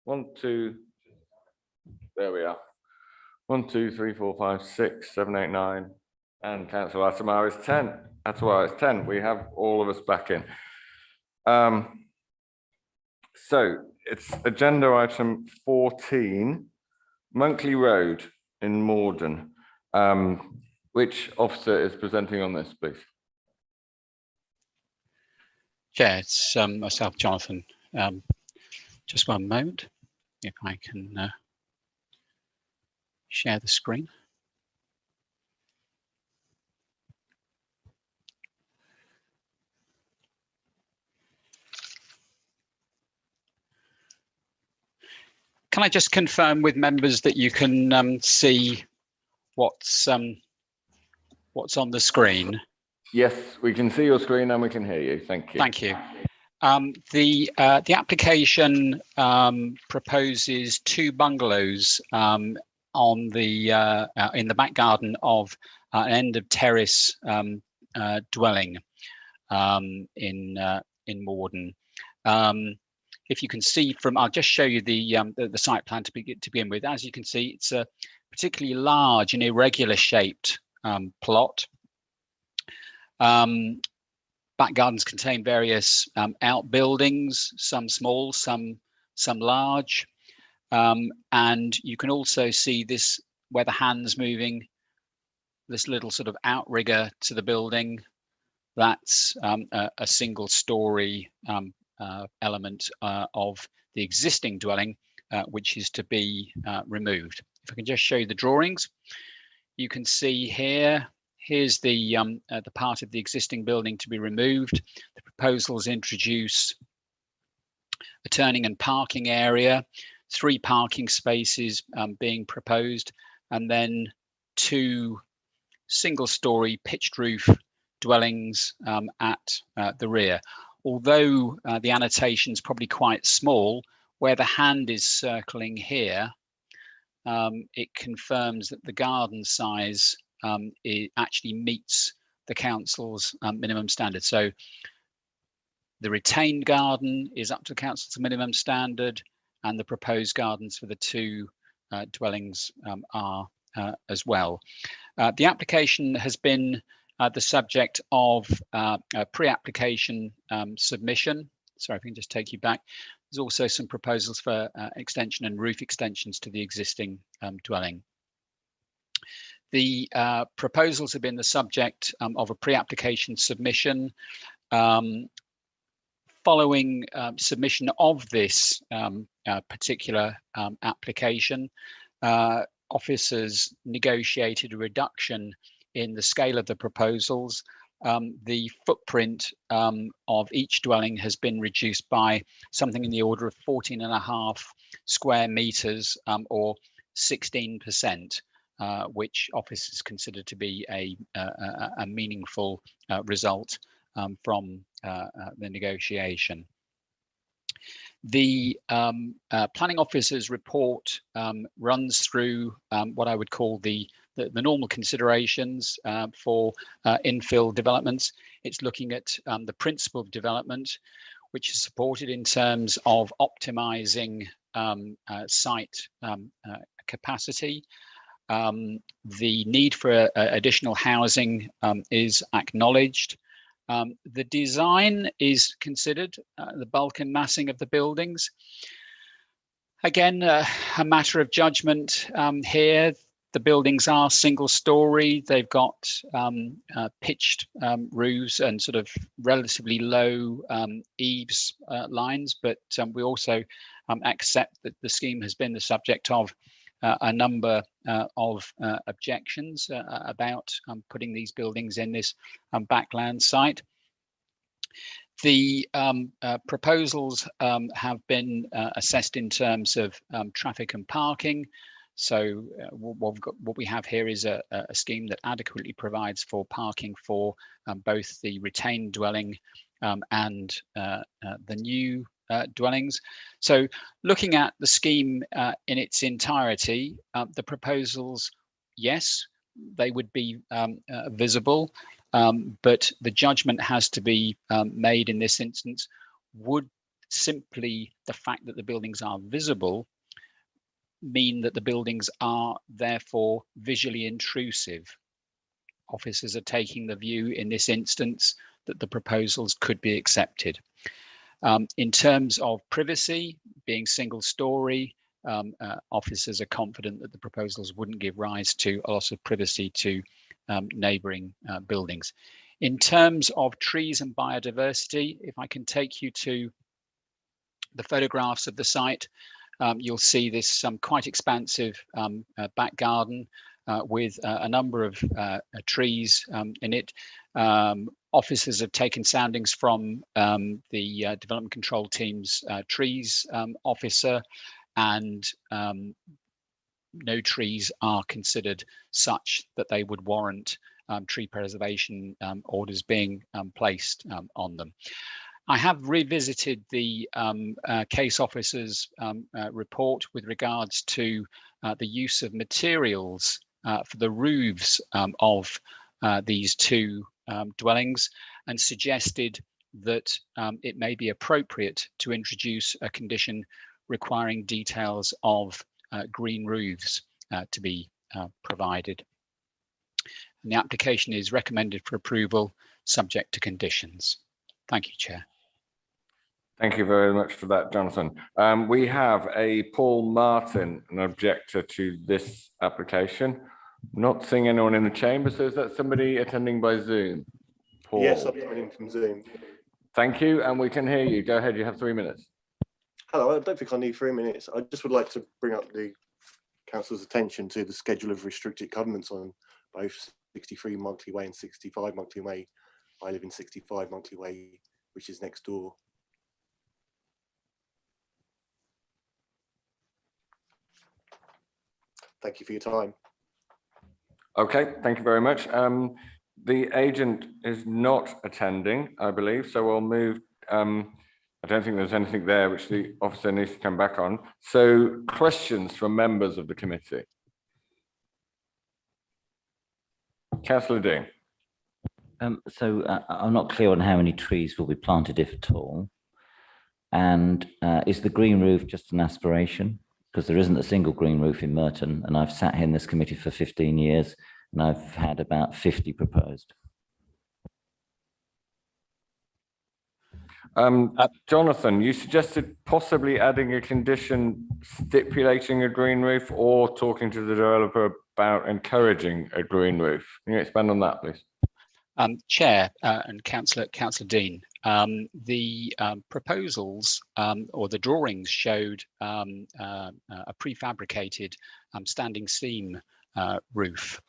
1, 2, there we are. 1, 2, 3, 4, 5, 6, 7, 8, 9, and Councillor Atamar is 10. Atamar is 10. We have all of us back in. So it's agenda item 14, Monkley Road in Morden. Which officer is presenting on this, please? Chair, it's myself, Jonathan. Just one moment, if I can share the screen. Can I just confirm with members that you can see what's on the screen? Yes, we can see your screen and we can hear you. Thank you. Thank you. The application proposes 2 bungalows on the in the back garden of an end of terrace dwelling in Morden. If you can see from, I'll just show you the site plan to begin with. As you can see, it's a particularly large and irregular shaped plot. Back gardens contain various outbuildings, some small, some large, and you can also see this where the hand's moving, this little sort of outrigger to the building. That's a single story element of the existing dwelling, which is to be removed. If I can just show you the drawings, you can see here. Here's the part of the existing building to be removed. The proposals introduce a turning and parking area, 3 parking spaces being proposed, and then 2 single-story pitched roof dwellings at the rear. Although the annotation is probably quite small, where the hand is circling here, it confirms that the garden size it actually meets the council's minimum standard. So the retained garden is up to council's minimum standard, and the proposed gardens for the 2 dwellings are as well. The application has been the subject of a pre-application submission. Sorry, if I can just take you back. There's also some proposals for extension and roof extensions to the existing dwelling. The proposals have been the subject of a pre-application submission. Following submission of this particular application, officers negotiated a reduction in the scale of the proposals. The footprint of each dwelling has been reduced by something in the order of 14.5 square meters, or 16%. Which officers consider to be a meaningful result from the negotiation. The planning officer's report runs through what I would call the normal considerations for infill developments. It's looking at the principle of development, which is supported in terms of optimizing site capacity. The need for additional housing is acknowledged. The design is considered, the bulk and massing of the buildings. Again, a matter of judgment here. The buildings are single story. They've got pitched roofs and sort of relatively low eaves lines, but we also accept that the scheme has been the subject of a number of objections about putting these buildings in this backland site. The proposals have been assessed in terms of traffic and parking. So what we have here is a scheme that adequately provides for parking for both the retained dwelling and the new dwellings. So looking at the scheme in its entirety, the proposals, yes, they would be visible, but the judgment has to be made in this instance. Would simply the fact that the buildings are visible mean that the buildings are therefore visually intrusive? Officers are taking the view in this instance that the proposals could be accepted. In terms of privacy, being single story, officers are confident that the proposals wouldn't give rise to a loss of privacy to neighbouring buildings. In terms of trees and biodiversity, if I can take you to the photographs of the site, you'll see this quite expansive back garden with a number of trees in it. Officers have taken soundings from the development control team's trees officer, and no trees are considered such that they would warrant tree preservation orders being placed on them. I have revisited the case officer's report with regards to the use of materials for the roofs of these two dwellings, and suggested that it may be appropriate to introduce a condition requiring details of green roofs to be provided. And the application is recommended for approval, subject to conditions. Thank you, Chair. Thank you very much for that, Jonathan. We have a Paul Martin, an objector to this application. Not seeing anyone in the chamber, so is that somebody attending by Zoom? Paul. Yes, I'm joining from Zoom. Thank you, and we can hear you. Go ahead, you have 3 minutes. Hello, I don't think I need 3 minutes. I just would like to bring up the council's attention to the schedule of restricted covenants on both 63 Monkley Way and 65 Monkley Way. I live in 65 Monkley Way, which is next door. Thank you for your time. Okay, thank you very much. The agent is not attending, I believe, so we'll move. I don't think there's anything there which the officer needs to come back on. So questions from members of the committee. Councillor Dean. I'm not clear on how many trees will be planted, if at all. And is the green roof just an aspiration? Because there isn't a single green roof in Merton, and I've sat here in this committee for 15 years, and I've had about 50 proposed. Jonathan, you suggested possibly adding a condition stipulating a green roof or talking to the developer about encouraging a green roof. Can you expand on that, please? Chair and Councillor Dean, the proposals or the drawings showed a prefabricated standing seam roof,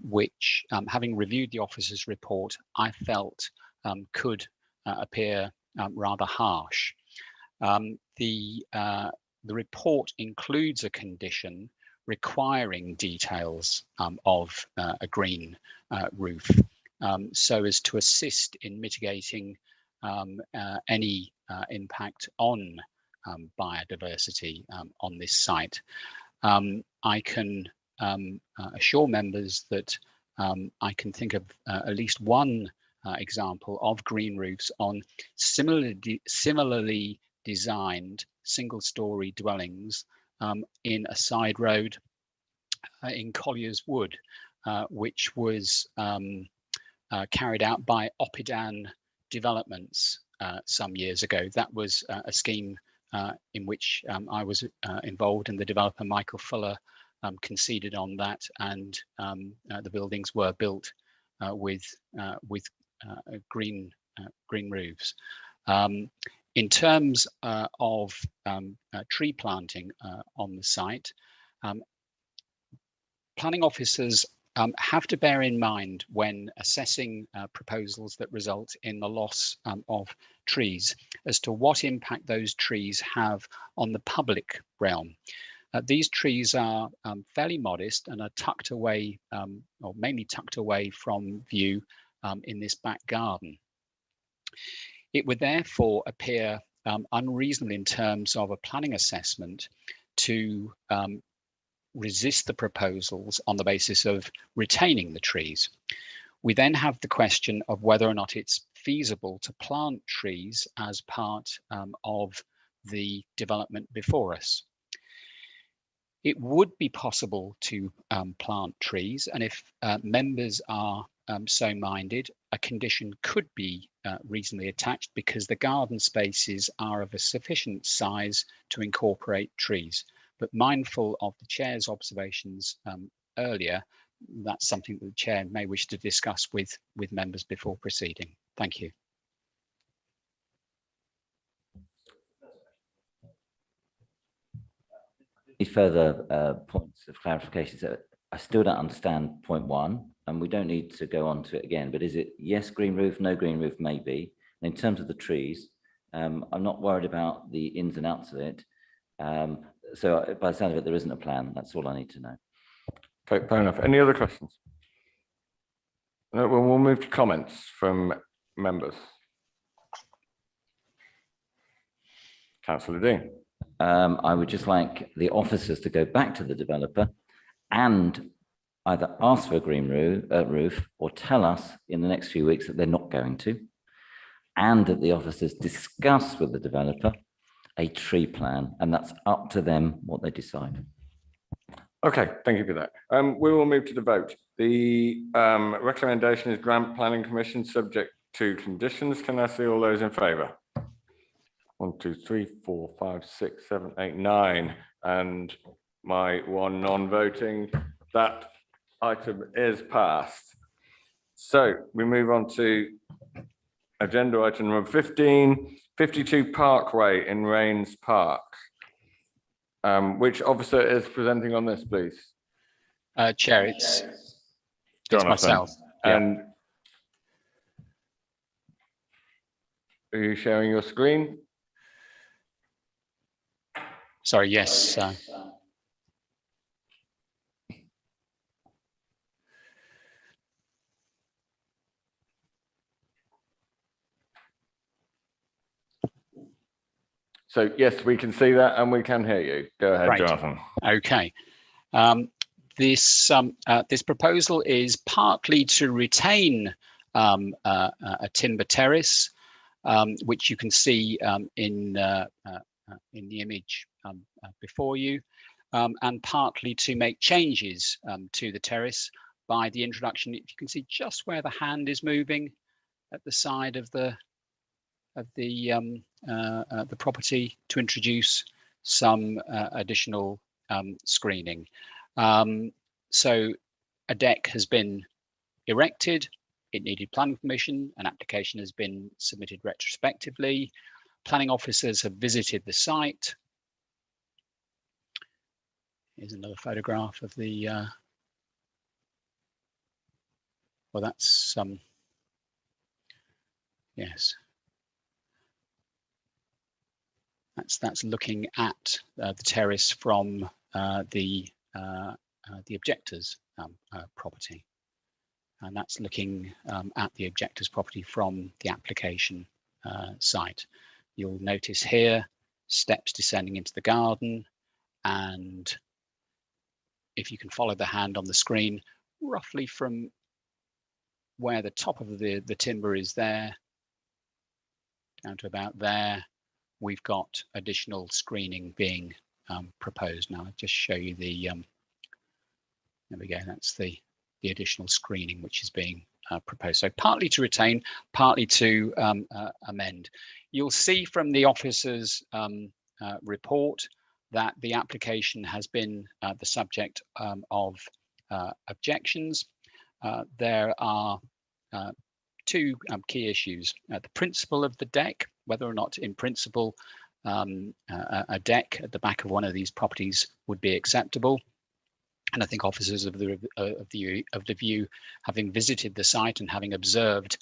which, having reviewed the officer's report, I felt could appear rather harsh. The report includes a condition requiring details of a green roof, so as to assist in mitigating any impact on biodiversity on this site. I can assure members that I can think of at least one example of green roofs on similarly designed single-story dwellings in a side road in Collier's Wood, which was carried out by Oppidan Developments some years ago. That was a scheme in which I was involved, and the developer Michael Fuller conceded on that, and the buildings were built with green roofs. In terms of tree planting on the site, planning officers have to bear in mind when assessing proposals that result in the loss of trees as to what impact those trees have on the public realm. These trees are fairly modest and are tucked away, or mainly tucked away from view in this back garden. It would therefore appear unreasonable in terms of a planning assessment to resist the proposals on the basis of retaining the trees. We then have the question of whether or not it's feasible to plant trees as part of the development before us. It would be possible to plant trees, and if members are so minded, a condition could be reasonably attached because the garden spaces are of a sufficient size to incorporate trees. But mindful of the chair's observations earlier, that's something that the chair may wish to discuss with members before proceeding. Thank you. Further points of clarification. So I still don't understand point 1, and we don't need to go on to it again, but is it yes green roof, no green roof, maybe? And in terms of the trees, I'm not worried about the ins and outs of it. So by the sound of it, there isn't a plan. That's all I need to know. Okay, fair enough. Any other questions? No, well, we'll move to comments from members. Councillor Dean. I would just like the officers to go back to the developer and either ask for a green roof or tell us in the next few weeks that they're not going to, and that the officers discuss with the developer a tree plan, and that's up to them what they decide. Okay, thank you for that. We will move to the vote. The recommendation is grant planning commission subject to conditions. Can I see all those in favour? 1, 2, 3, 4, 5, 6, 7, 8, 9, and my one non-voting. That item is passed. So we move on to agenda item number 15, 52 Parkway in Rains Park. Which officer is presenting on this, please? Chair, it's Jonathan. myself. Yeah. And are you sharing your screen? Sorry, yes. So yes, we can see that and we can hear you. Go ahead, Right. Jonathan. Okay. This proposal is partly to retain a timber terrace, which you can see in the image before you, and partly to make changes to the terrace by the introduction. If you can see just where the hand is moving at the side of the property, to introduce some additional screening. So a deck has been erected. It needed planning permission. An application has been submitted retrospectively. Planning officers have visited the site. Here's another photograph of the, well, that's, yes. That's looking at the terrace from the objectors property, and that's looking at the objectors property from the application site. You'll notice here steps descending into the garden, and if you can follow the hand on the screen, roughly from where the top of the timber is there down to about there, we've got additional screening being proposed. Now I'll just show you the, there we go, that's the additional screening which is being proposed. So partly to retain, partly to amend. You'll see from the officer's report that the application has been the subject of objections. There are two key issues. The principle of the deck, whether or not in principle a deck at the back of one of these properties would be acceptable. And I think officers of the view, having visited the site and having observed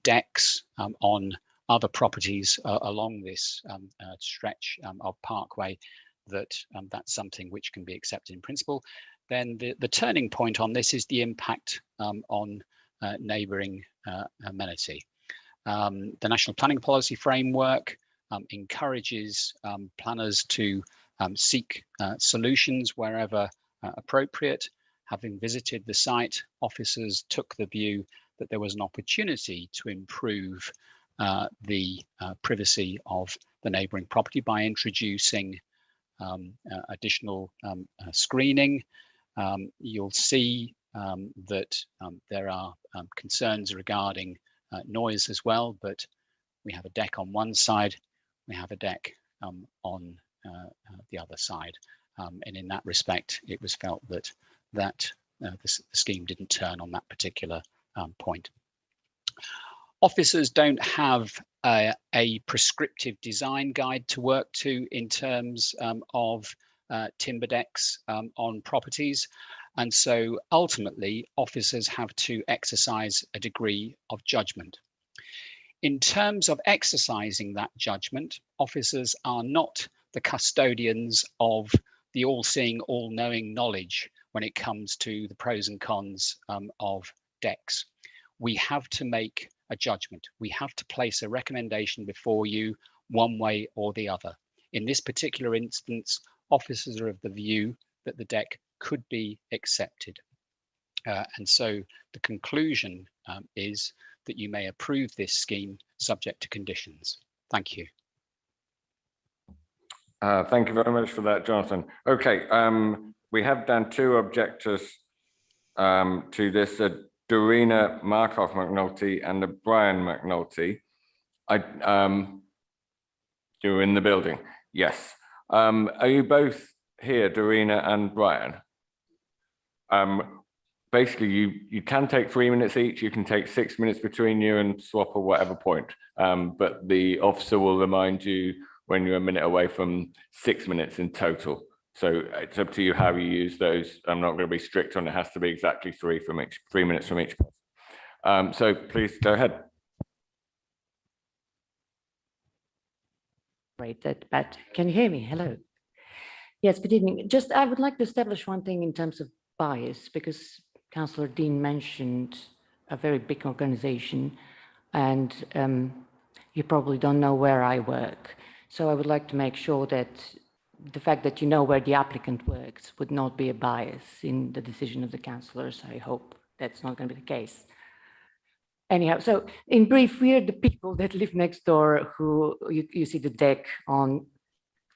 decks on other properties along this stretch of parkway, that that's something which can be accepted in principle. Then the turning point on this is the impact on neighbouring amenity. The National Planning Policy Framework encourages planners to seek solutions wherever appropriate. Having visited the site, officers took the view that there was an opportunity to improve the privacy of the neighbouring property by introducing additional screening. You'll see that there are concerns regarding noise as well, but we have a deck on one side, we have a deck on the other side. And in that respect, it was felt that the scheme didn't turn on that particular point. Officers don't have a prescriptive design guide to work to in terms of timber decks on properties. And so ultimately, officers have to exercise a degree of judgment. In terms of exercising that judgment, officers are not the custodians of the all-seeing, all-knowing knowledge when it comes to the pros and cons of decks. We have to make a judgment. We have to place a recommendation before you one way or the other. In this particular instance, officers are of the view that the deck could be accepted. And so the conclusion is that you may approve this scheme subject to conditions. Thank you. Thank you very much for that, Jonathan. Okay, we have done two objectors to this, Dorina Markov McNulty and Brian McNulty. You're in the building, yes. Are you both here, Dorina and Brian? Basically, you can take 3 minutes each. You can take 6 minutes between you and swap at whatever point. But the officer will remind you when you're a minute away from 6 minutes in total. So it's up to you how you use those. I'm not going to be strict on it. It has to be exactly 3 minutes from each person. So please go ahead. Great, but can you hear me? Hello. Yes, good evening. Just I would like to establish one thing in terms of bias, because Councillor Dean mentioned a very big organization, and you probably don't know where I work. So I would like to make sure that the fact that you know where the applicant works would not be a bias in the decision of the councillors. I hope that's not going to be the case. Anyhow, so in brief, we are the people that live next door who you see the deck on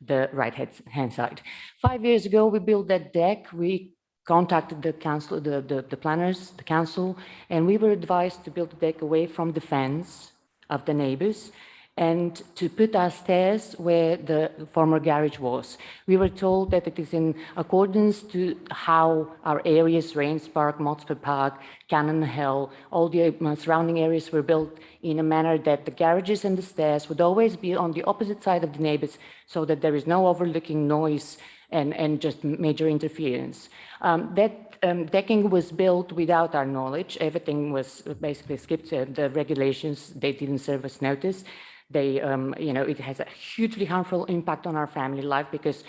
the right hand side. 5 years ago, we built that deck. We contacted the council, the planners, the council, and we were advised to build the deck away from the fence of the neighbors and to put our stairs where the former garage was. We were told that it is in accordance to how our areas, Rains Park, Motspur Park, Cannon Hill, all the surrounding areas were built in a manner that the garages and the stairs would always be on the opposite side of the neighbors so that there is no overlooking noise and just major interference. Decking was built without our knowledge. Everything was basically skipped. The regulations, they didn't serve us notice. They, it has a hugely harmful impact on our family life because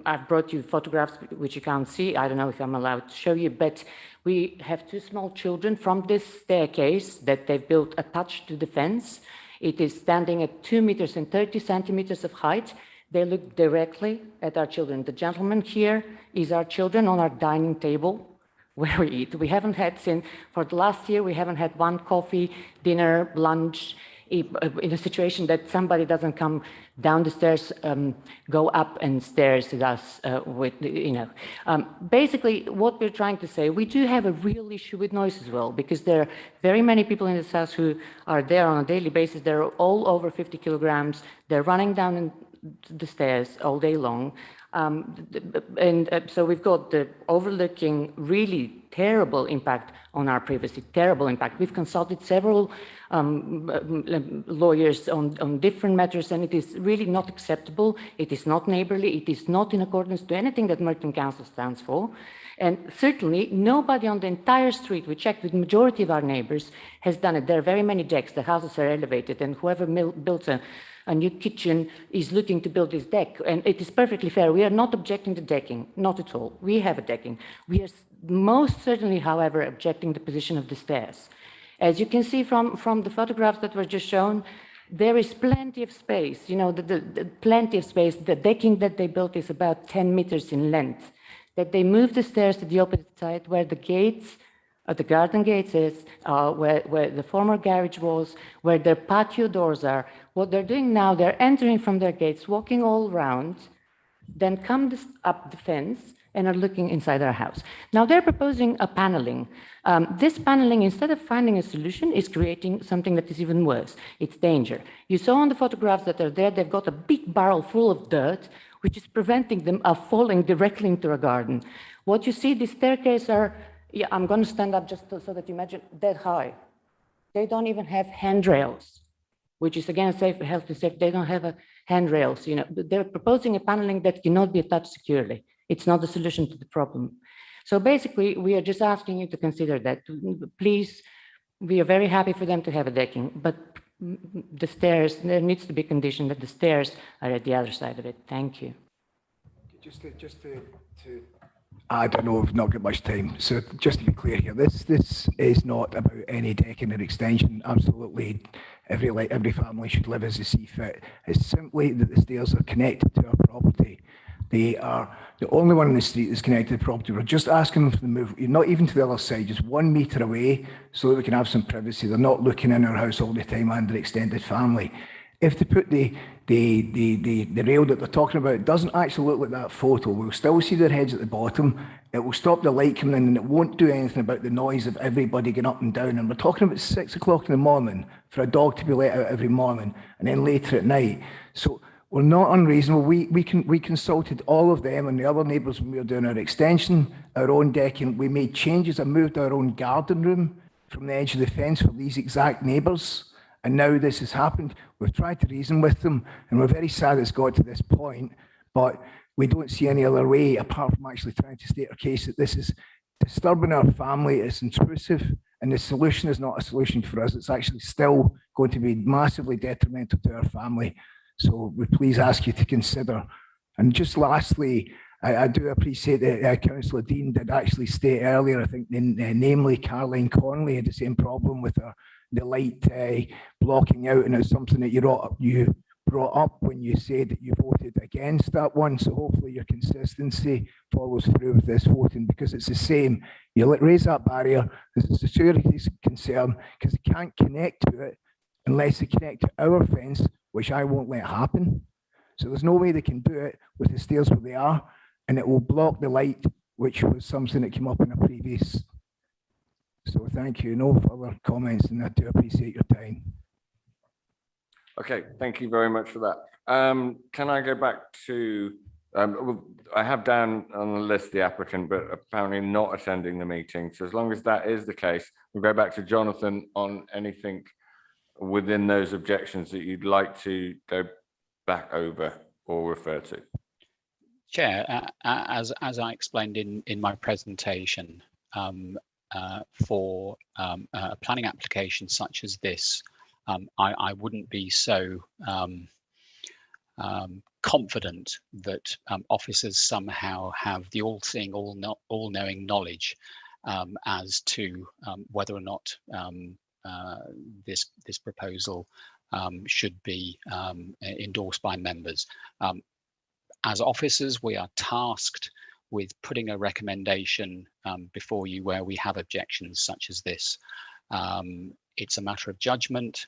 I've brought you photographs which you can't see. I don't know if I'm allowed to show you, but we have 2 small children from this staircase that they've built attached to the fence. It is standing at 2 meters and 30 centimeters of height. They look directly at our children. The gentleman here is our children on our dining table where we eat. We haven't had for the last year, we haven't had one coffee, dinner, lunch, in a situation that somebody doesn't come down the stairs, go up and stares at us with, basically what we're trying to say, we do have a real issue with noise as well, because there are very many people in this house who are there on a daily basis. They're all over 50 kilograms. They're running down the stairs all day long. So we've got the overlooking really terrible impact on our privacy, terrible impact. We've consulted several lawyers on different matters, and it is really not acceptable. It is not neighborly. It is not in accordance to anything that Merton Council stands for. And certainly nobody on the entire street, we checked with the majority of our neighbors, has done it. There are very many decks. The houses are elevated, and whoever built a new kitchen is looking to build this deck, and it is perfectly fair. We are not objecting to decking, not at all. We have a decking. We are most certainly, however, objecting the position of the stairs. As you can see from the photographs that were just shown, there is plenty of space, plenty of space. The decking that they built is about 10 meters in length. that they move the stairs to the opposite side where the gates, the garden gates is, where the former garage was, where their patio doors are. What they're doing now, they're entering from their gates, walking all around, then come up the fence and are looking inside our house. Now they're proposing a paneling. This paneling, instead of finding a solution, is creating something that is even worse. It's danger. You saw on the photographs that are there, they've got a big barrel full of dirt, which is preventing them of falling directly into a garden. What you see, the staircase are, yeah, I'm going to stand up just so that you imagine, that high. They don't even have handrails, which is again safe, health and safety. They don't have handrails. You know, they're proposing a paneling that cannot be attached securely. It's not the solution to the problem. So basically, we are just asking you to consider that. Please, we are very happy for them to have a decking, but the stairs, there needs to be condition that the stairs are at the other side of it. Thank you. Just to I don't know, we've not got much time. So just to be clear here, this is not about any decking or extension. Absolutely, every family should live as they see fit. It's simply that the stairs are connected to our property. They are the only one in the street that's connected to the property. We're just asking them to move, not even to the other side, just 1 metre away so that we can have some privacy. They're not looking in our house all the time and their extended family. If they put the rail that they're talking about, it doesn't actually look like that photo. We'll still see their heads at the bottom. It will stop the light coming in and it won't do anything about the noise of everybody getting up and down. And we're talking about 6 o'clock in the morning for a dog to be let out every morning and then later at night. So we're not unreasonable. We consulted all of them and the other neighbours when we were doing our extension, our own decking. We made changes. I moved our own garden room from the edge of the fence for these exact neighbours. And now this has happened. We've tried to reason with them and we're very sad it's got to this point, but we don't see any other way apart from actually trying to state our case that this is disturbing our family, it's intrusive, and the solution is not a solution for us. It's actually still going to be massively detrimental to our family. So we please ask you to consider. And just lastly, I do appreciate that Councillor Dean did actually state earlier, I think, namely Caroline Conley had the same problem with the light blocking out, and it's something that you brought up when you said that you voted against that one. So hopefully your consistency follows through with this voting, because it's the same. You raise that barrier, there's a security concern, because they can't connect to it unless they connect to our fence, which I won't let happen. So there's no way they can do it with the stairs where they are, and it will block the light, which was something that came up in a previous. So thank you. No further comments, and I do appreciate your time. Okay, thank you very much for that. Can I go back to, I have down on the list the applicant, but apparently not attending the meeting. So as long as that is the case, we'll go back to Jonathan on anything within those objections that you'd like to go back over or refer to. Chair, as I explained in my presentation, for a planning application such as this, I wouldn't be so confident that officers somehow have the all-seeing, all-knowing knowledge as to whether or not this proposal should be endorsed by members. As officers, we are tasked with putting a recommendation before you where we have objections such as this. It's a matter of judgment,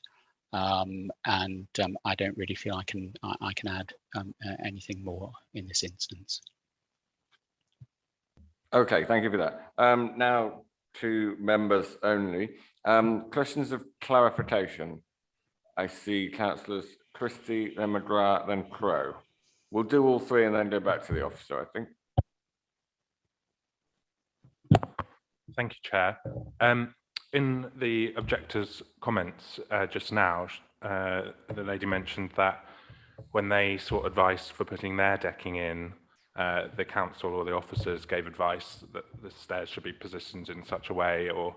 and I don't really feel I can add anything more in this instance. Okay, thank you for that. Now to members only. Questions of clarification. I see councillors Christie, then McGrath, then Crow. We'll do all three and then go back to the officer, I think. Thank you, Chair. In the objectors' comments just now, the lady mentioned that when they sought advice for putting their decking in, the council or the officers gave advice that the stairs should be positioned in such a way or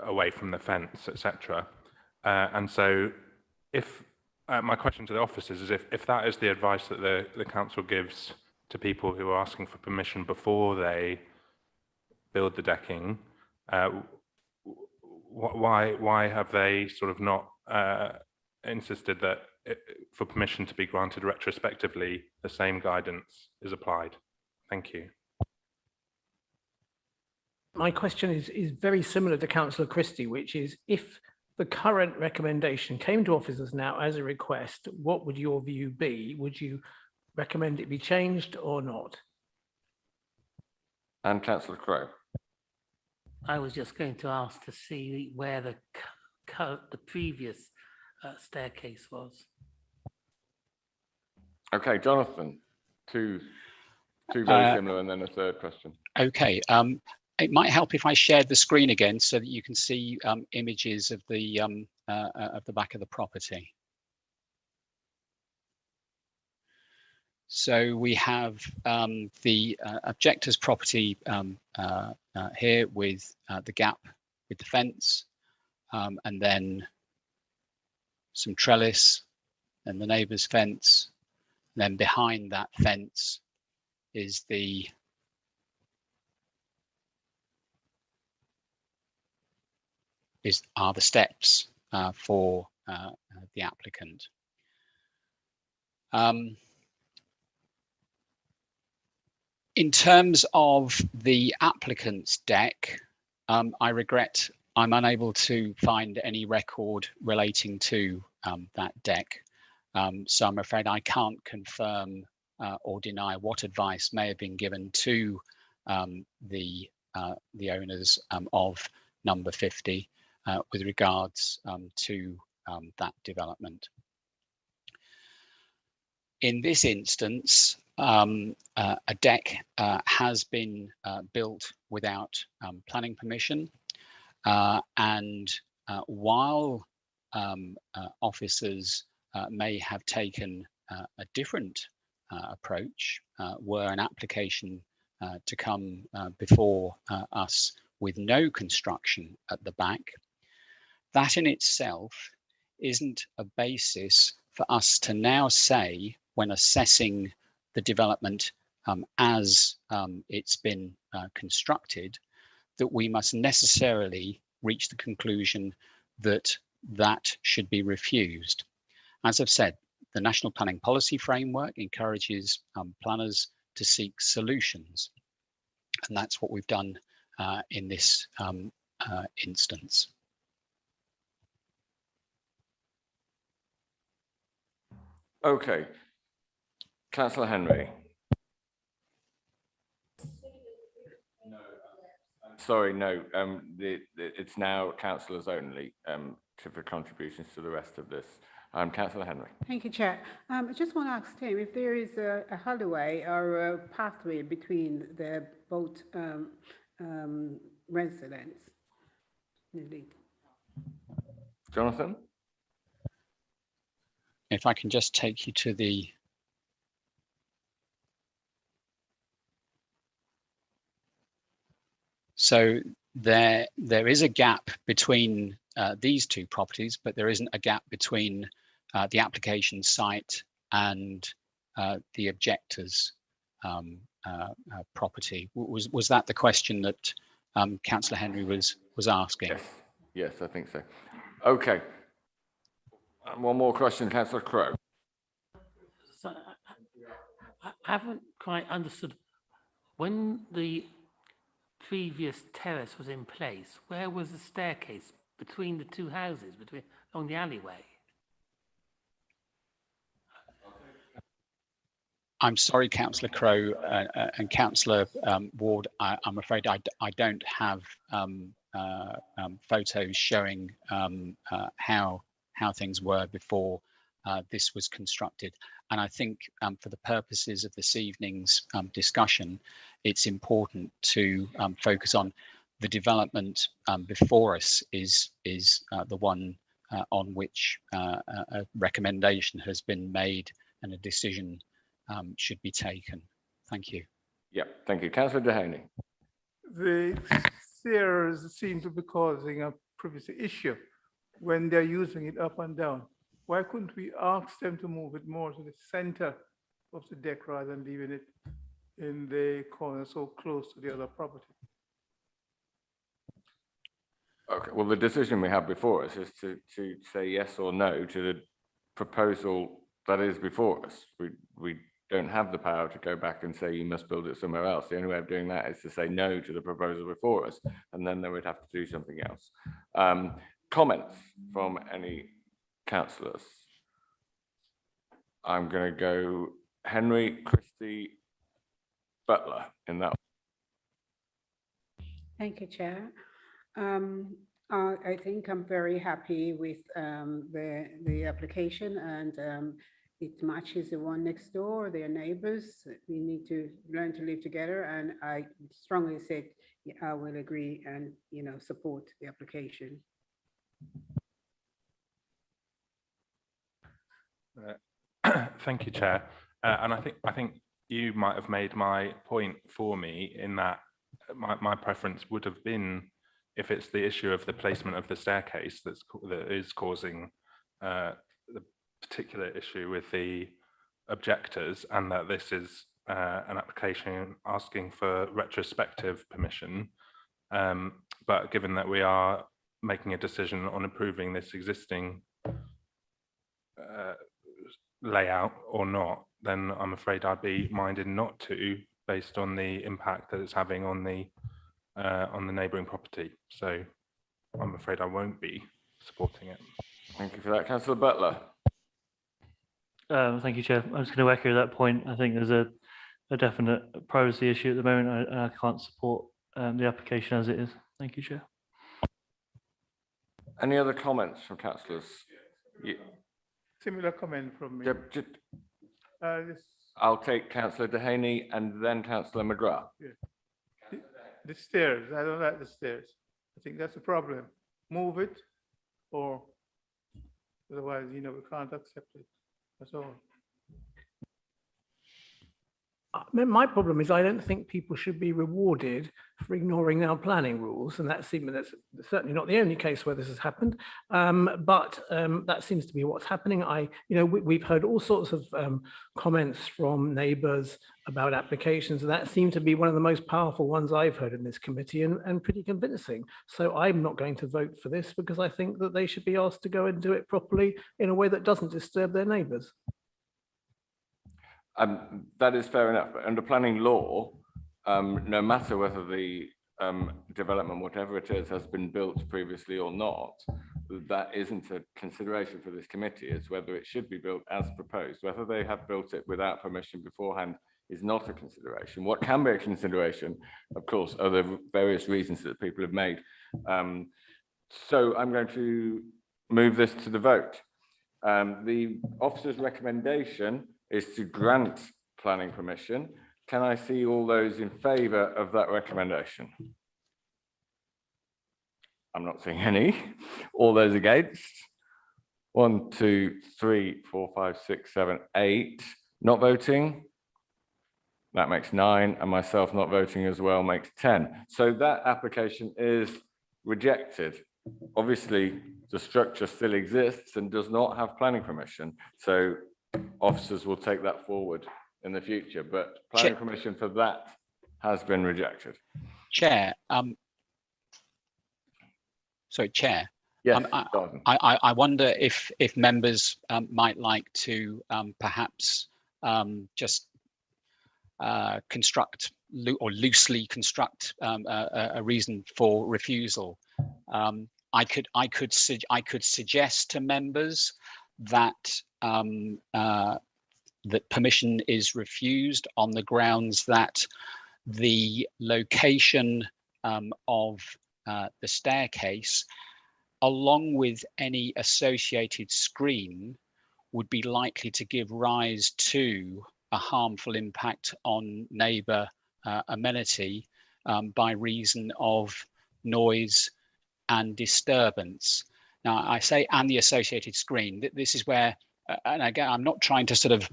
away from the fence, etc. And so if my question to the officers is if that is the advice that the council gives to people who are asking for permission before they build the decking, why have they sort of not insisted that for permission to be granted retrospectively, the same guidance is applied? Thank you. my question is very similar to Councillor Christie, which is if the current recommendation came to officers now as a request, what would your view be? Would you recommend it be changed or not? And Councillor Crowe. I was just going to ask to see where the previous staircase was. Okay, Jonathan, two very similar, and then a third question. Okay. It might help if I shared the screen again so that you can see images of the back of the property. So we have the objector's property here with the gap with the fence, and then some trellis and the neighbour's fence. And then behind that fence is are the steps for the applicant. In terms of the applicant's deck, I regret I'm unable to find any record relating to that deck. So I'm afraid I can't confirm or deny what advice may have been given to the owners of number 50 with regards to that development. In this instance, a deck has been built without planning permission, and while officers may have taken a different approach were an application to come before us with no construction at the back, that in itself isn't a basis for us to now say, when assessing the development as it's been constructed, that we must necessarily reach the conclusion that that should be refused. As I've said, the National Planning Policy Framework encourages planners to seek solutions, and that's what we've done in this instance. Okay, Councillor Henry. Sorry, no, it's now councillors only for contributions to the rest of this. Councillor Henry. Thank you, Chair. I just want to ask Tim if there is a alleyway or a pathway between the both residents. Jonathan? If I can just take you to the so there is a gap between these two properties, but there isn't a gap between the application site and the objector's property. Was that the question that Councillor Henry was asking? Yes, yes, I think so. Okay. One more question, Councillor Crowe. So I haven't quite understood. When the previous terrace was in place, where was the staircase between the two houses, along the alleyway? I'm sorry, Councillor Crowe and Councillor Ward. I'm afraid I don't have photos showing how things were before this was constructed. And I think for the purposes of this evening's discussion, it's important to focus on the development before us is the one on which a recommendation has been made and a decision should be taken. Thank you. Yeah, thank you. Councillor Dehaney. The stairs seem to be causing a privacy issue when they're using it up and down. Why couldn't we ask them to move it more to the center of the deck rather than leaving it in the corner so close to the other property? Okay, well, the decision we have before us is to say yes or no to the proposal that is before us. We don't have the power to go back and say you must build it somewhere else. The only way of doing that is to say no to the proposal before us, and then they would have to do something else. Comments from any councillors? I'm going to go Henry, Christie, Butler in that. Thank you, Chair. I think I'm very happy with the application, and it matches the one next door, their neighbors. We need to learn to live together, and I strongly said I will agree and support the application. Thank you, Chair. And I think you might have made my point for me in that my preference would have been, if it's the issue of the placement of the staircase that is causing the particular issue with the objectors, and that this is an application asking for retrospective permission. But given that we are making a decision on approving this existing layout or not, then I'm afraid I'd be minded not to, based on the impact that it's having on the neighbouring property. So I'm afraid I won't be supporting it. Thank you for that. Councillor Butler. Thank you, Chair. I'm just going to echo that point. I think there's a definite privacy issue at the moment. I can't support the application as it is. Thank you, Chair. Any other comments from councillors? Similar comment from me. I'll take Councillor Dehaney and then Councillor McGrath. Yeah. The stairs, I don't like the stairs. I think that's a problem. Move it, or otherwise, we can't accept it. That's all. My problem is I don't think people should be rewarded for ignoring our planning rules, and that's certainly not the only case where this has happened. But that seems to be what's happening. We've heard all sorts of comments from neighbours about applications, and that seemed to be one of the most powerful ones I've heard in this committee, and pretty convincing. So I'm not going to vote for this, because I think that they should be asked to go and do it properly in a way that doesn't disturb their neighbours. That is fair enough, but under planning law, no matter whether the development, whatever it is, has been built previously or not, that isn't a consideration for this committee. It's whether it should be built as proposed. Whether they have built it without permission beforehand is not a consideration. What can be a consideration, of course, are the various reasons that people have made. So I'm going to move this to the vote. The officer's recommendation is to grant planning permission. Can I see all those in favour of that recommendation? I'm not seeing any. All those against? 1, 2, 3, 4, 5, 6, 7, 8. Not voting? That makes 9, and myself not voting as well makes 10. So that application is rejected. Obviously, the structure still exists and does not have planning permission. So officers will take that forward in the future, but planning permission for that has been rejected. Chair, sorry, Chair. Yes, I wonder if members might like to perhaps just construct or loosely construct a reason for refusal. I could suggest to members that that permission is refused on the grounds that the location of the staircase, along with any associated screen, would be likely to give rise to a harmful impact on neighbour amenity by reason of noise and disturbance. Now, I say and the associated screen. This is where, and again, I'm not trying to sort of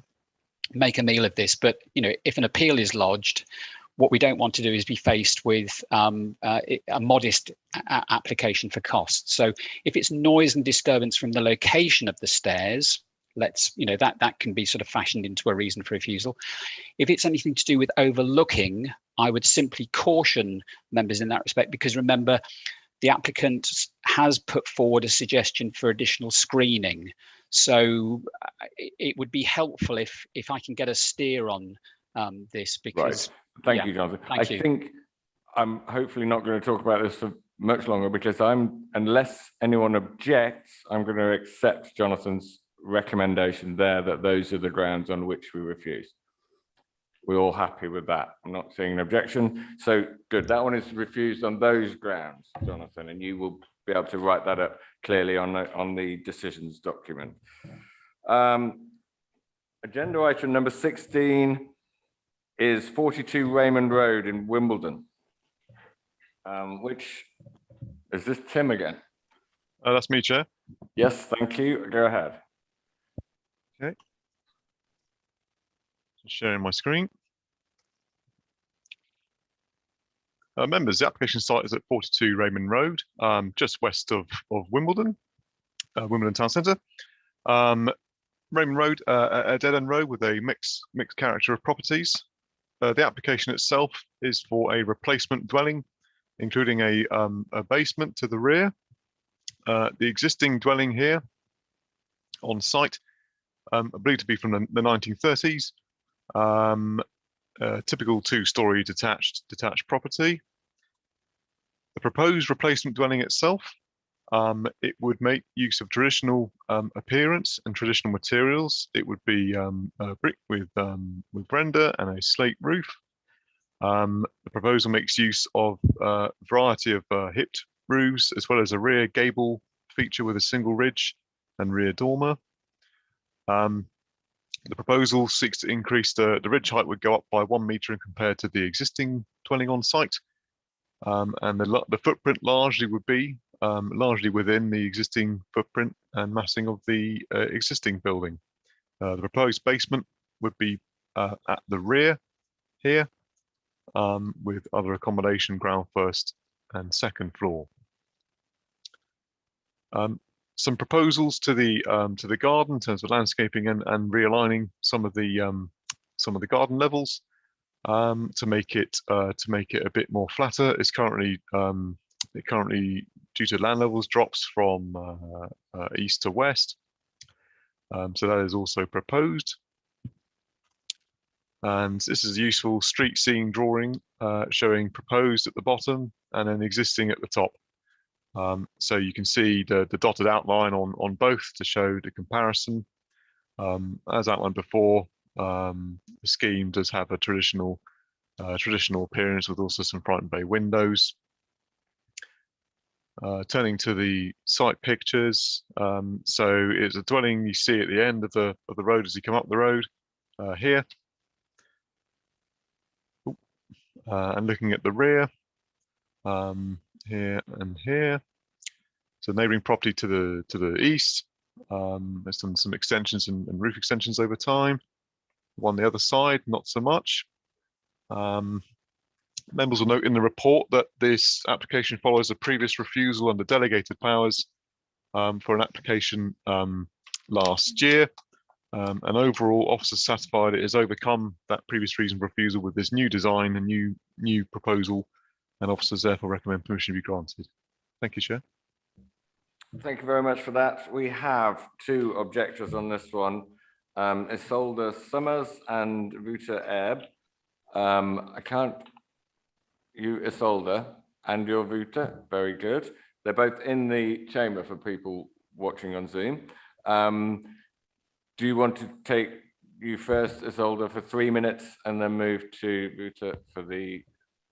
make a meal of this, but if an appeal is lodged, what we don't want to do is be faced with a modest application for costs. So if it's noise and disturbance from the location of the stairs, that can be sort of fashioned into a reason for refusal. If it's anything to do with overlooking, I would simply caution members in that respect, because remember, the applicant has put forward a suggestion for additional screening. So it would be helpful if I can get a steer on this, because Thank you, Jonathan. Thank you. I think I'm hopefully not going to talk about this for much longer, because unless anyone objects, I'm going to accept Jonathan's recommendation there that those are the grounds on which we refuse. We're all happy with that. I'm not seeing an objection. So good. That one is refused on those grounds, Jonathan, and you will be able to write that up clearly on the decisions document. Agenda item number 16 is 42 Raymond Road in Wimbledon, which is this Tim again? That's me, Chair. Yes, thank you. Go ahead. Okay. Just sharing my screen. Members, the application site is at 42 Raymond Road, just west of Wimbledon, Wimbledon Town Centre. Raymond Road, a dead-end road with a mixed character of properties. The application itself is for a replacement dwelling, including a basement to the rear. The existing dwelling here on site, I believe to be from the 1930s. Typical two-story detached property. The proposed replacement dwelling itself, it would make use of traditional appearance and traditional materials. It would be brick with render and a slate roof. The proposal makes use of a variety of hipped roofs, as well as a rear gable feature with a single ridge and rear dormer. The proposal seeks to increase the ridge height would go up by 1 metre compared to the existing dwelling on site. And the footprint largely would be largely within the existing footprint and massing of the existing building. The proposed basement would be at the rear here, with other accommodation ground first and second floor. Some proposals to the garden in terms of landscaping and realigning some of the garden levels to make it a bit more flatter. It's currently due to land levels drops from east to west, so that is also proposed. And this is a useful street scene drawing showing proposed at the bottom and then existing at the top. So you can see the dotted outline on both to show the comparison. As outlined before, the scheme does have a traditional appearance with also some front bay windows. Turning to the site pictures, so it's a dwelling you see at the end of the road as you come up the road here. And looking at the rear, here and here. So neighbouring property to the east. There's done some extensions and roof extensions over time. On the other side, not so much. Members will note in the report that this application follows a previous refusal under delegated powers for an application last year. And overall, officers satisfied it has overcome that previous reason for refusal with this new design and new proposal, and officers therefore recommend permission to be granted. Thank you, Chair. Thank you very much for that. We have two objectors on this one, Isolde Summers and Ruta Ebb. You Isolde and your Ruta, very good. They're both in the chamber for people watching on Zoom. Do you want to take you first, Isolde, for 3 minutes and then move to Ruta for the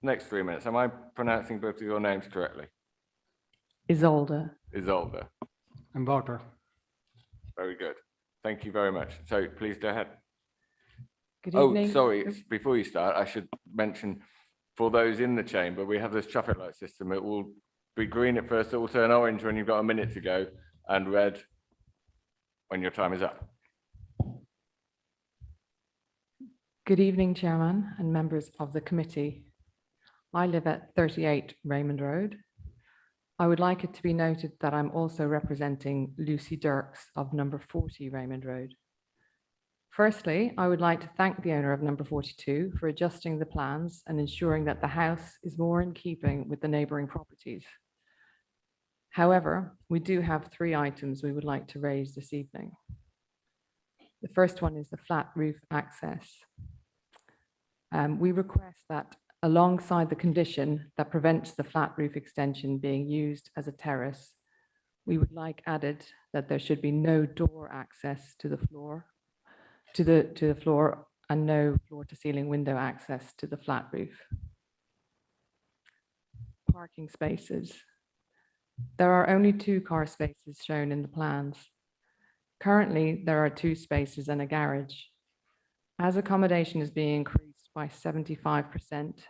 next 3 minutes? Am I pronouncing both of your names correctly? Isolde. Isolde. And Wouter. Very good. Thank you very much. So please go ahead. Good evening. Oh, sorry. Before you start, I should mention for those in the chamber, we have this traffic light system. It will be green at first, it will turn orange when you've got a minute to go, and red when your time is up. Good evening, Chairman and members of the committee. I live at 38 Raymond Road. I would like it to be noted that I'm also representing Lucy Dirks of number 40 Raymond Road. Firstly, I would like to thank the owner of number 42 for adjusting the plans and ensuring that the house is more in keeping with the neighbouring properties. However, we do have 3 items we would like to raise this evening. The first one is the flat roof access. We request that alongside the condition that prevents the flat roof extension being used as a terrace, we would like added that there should be no door access to the floor, to the floor, and no floor to ceiling window access to the flat roof. Parking spaces. There are only 2 car spaces shown in the plans. Currently, there are 2 spaces and a garage. As accommodation is being increased by 75%,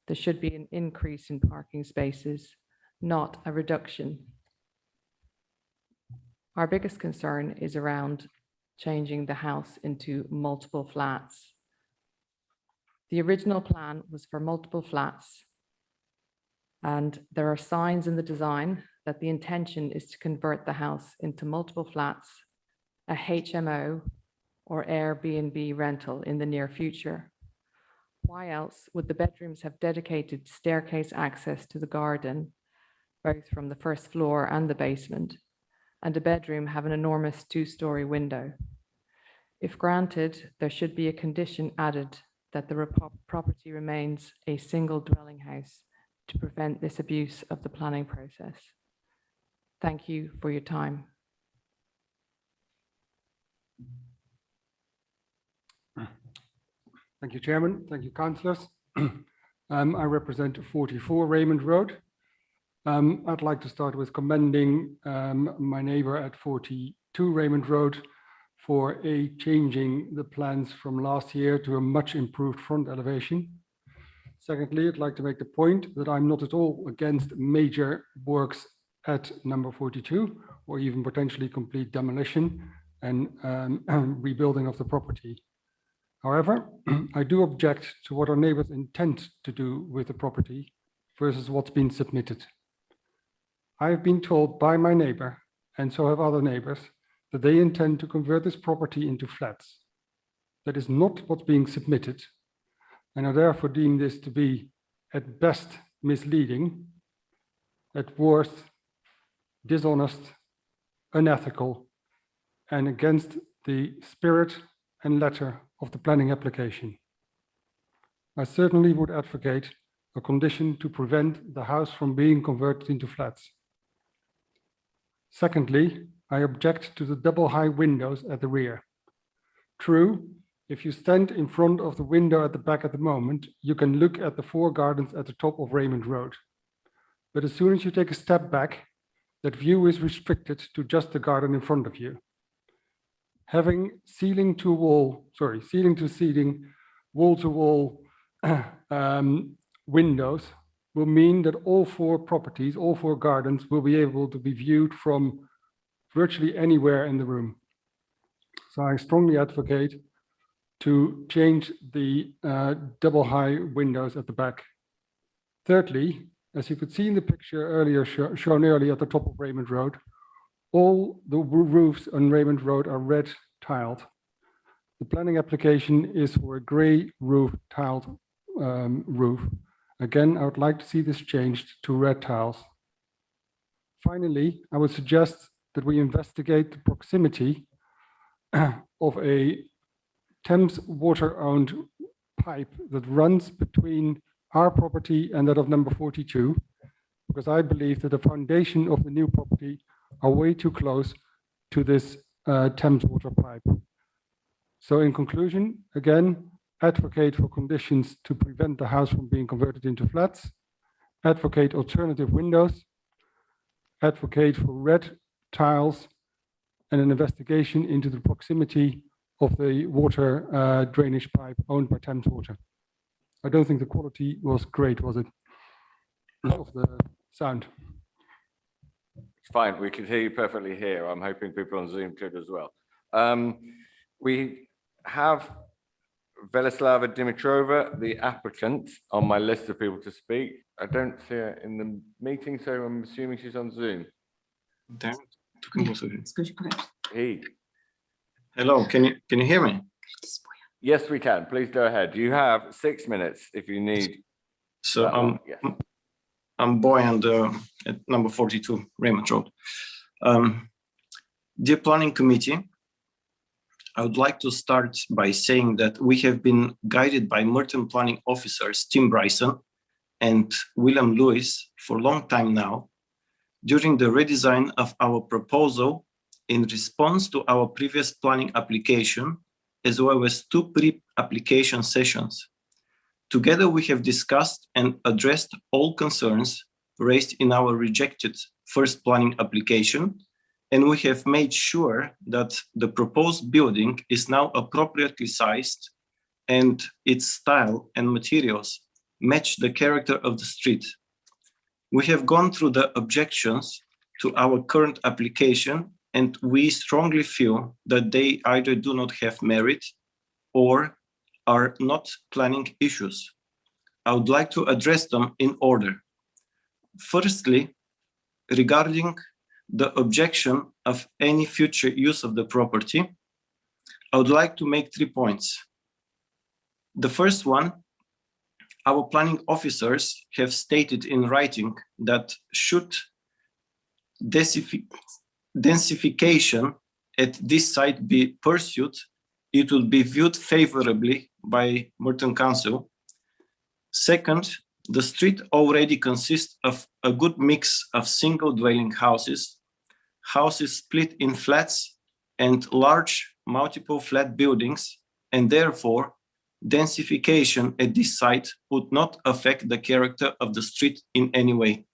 there should be an increase in parking spaces, not a reduction. Our biggest concern is around changing the house into multiple flats. The original plan was for multiple flats, and there are signs in the design that the intention is to convert the house into multiple flats, a HMO or Airbnb rental in the near future. Why else would the bedrooms have dedicated staircase access to the garden, both from the first floor and the basement, and a bedroom have an enormous 2-story window? If granted, there should be a condition added that the property remains a single dwelling house to prevent this abuse of the planning process. Thank you for your time. Thank you, Chairman. Thank you, councillors. I represent 44 Raymond Road. I'd like to start with commending my neighbour at 42 Raymond Road for changing the plans from last year to a much improved front elevation. Secondly, I'd like to make the point that I'm not at all against major works at number 42, or even potentially complete demolition and rebuilding of the property. However, I do object to what our neighbours intend to do with the property versus what's been submitted. I have been told by my neighbour, and so have other neighbours, that they intend to convert this property into flats. That is not what's being submitted, and I therefore deem this to be at best misleading, at worst dishonest, unethical, and against the spirit and letter of the planning application. I certainly would advocate a condition to prevent the house from being converted into flats. Secondly, I object to the double high windows at the rear. True, if you stand in front of the window at the back at the moment, you can look at the 4 gardens at the top of Raymond Road. But as soon as you take a step back, that view is restricted to just the garden in front of you. Having ceiling to ceiling, wall to wall windows will mean that all 4 properties, all 4 gardens will be able to be viewed from virtually anywhere in the room. So I strongly advocate to change the double high windows at the back. Thirdly, as you could see in the picture earlier, shown earlier at the top of Raymond Road, all the roofs on Raymond Road are red tiled. The planning application is for a grey roof tiled roof. Again, I would like to see this changed to red tiles. Finally, I would suggest that we investigate the proximity of a Thames water-owned pipe that runs between our property and that of number 42, because I believe that the foundation of the new property are way too close to this Thames water pipe. So in conclusion, again, advocate for conditions to prevent the house from being converted into flats, advocate alternative windows, advocate for red tiles, and an investigation into the proximity of the water drainage pipe owned by Thames Water. I don't think the quality was great, was it? Of the sound. It's fine, we can hear you perfectly here. I'm hoping people on Zoom could as well. We have Velislava Dimitrova, the applicant, on my list of people to speak. I don't see her in the meeting, so I'm assuming she's on Zoom. Hey. Hello, can you hear me? Yes, we can. Please go ahead. You have 6 minutes if you need. So I'm Boyan at number 42 Raymond Road. Dear Planning Committee, I would like to start by saying that we have been guided by Merton planning officers Tim Bryson and William Lewis for a long time now during the redesign of our proposal in response to our previous planning application, as well as 2 pre-application sessions. Together, we have discussed and addressed all concerns raised in our rejected first planning application, and we have made sure that the proposed building is now appropriately sized and its style and materials match the character of the street. We have gone through the objections to our current application, and we strongly feel that they either do not have merit or are not planning issues. I would like to address them in order. Firstly, regarding the objection of any future use of the property, I would like to make 3 points. The first one, our planning officers have stated in writing that should densification at this site be pursued, it will be viewed favorably by Merton Council. Second, the street already consists of a good mix of single dwelling houses, houses split in flats and large multiple flat buildings, and therefore densification at this site would not affect the character of the street in any way.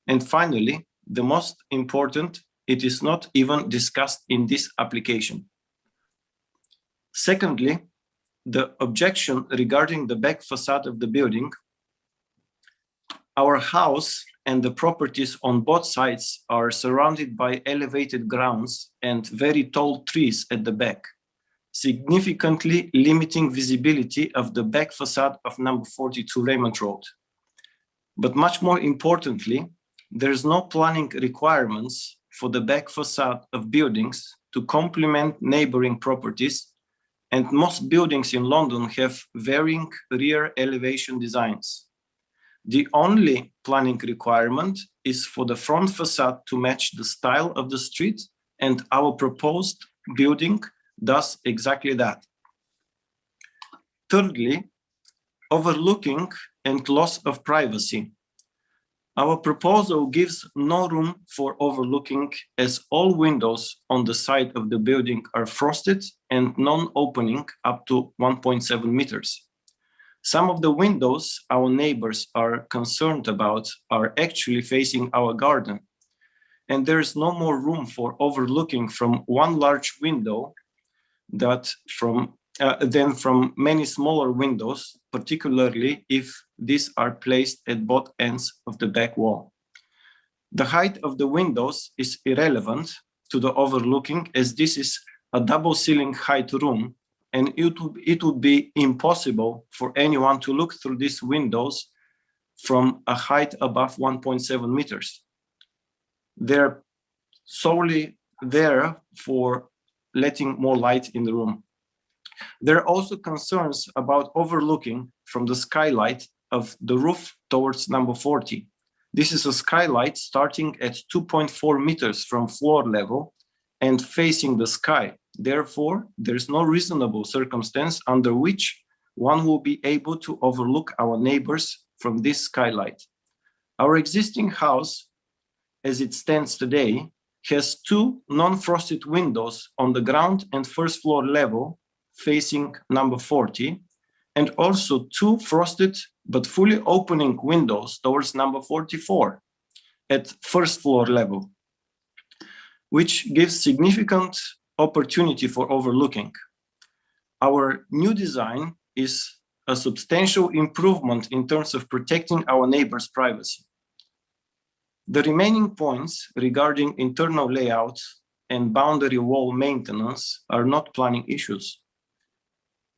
And finally, the most important, it is not even discussed in this application. Secondly, the objection regarding the back facade of the building. Our house and the properties on both sides are surrounded by elevated grounds and very tall trees at the back, significantly limiting visibility of the back facade of number 42 Raymond Road. But much more importantly, there's no planning requirements for the back facade of buildings to complement neighboring properties, and most buildings in London have varying rear elevation designs. The only planning requirement is for the front facade to match the style of the street, and our proposed building does exactly that. Thirdly, overlooking and loss of privacy. Our proposal gives no room for overlooking, as all windows on the side of the building are frosted and non-opening up to 1.7 meters. Some of the windows our neighbors are concerned about are actually facing our garden, and there is no more room for overlooking from one large window than from many smaller windows, particularly if these are placed at both ends of the back wall. The height of the windows is irrelevant to the overlooking, as this is a double ceiling height room, and it would be impossible for anyone to look through these windows from a height above 1.7 meters. They're solely there for letting more light in the room. There are also concerns about overlooking from the skylight of the roof towards number 40. This is a skylight starting at 2.4 meters from floor level and facing the sky. Therefore, there is no reasonable circumstance under which one will be able to overlook our neighbors from this skylight. Our existing house, as it stands today, has 2 non-frosted windows on the ground and first floor level facing number 40, and also 2 frosted but fully opening windows towards number 44 at first floor level, which gives significant opportunity for overlooking. Our new design is a substantial improvement in terms of protecting our neighbors' privacy. The remaining points regarding internal layout and boundary wall maintenance are not planning issues.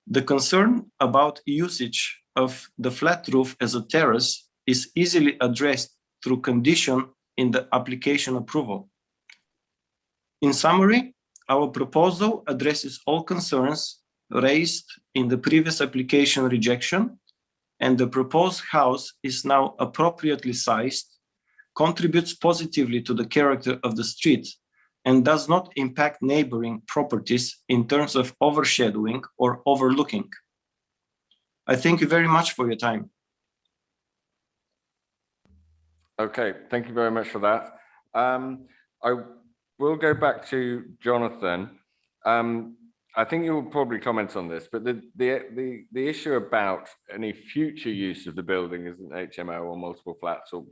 The concern about usage of the flat roof as a terrace is easily addressed through condition in the application approval. In summary, our proposal addresses all concerns raised in the previous application rejection and the proposed house is now appropriately sized, contributes positively to the character of the street, and does not impact neighboring properties in terms of overshadowing or overlooking. I thank you very much for your time. Okay, thank you very much for that. I will go back to Jonathan. I think you will probably comment on this, but the issue about any future use of the building as an HMO or multiple flats or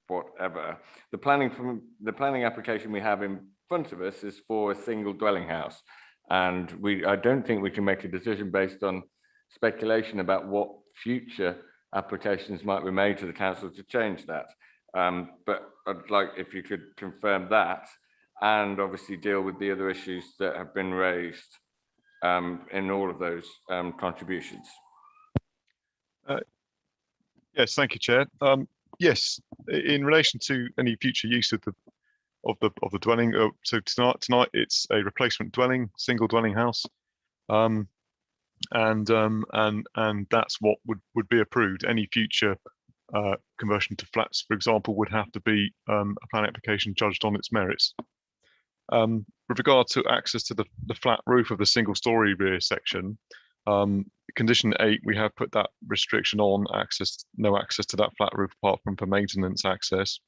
whatever, the planning application we have in front of us is for a single dwelling house, and I don't think we can make a decision based on speculation about what future applications might be made to the council to change that. But I'd like if you could confirm that, and obviously deal with the other issues that have been raised in all of those contributions. Yes, thank you, Chair. Yes, in relation to any future use of the dwelling, so tonight it's a replacement dwelling, single dwelling house, and that's what would be approved. Any future conversion to flats, for example, would have to be a plan application judged on its merits. With regard to access to the flat roof of the single-story rear section, condition 8, we have put that restriction on no access to that flat roof apart from for maintenance access.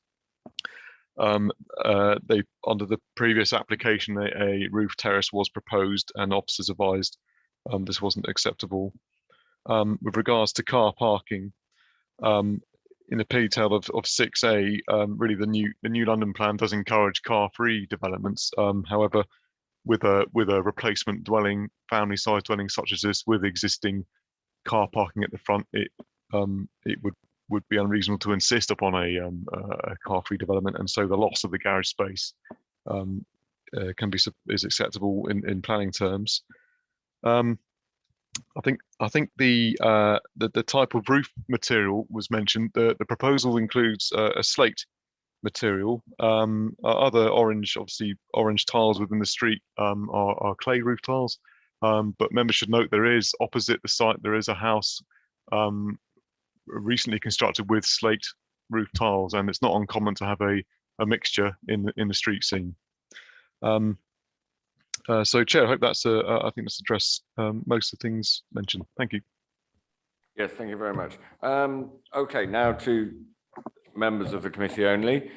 Under the previous application, a roof terrace was proposed, and officers advised this wasn't acceptable. With regards to car parking, in the P-tail of 6A, really the new London plan does encourage car-free developments. However, with a replacement dwelling, family-sized dwelling such as this, with existing car parking at the front, it would be unreasonable to insist upon a car-free development, and so the loss of the garage space is acceptable in planning terms. I think the type of roof material was mentioned. The proposal includes a slate material. Other orange tiles within the street are clay roof tiles. But members should note there is opposite the site there is a house recently constructed with slate roof tiles, and it's not uncommon to have a mixture in the street scene. So, Chair, I hope I think that's addressed most of the things mentioned. Thank you. Yes, thank you very much. Okay, now to members of the committee only.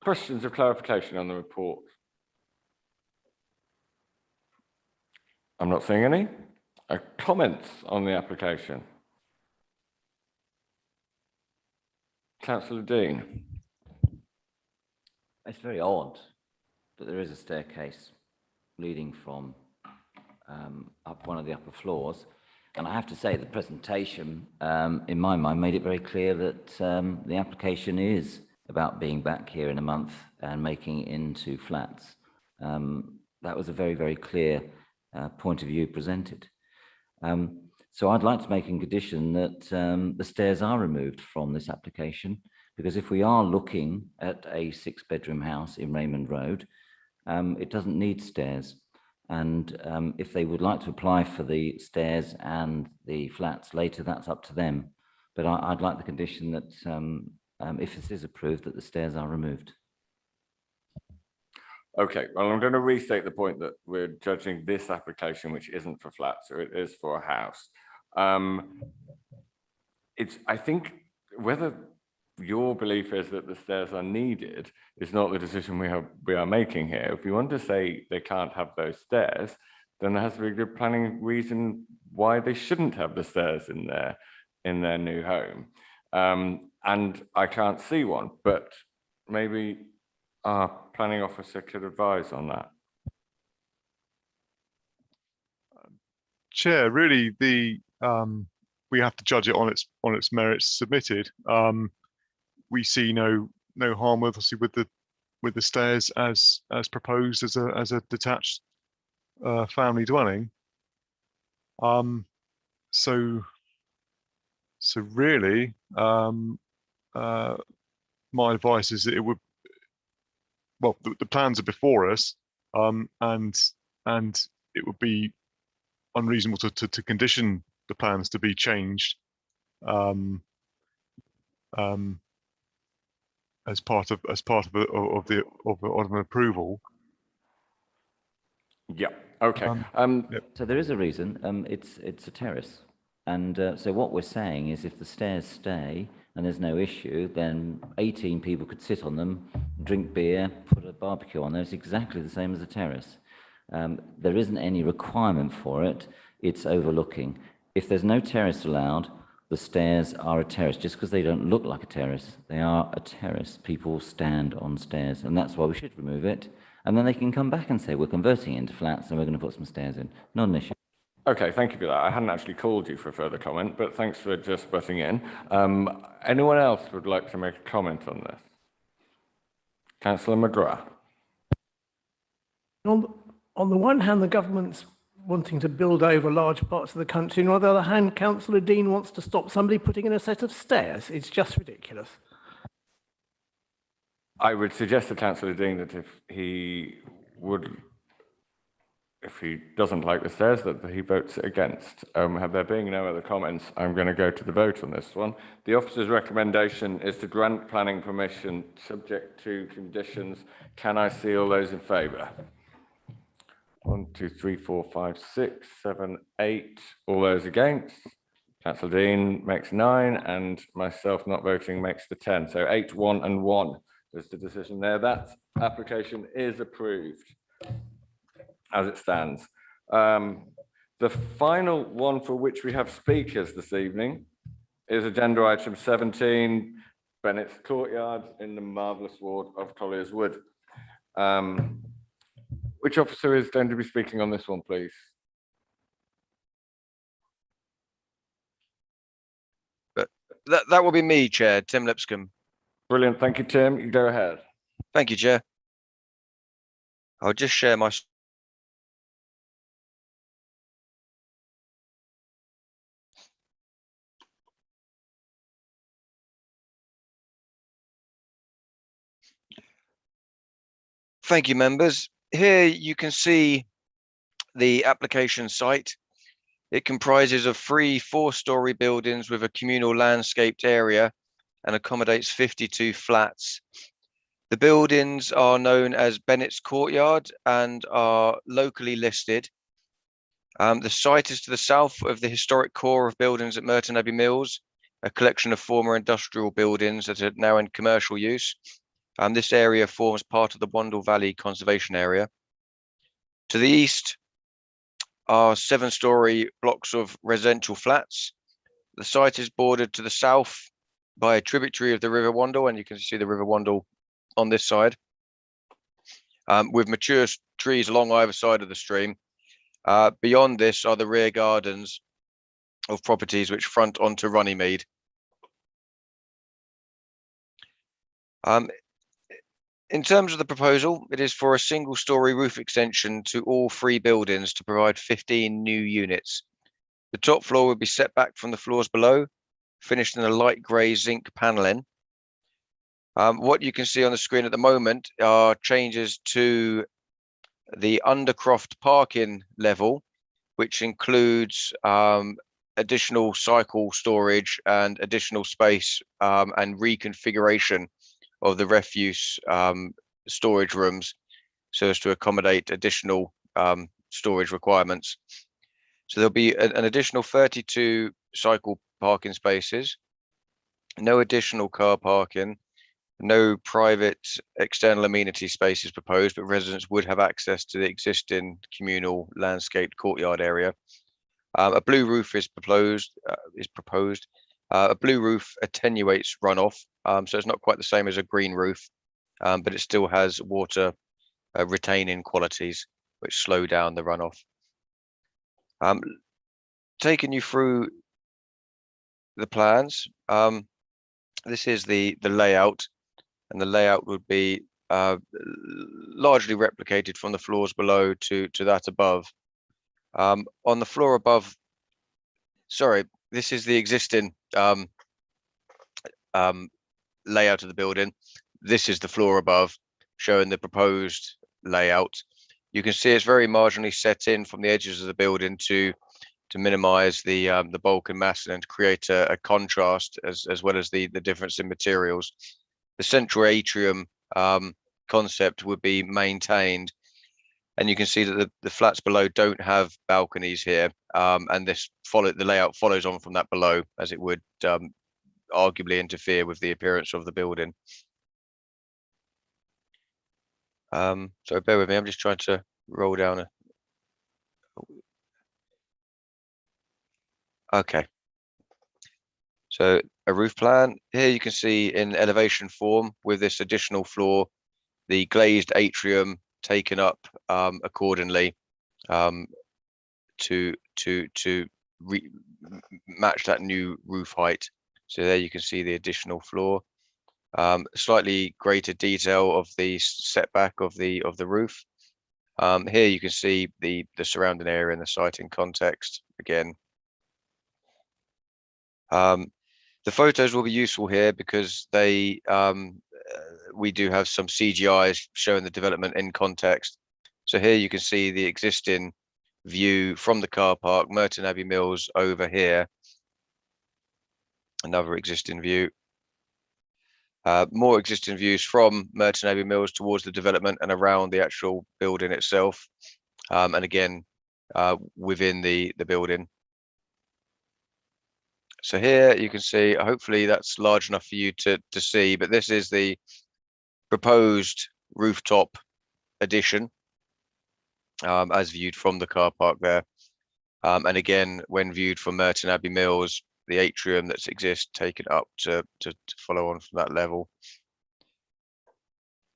Questions of clarification on the report? I'm not seeing any. Comments on the application? Councillor Dean. It's very odd that there is a staircase leading from up one of the upper floors. And I have to say the presentation, in my mind, made it very clear that the application is about being back here in a month and making it into flats. That was a very, very clear point of view presented. So I'd like to make a condition that the stairs are removed from this application, because if we are looking at a 6-bedroom house in Raymond Road, it doesn't need stairs. And if they would like to apply for the stairs and the flats later, that's up to them. But I'd like the condition that if this is approved, that the stairs are removed. Okay, well, I'm going to restate the point that we're judging this application, which isn't for flats, so it is for a house. I think whether your belief is that the stairs are needed is not the decision we are making here. If you want to say they can't have those stairs, then there has to be a good planning reason why they shouldn't have the stairs in their new home. And I can't see one, but maybe our planning officer could advise on that. Chair, really, we have to judge it on its merits submitted. We see no harm, obviously, with the stairs as proposed as a detached family dwelling. So really, my advice is that it would. Well, the plans are before us, and it would be unreasonable to condition the plans to be changed as part of an approval. Yeah. Okay. So there is a reason. It's a terrace, and so what we're saying is, if the stairs stay and there's no issue, then 18 people could sit on them, drink beer, put a barbecue on there. It's exactly the same as a terrace. There isn't any requirement for it. It's overlooking. If there's no terrace allowed, the stairs are a terrace. Just because they don't look like a terrace, they are a terrace. People stand on stairs, and that's why we should remove it. And then they can come back and say, we're converting it into flats and we're going to put some stairs in. Not an issue. Okay, thank you for that. I hadn't actually called you for a further comment, but thanks for just butting in. Anyone else would like to make a comment on this? Councillor McGrath. On the one hand, the government's wanting to build over large parts of the country, and on the other hand, Councillor Dean wants to stop somebody putting in a set of stairs. It's just ridiculous. I would suggest to Councillor Dean that if he doesn't like the stairs, that he votes against. There being no other comments, I'm going to go to the vote on this one. The officer's recommendation is to grant planning permission subject to conditions. Can I see all those in favour? 1, 2, 3, 4, 5, 6, 7, 8. All those against? Councillor Dean makes 9, and myself not voting makes the 10. So 8, 1, and 1 is the decision there. That application is approved as it stands. The final one for which we have speakers this evening is agenda item 17, Bennett's Courtyard in the marvellous ward of Colliers Wood. Which officer is going to be speaking on this one, please? That will be me, Chair, Tim Lipscomb. Brilliant, thank you, Tim. You go ahead. Thank you, Chair. I'll just share my... Thank you, members. Here you can see the application site. It comprises of 3 4-storey buildings with a communal landscaped area and accommodates 52 flats. The buildings are known as Bennett's Courtyard and are locally listed. The site is to the south of the historic core of buildings at Merton Abbey Mills, a collection of former industrial buildings that are now in commercial use. This area forms part of the Wandle Valley Conservation Area. To the east are 7-storey blocks of residential flats. The site is bordered to the south by a tributary of the River Wandle, and you can see the River Wandle on this side, with mature trees along either side of the stream. Beyond this are the rear gardens of properties which front onto Runnymede. In terms of the proposal, it is for a 1-storey roof extension to all 3 buildings to provide 15 new units. The top floor will be set back from the floors below, finished in a light grey zinc paneling. What you can see on the screen at the moment are changes to the Undercroft parking level, which includes additional cycle storage and additional space and reconfiguration of the refuse storage rooms so as to accommodate additional storage requirements. So there'll be an additional 32 cycle parking spaces, no additional car parking, no private external amenity spaces proposed, but residents would have access to the existing communal landscaped courtyard area. A blue roof is proposed. A blue roof attenuates runoff, so it's not quite the same as a green roof, but it still has water retaining qualities which slow down the runoff. Taking you through the plans, this is the layout, and the layout would be largely replicated from the floors below to that above. On the floor above, sorry, this is the existing layout of the building. This is the floor above, showing the proposed layout. You can see it's very marginally set in from the edges of the building to minimize the bulk and mass and to create a contrast as well as the difference in materials. The central atrium concept would be maintained, and you can see that the flats below don't have balconies here, and the layout follows on from that below, as it would arguably interfere with the appearance of the building. So bear with me, I'm just trying to roll down okay. So a roof plan. Here you can see in elevation form with this additional floor, the glazed atrium taken up accordingly to match that new roof height. So there you can see the additional floor. Slightly greater detail of the setback of the roof. Here you can see the surrounding area and the site in context again. The photos will be useful here because they we do have some CGI showing the development in context. So here you can see the existing view from the car park, Merton Abbey Mills over here. Another existing view. More existing views from Merton Abbey Mills towards the development and around the actual building itself. And again, within the building. So here you can see, hopefully that's large enough for you to see, but this is the proposed rooftop addition as viewed from the car park there. And again, when viewed from Merton Abbey Mills, the atrium that exists taken up to follow on from that level.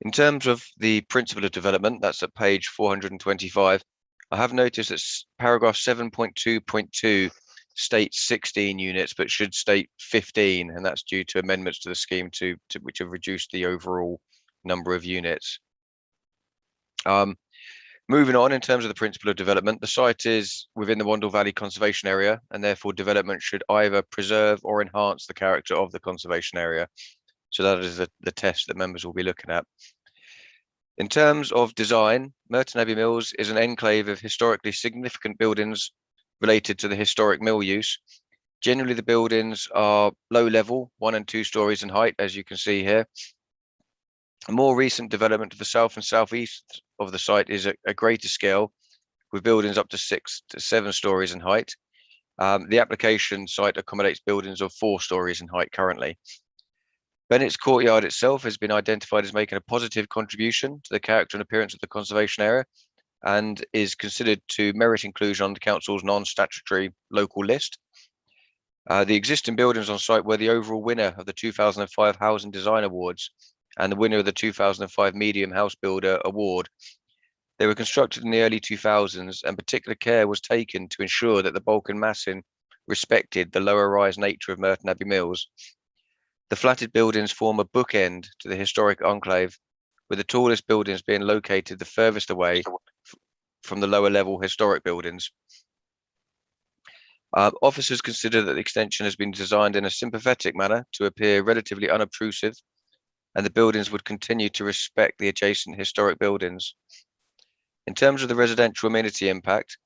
In terms of the principle of development, that's at page 425. I have noticed that paragraph 7.2.2 states 16 units, but should state 15, and that's due to amendments to the scheme to which have reduced the overall number of units. Moving on, in terms of the principle of development, the site is within the Wandle Valley Conservation Area, and therefore development should either preserve or enhance the character of the conservation area. So that is the test that members will be looking at. In terms of design, Merton Abbey Mills is an enclave of historically significant buildings related to the historic mill use. Generally, the buildings are low level, 1 and 2 stories in height, as you can see here. A more recent development to the south and southeast of the site is a greater scale, with buildings up to 6 to 7 stories in height. The application site accommodates buildings of 4 stories in height currently. Bennett's Courtyard itself has been identified as making a positive contribution to the character and appearance of the conservation area, and is considered to merit inclusion on the council's non-statutory local list. The existing buildings on site were the overall winner of the 2005 Housing Design Awards and the winner of the 2005 Medium House Builder Award. They were constructed in the early 2000s, and particular care was taken to ensure that the bulk and massing respected the lower rise nature of Merton Abbey Mills. The flatted buildings form a bookend to the historic enclave, with the tallest buildings being located the furthest away from the lower level historic buildings. Officers consider that the extension has been designed in a sympathetic manner to appear relatively unobtrusive, and the buildings would continue to respect the adjacent historic buildings. In terms of the residential amenity impact,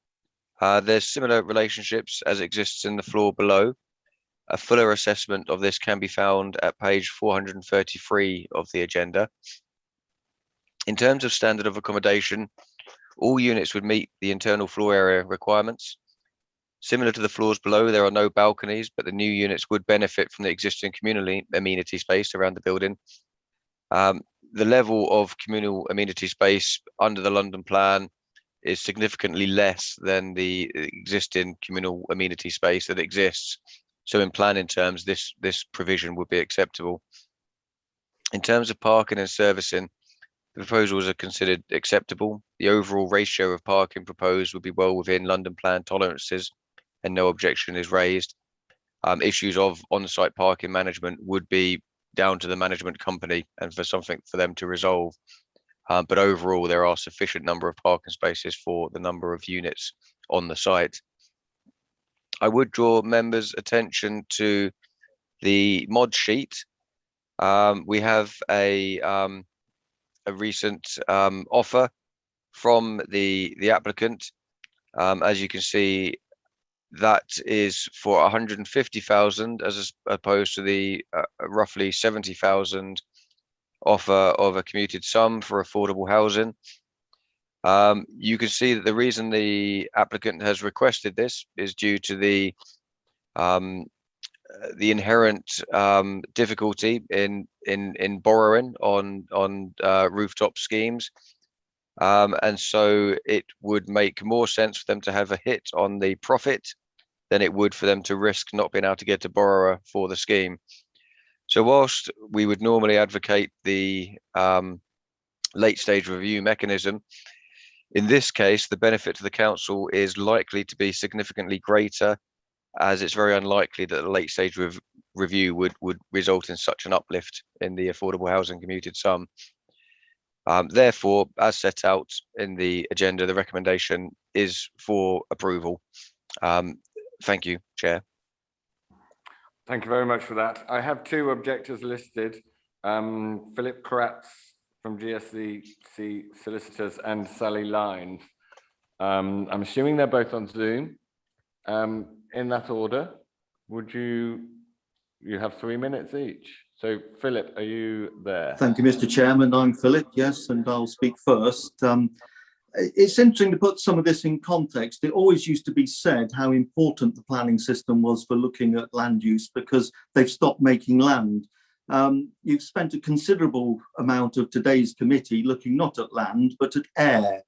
there's similar relationships as exists in the floor below. A fuller assessment of this can be found at page 433 of the agenda. In terms of standard of accommodation, all units would meet the internal floor area requirements. Similar to the floors below, there are no balconies, but the new units would benefit from the existing communal amenity space around the building. The level of communal amenity space under the London plan is significantly less than the existing communal amenity space that exists. So in planning terms, this provision would be acceptable. In terms of parking and servicing, the proposals are considered acceptable. The overall ratio of parking proposed would be well within London plan tolerances, and no objection is raised. Issues of on-site parking management would be down to the management company and for them to resolve. But overall, there are sufficient number of parking spaces for the number of units on the site. I would draw members' attention to the mod sheet. We have a recent offer from the applicant. As you can see, that is for 150,000 as opposed to the roughly 70,000 offer of a commuted sum for affordable housing. You can see that the reason the applicant has requested this is due to the inherent difficulty in borrowing on rooftop schemes. And so it would make more sense for them to have a hit on the profit than it would for them to risk not being able to get a borrower for the scheme. So whilst we would normally advocate the late stage review mechanism, in this case, the benefit to the council is likely to be significantly greater, as it's very unlikely that the late stage review would result in such an uplift in the affordable housing commuted sum. Therefore, as set out in the agenda, the recommendation is for approval. Thank you, Chair. Thank you very much for that. I have two objectors listed, Philip Kratz from GSCC Solicitors and Sally Lines. I'm assuming they're both on Zoom. In that order, would you have 3 minutes each? So Philip, are you there? Thank you, Mr. Chairman. I'm Philip, yes, and I'll speak first. It's interesting to put some of this in context. It always used to be said how important the planning system was for looking at land use because they've stopped making land. You've spent a considerable amount of today's committee looking not at land, but at air.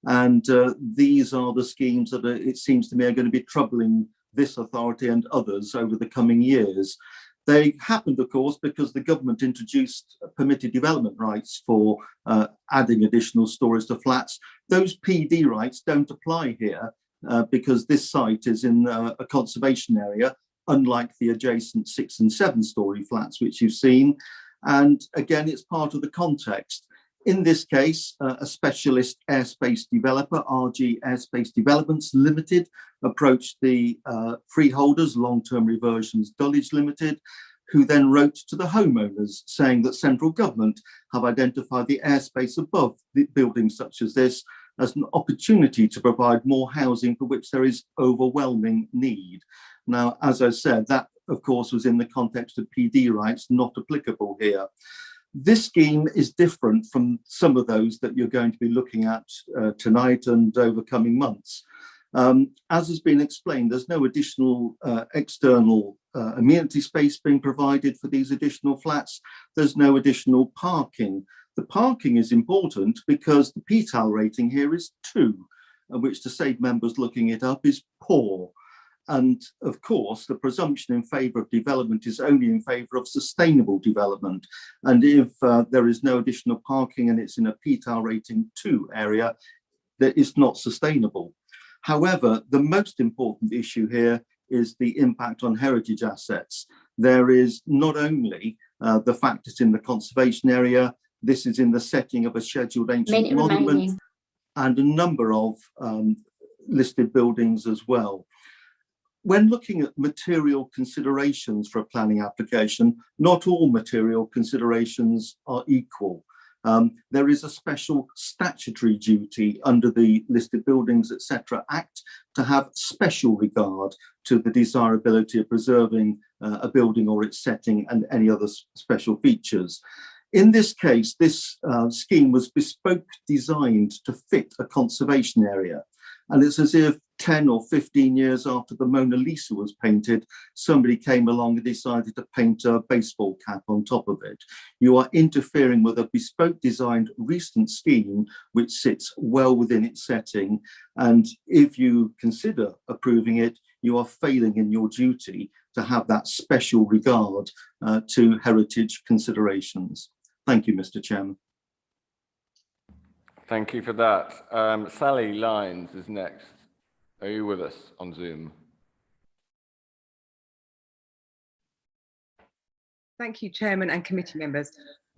And these are the schemes that it seems to me are going to be troubling this authority and others over the coming years. They happened, of course, because the government introduced permitted development rights for adding additional stories to flats. Those PD rights don't apply here because this site is in a conservation area, unlike the adjacent 6- and 7-story flats, which you've seen. And again, it's part of the context. In this case, a specialist airspace developer, RG Airspace Developments Limited, approached the freeholders, Long-Term Reversions Dulwich Limited, who then wrote to the homeowners saying that central government have identified the airspace above the buildings such as this as an opportunity to provide more housing for which there is overwhelming need. Now, as I said, that of course was in the context of PD rights, not applicable here. This scheme is different from some of those that you're going to be looking at tonight and over coming months. As has been explained, there's no additional external amenity space being provided for these additional flats. There's no additional parking. The parking is important because the PTAL rating here is 2, which to save members looking it up is poor. And of course, the presumption in favour of development is only in favour of sustainable development. And if there is no additional parking and it's in a PTAL rating 2 area, that is not sustainable. However, the most important issue here is the impact on heritage assets. There is not only the fact it's in the conservation area, this is in the setting of a scheduled ancient monument and a number of listed buildings as well. When looking at material considerations for a planning application, not all material considerations are equal. There is a special statutory duty under the Listed Buildings, etc. Act to have special regard to the desirability of preserving a building or its setting and any other special features. In this case, this scheme was bespoke designed to fit a conservation area. And it's as if 10 or 15 years after the Mona Lisa was painted, somebody came along and decided to paint a baseball cap on top of it. You are interfering with a bespoke designed recent scheme, which sits well within its setting. And if you consider approving it, you are failing in your duty to have that special regard to heritage considerations. Thank you, Mr. Chairman. Thank you for that. Sally Lines is next. Are you with us on Zoom? Thank you, Chairman and committee members.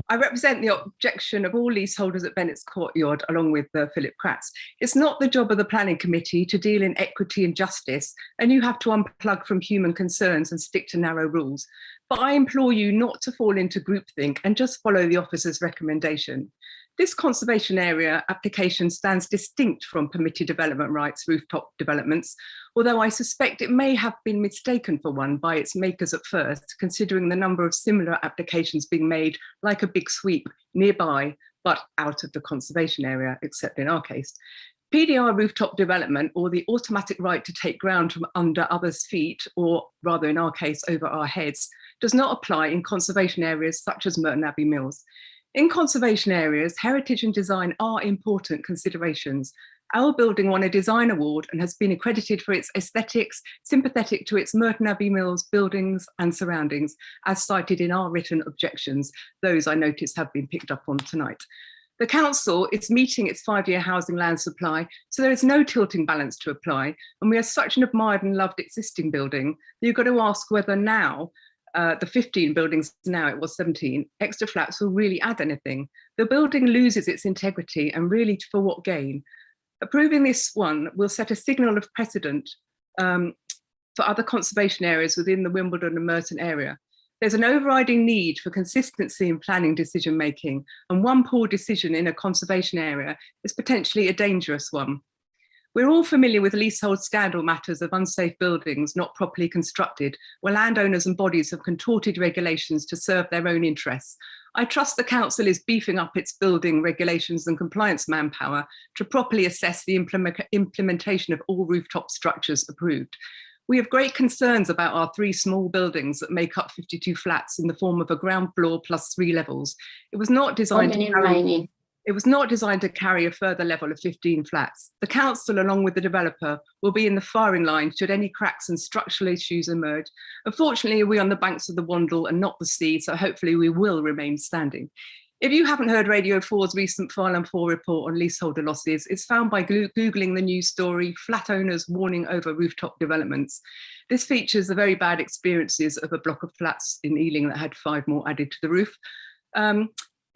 I represent the objection of all leaseholders at Bennett's Courtyard, along with Philip Kratz. It's not the job of the planning committee to deal in equity and justice, and you have to unplug from human concerns and stick to narrow rules. But I implore you not to fall into groupthink and just follow the officer's recommendation. This conservation area application stands distinct from permitted development rights rooftop developments, although I suspect it may have been mistaken for one by its makers at first, considering the number of similar applications being made like a big sweep nearby, but out of the conservation area, except in our case. PDR rooftop development, or the automatic right to take ground from under others' feet, or rather in our case, over our heads, does not apply in conservation areas such as Merton Abbey Mills. In conservation areas, heritage and design are important considerations. Our building won a design award and has been accredited for its aesthetics, sympathetic to its Merton Abbey Mills buildings and surroundings, as cited in our written objections. Those I notice have been picked up on tonight. The council is meeting its 5-year housing land supply, so there is no tilting balance to apply. And we are such an admired and loved existing building that you've got to ask whether now, the 15 buildings now, it was 17, extra flats will really add anything. The building loses its integrity, and really for what gain? Approving this one will set a signal of precedent for other conservation areas within the Wimbledon and Merton area. There's an overriding need for consistency in planning decision making, and one poor decision in a conservation area is potentially a dangerous one. We're all familiar with leasehold scandal matters of unsafe buildings not properly constructed, where landowners and bodies have contorted regulations to serve their own interests. I trust the council is beefing up its building regulations and compliance manpower to properly assess the implementation of all rooftop structures approved. We have great concerns about our 3 small buildings that make up 52 flats in the form of a ground floor plus 3 levels. It was not designed to carry a further level of 15 flats. The council, along with the developer, will be in the firing line should any cracks and structural issues emerge. Unfortunately, we're on the banks of the Wandle and not the sea, so hopefully we will remain standing. If you haven't heard Radio 4's recent Farnham 4 report on leaseholder losses, it's found by Googling the news story, Flat Owners Warning Over Rooftop Developments. This features the very bad experiences of a block of flats in Ealing that had 5 more added to the roof.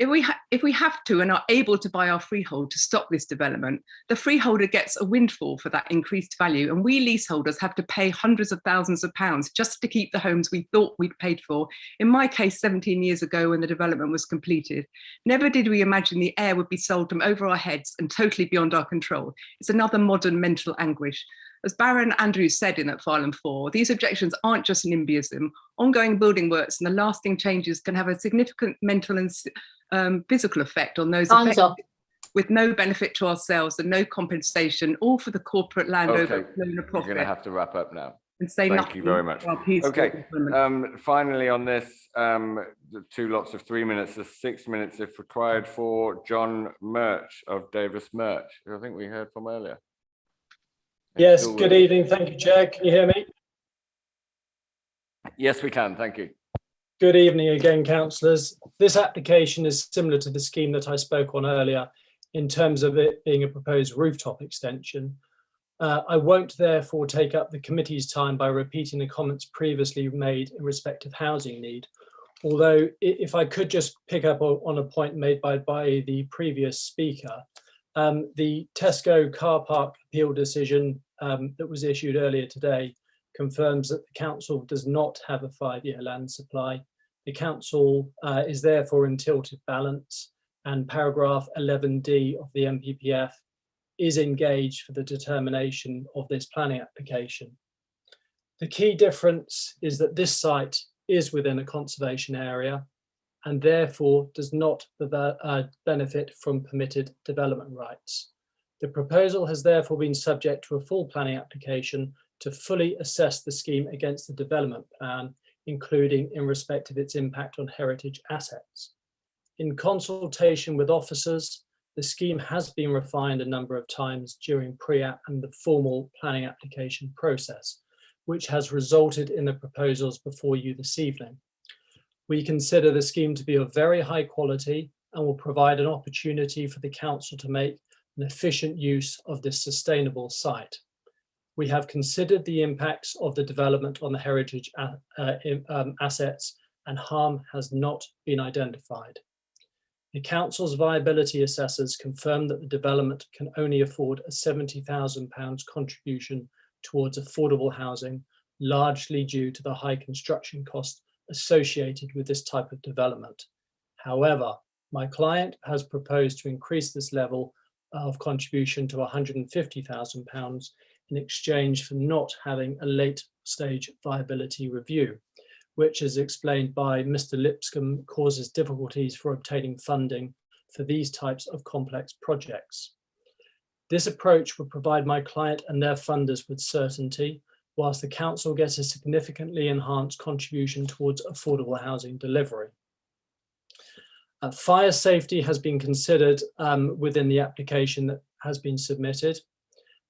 If we have to and are able to buy our freehold to stop this development, the freeholder gets a windfall for that increased value, and we leaseholders have to pay hundreds of thousands of pounds just to keep the homes we thought we'd paid for, in my case 17 years ago when the development was completed. Never did we imagine the air would be sold from over our heads and totally beyond our control. It's another modern mental anguish. As Baron Andrews said in that Farnham 4, these objections aren't just NIMBYism. Ongoing building works and the lasting changes can have a significant mental and physical effect on those affected, with no benefit to ourselves and no compensation, all for the corporate landowner profit. You're going to have to wrap up now. And say Thank you very much. Okay, finally on this, the 2 lots of 3 minutes, there's 6 minutes if required for John Murch of Davis Murch, who I think we heard from earlier. Yes, good evening. Thank you, Chair. Can you hear me? Yes, we can. Thank you. Good evening again, councillors. This application is similar to the scheme that I spoke on earlier in terms of it being a proposed rooftop extension. I won't therefore take up the committee's time by repeating the comments previously made in respect of housing need. Although if I could just pick up on a point made by the previous speaker, the Tesco car park appeal decision that was issued earlier today confirms that the council does not have a 5-year land supply. The council is therefore in tilted balance, and paragraph 11D of the MPPF is engaged for the determination of this planning application. The key difference is that this site is within a conservation area and therefore does not benefit from permitted development rights. The proposal has therefore been subject to a full planning application to fully assess the scheme against the development plan, including in respect of its impact on heritage assets. In consultation with officers, the scheme has been refined a number of times during pre-app and the formal planning application process, which has resulted in the proposals before you this evening. We consider the scheme to be of very high quality and will provide an opportunity for the council to make an efficient use of this sustainable site. We have considered the impacts of the development on the heritage assets, and harm has not been identified. The council's viability assessors confirm that the development can only afford a £70,000 contribution towards affordable housing, largely due to the high construction costs associated with this type of development. However, My client has proposed to increase this level of contribution to £150,000 in exchange for not having a late stage viability review, which, as explained by Mr. Lipscomb, causes difficulties for obtaining funding for these types of complex projects. This approach would provide my client and their funders with certainty, whilst the council gets a significantly enhanced contribution towards affordable housing delivery. Fire safety has been considered within the application that has been submitted,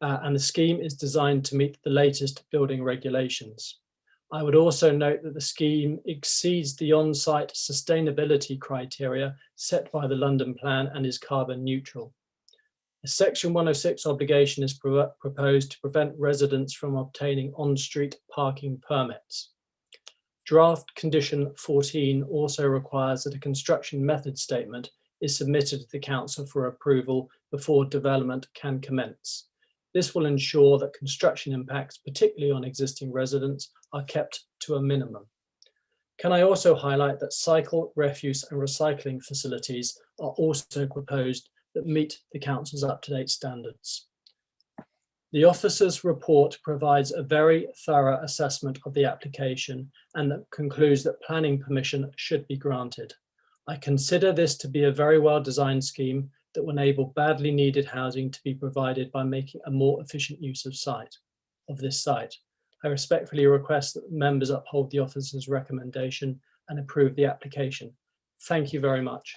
and the scheme is designed to meet the latest building regulations. I would also note that the scheme exceeds the on-site sustainability criteria set by the London Plan and is carbon neutral. A Section 106 obligation is proposed to prevent residents from obtaining on-street parking permits. Draft Condition 14 also requires that a construction method statement is submitted to the council for approval before development can commence. This will ensure that construction impacts, particularly on existing residents, are kept to a minimum. Can I also highlight that cycle, refuse and recycling facilities are also proposed that meet the council's up-to-date standards. The officer's report provides a very thorough assessment of the application and that concludes that planning permission should be granted. I consider this to be a very well-designed scheme that will enable badly needed housing to be provided by making a more efficient use of this site. I respectfully request that members uphold the officer's recommendation and approve the application. Thank you very much.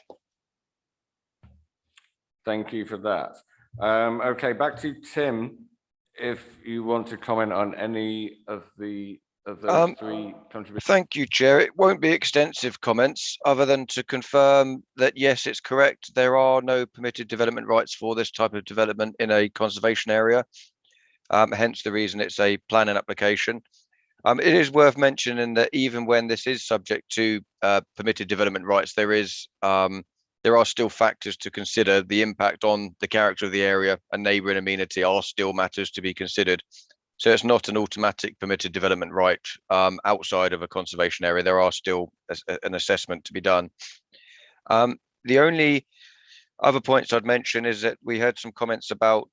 Thank you for that. Okay, back to Tim, if you want to comment on any of those three contributions. Thank you, Chair. It won't be extensive comments other than to confirm that, yes, it's correct. There are no permitted development rights for this type of development in a conservation area. Hence the reason it's a planning application. It is worth mentioning that even when this is subject to permitted development rights, there are still factors to consider. The impact on the character of the area and neighbouring amenity are still matters to be considered. So it's not an automatic permitted development right outside of a conservation area. There are still an assessment to be done. The only other points I'd mention is that we had some comments about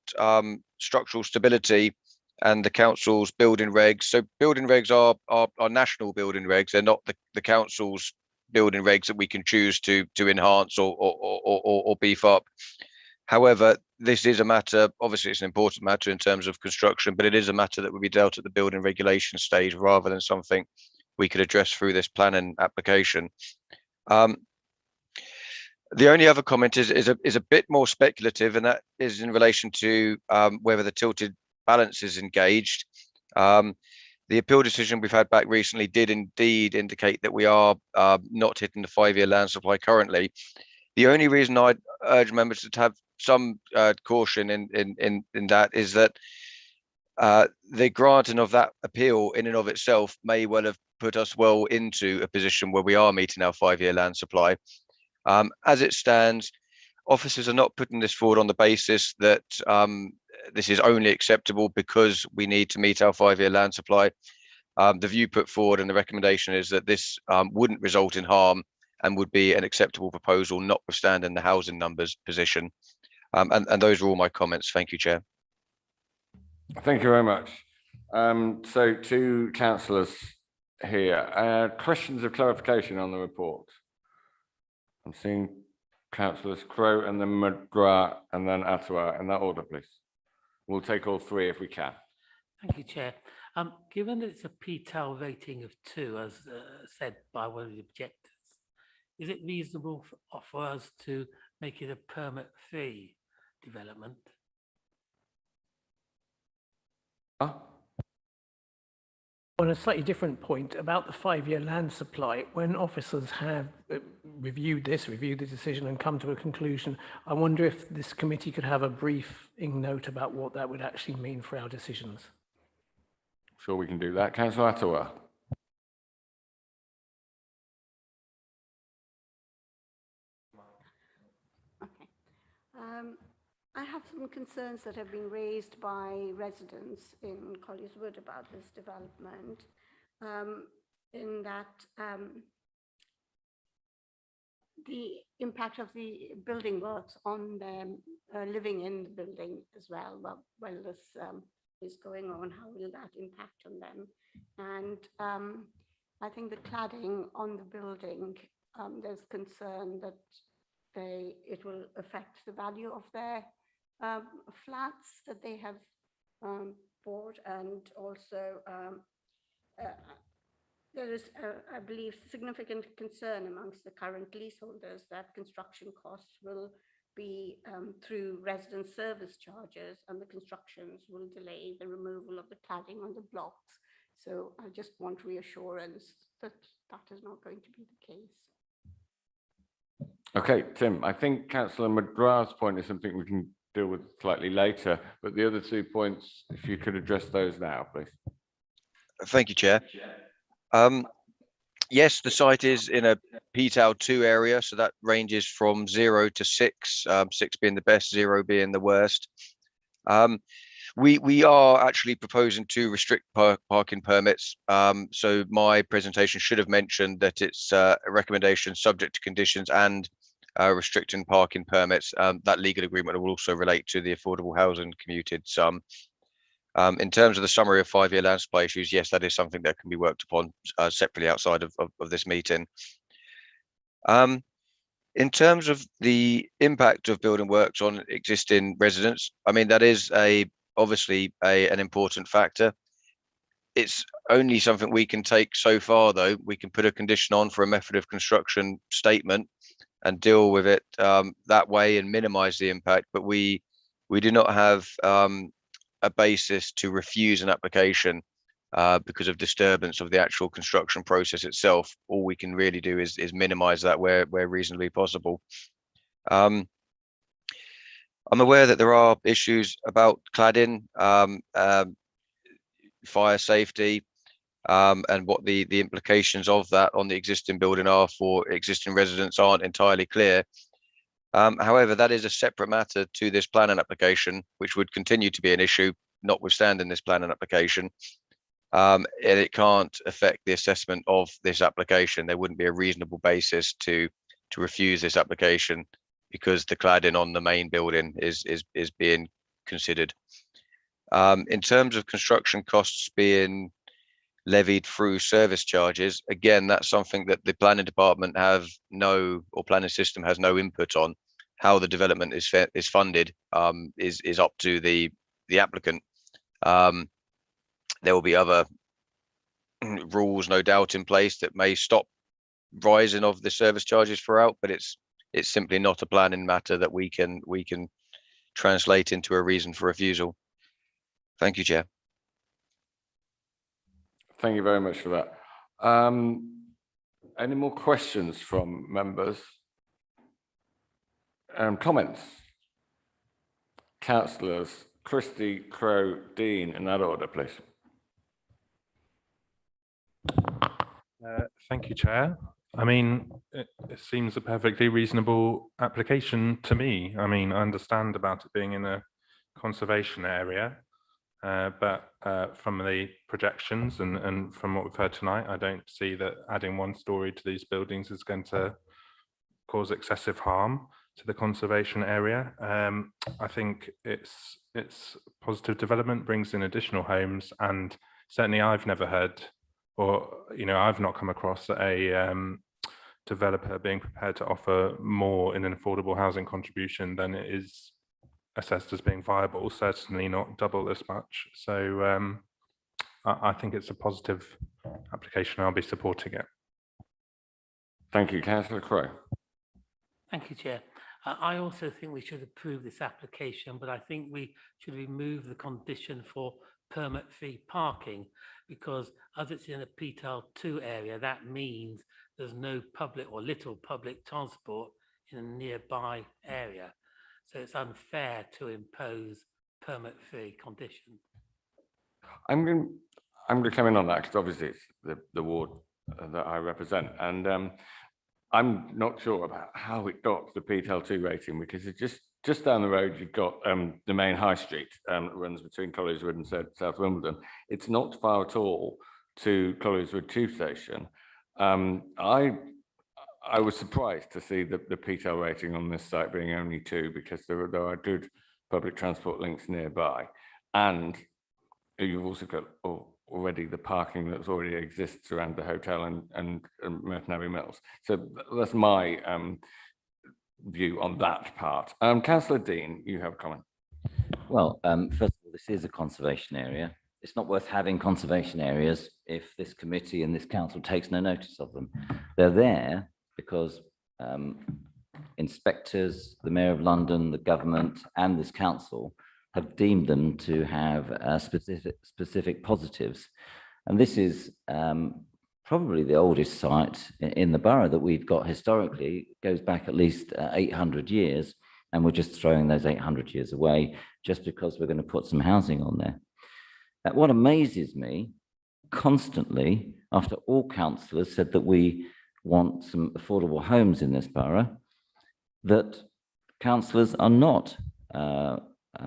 structural stability and the council's building regs. So building regs are national building regs. They're not the council's building regs that we can choose to enhance or beef up. However, this is a matter, obviously it's an important matter in terms of construction, but it is a matter that will be dealt at the building regulation stage rather than something we could address through this planning application. The only other comment is a bit more speculative, and that is in relation to whether the tilted balance is engaged. The appeal decision we've had back recently did indeed indicate that we are not hitting the 5-year land supply currently. The only reason I'd urge members to have some caution in that is that the granting of that appeal in and of itself may well have put us well into a position where we are meeting our 5-year land supply. As it stands, officers are not putting this forward on the basis that this is only acceptable because we need to meet our 5-year land supply. The view put forward and the recommendation is that this wouldn't result in harm and would be an acceptable proposal, notwithstanding the housing numbers position. And those are all my comments. Thank you, Chair. Thank you very much. So two councillors here. Questions of clarification on the report? I'm seeing councillors Crowe and then McGrath and then Atwa in that order, please. We'll take all three if we can. Thank you, Chair. Given that it's a PTAL rating of 2, as said by one of the objectors, is it reasonable for us to make it a permit-free development? On a slightly different point about the 5-year land supply, when officers have reviewed the decision and come to a conclusion, I wonder if this committee could have a briefing note about what that would actually mean for our decisions. Sure, we can do that. Councillor Atwa. I have some concerns that have been raised by residents in Colliers Wood about this development, in that the impact of the building works on them living in the building as well, while this is going on, how will that impact on them? And I think the cladding on the building, there's concern that it will affect the value of their flats that they have bought, and also there is, I believe, significant concern amongst the current leaseholders that construction costs will be through resident service charges, and the constructions will delay the removal of the cladding on the blocks. So I just want reassurance that that is not going to be the case. Okay, Tim, I think Councillor McGrath's point is something we can deal with slightly later, but the other 2 points, if you could address those now, please. Thank you, Chair. Yes, the site is in a PTAL 2 area, so that ranges from 0 to 6, 6 being the best, 0 being the worst. We are actually proposing to restrict parking permits. So my presentation should have mentioned that it's a recommendation subject to conditions and restricting parking permits. That legal agreement will also relate to the affordable housing commuted sum. In terms of the summary of 5-year land supply issues, yes, that is something that can be worked upon separately outside of this meeting. In terms of the impact of building works on existing residents, I mean, that is obviously an important factor. It's only something we can take so far, though. We can put a condition on for a method of construction statement and deal with it that way and minimize the impact, but we do not have a basis to refuse an application because of disturbance of the actual construction process itself. All we can really do is minimize that where reasonably possible. I'm aware that there are issues about cladding, fire safety, and what the implications of that on the existing building are for existing residents aren't entirely clear. However, that is a separate matter to this planning application, which would continue to be an issue, notwithstanding this planning application. And it can't affect the assessment of this application. There wouldn't be a reasonable basis to refuse this application because the cladding on the main building is being considered. In terms of construction costs being levied through service charges, again, that's something that the planning department planning system has no input on. How the development is funded is up to the applicant. There will be other rules, no doubt, in place that may stop rising of the service charges throughout, but it's simply not a planning matter that we can translate into a reason for refusal. Thank you, Chair. Thank you very much for that. Any more questions from members? Comments? Councillors Christie, Crowe, Dean, in that order, please. Thank you, Chair. I mean, it seems a perfectly reasonable application to me. I mean, I understand about it being in a conservation area, but from the projections and from what we've heard tonight, I don't see that adding 1 story to these buildings is going to cause excessive harm to the conservation area. I think it's positive development, brings in additional homes, and certainly I've never heard, or I've not come across a developer being prepared to offer more in an affordable housing contribution than it is assessed as being viable, certainly not double as much. So I think it's a positive application. I'll be supporting it. Thank you, Councillor Crowe. Thank you, Chair. I also think we should approve this application, but I think we should remove the condition for permit-free parking, because as it's in a PTAL 2 area, that means there's no public or little public transport in a nearby area. So it's unfair to impose permit-free conditions. I'm going to come in on that because obviously it's the ward that I represent, and I'm not sure about how it got the PTAL 2 rating, because it's just down the road you've got the main high street that runs between Collieswood and South Wimbledon. It's not far at all to Collieswood Tube Station. I was surprised to see the PTEL rating on this site being only 2, because there are good public transport links nearby. And you've also got already the parking that already exists around the hotel and Merton Abbey Mills. So that's my view on that part. Councillor Dean, you have a comment. Well, first of all, this is a conservation area. It's not worth having conservation areas if this committee and this council takes no notice of them. They're there because inspectors, the Mayor of London, the government, and this council have deemed them to have specific positives. And this is probably the oldest site in the borough that we've got historically. It goes back at least 800 years, and we're just throwing those 800 years away just because we're going to put some housing on there. What amazes me constantly, after all councillors said that we want some affordable homes in this borough, that councillors are not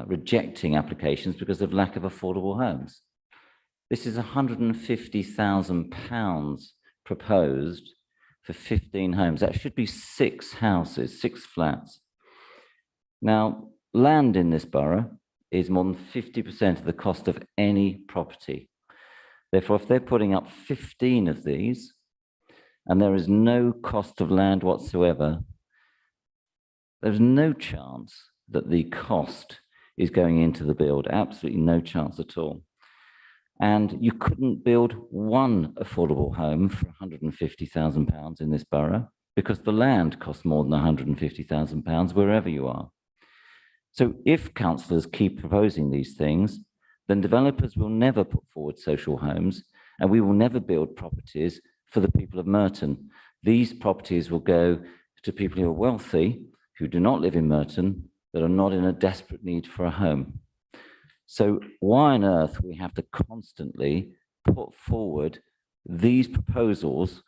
rejecting applications because of lack of affordable homes. This is £150,000 proposed for 15 homes. That should be 6 houses, 6 flats. Now, land in this borough is more than 50% of the cost of any property. Therefore, if they're putting up 15 of these and there is no cost of land whatsoever, there's no chance that the cost is going into the build, absolutely no chance at all. And you couldn't build one affordable home for £150,000 in this borough because the land costs more than £150,000 wherever you are. So if councillors keep proposing these things, then developers will never put forward social homes, and we will never build properties for the people of Merton. These properties will go to people who are wealthy, who do not live in Merton, that are not in a desperate need for a home. So why on earth we have to constantly put forward these proposals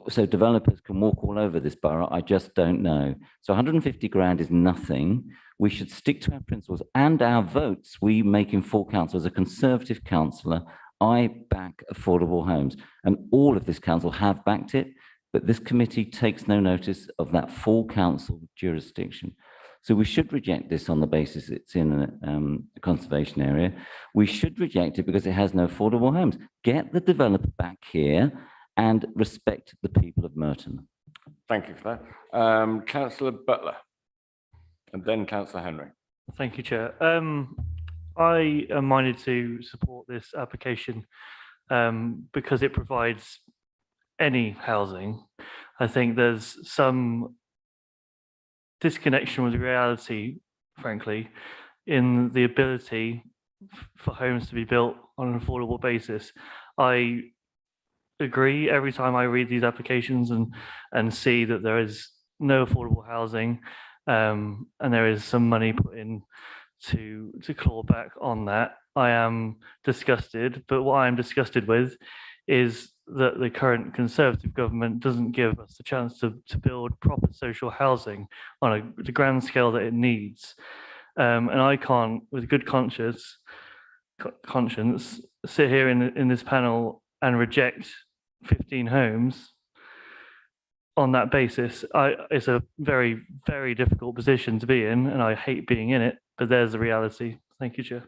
so developers can walk all over this borough? I just don't know. So 150 grand is nothing. We should stick to our principles and our votes we make in full council. As a Conservative councillor, I back affordable homes, and all of this council have backed it, but this committee takes no notice of that full council jurisdiction. So we should reject this on the basis it's in a conservation area. We should reject it because it has no affordable homes. Get the developer back here and respect the people of Merton. Thank you for that. Councillor Butler, and then Councillor Henry. Thank you, Chair. I am minded to support this application because it provides any housing. I think there's some disconnection with reality, frankly, in the ability for homes to be built on an affordable basis. I agree every time I read these applications and see that there is no affordable housing and there is some money put in to claw back on that. I am disgusted, but what I am disgusted with is that the current Conservative government doesn't give us the chance to build proper social housing on the grand scale that it needs. And I can't, with good conscience, sit here in this panel and reject 15 homes on that basis. It's a very, very difficult position to be in, and I hate being in it, but there's the reality. Thank you, Chair.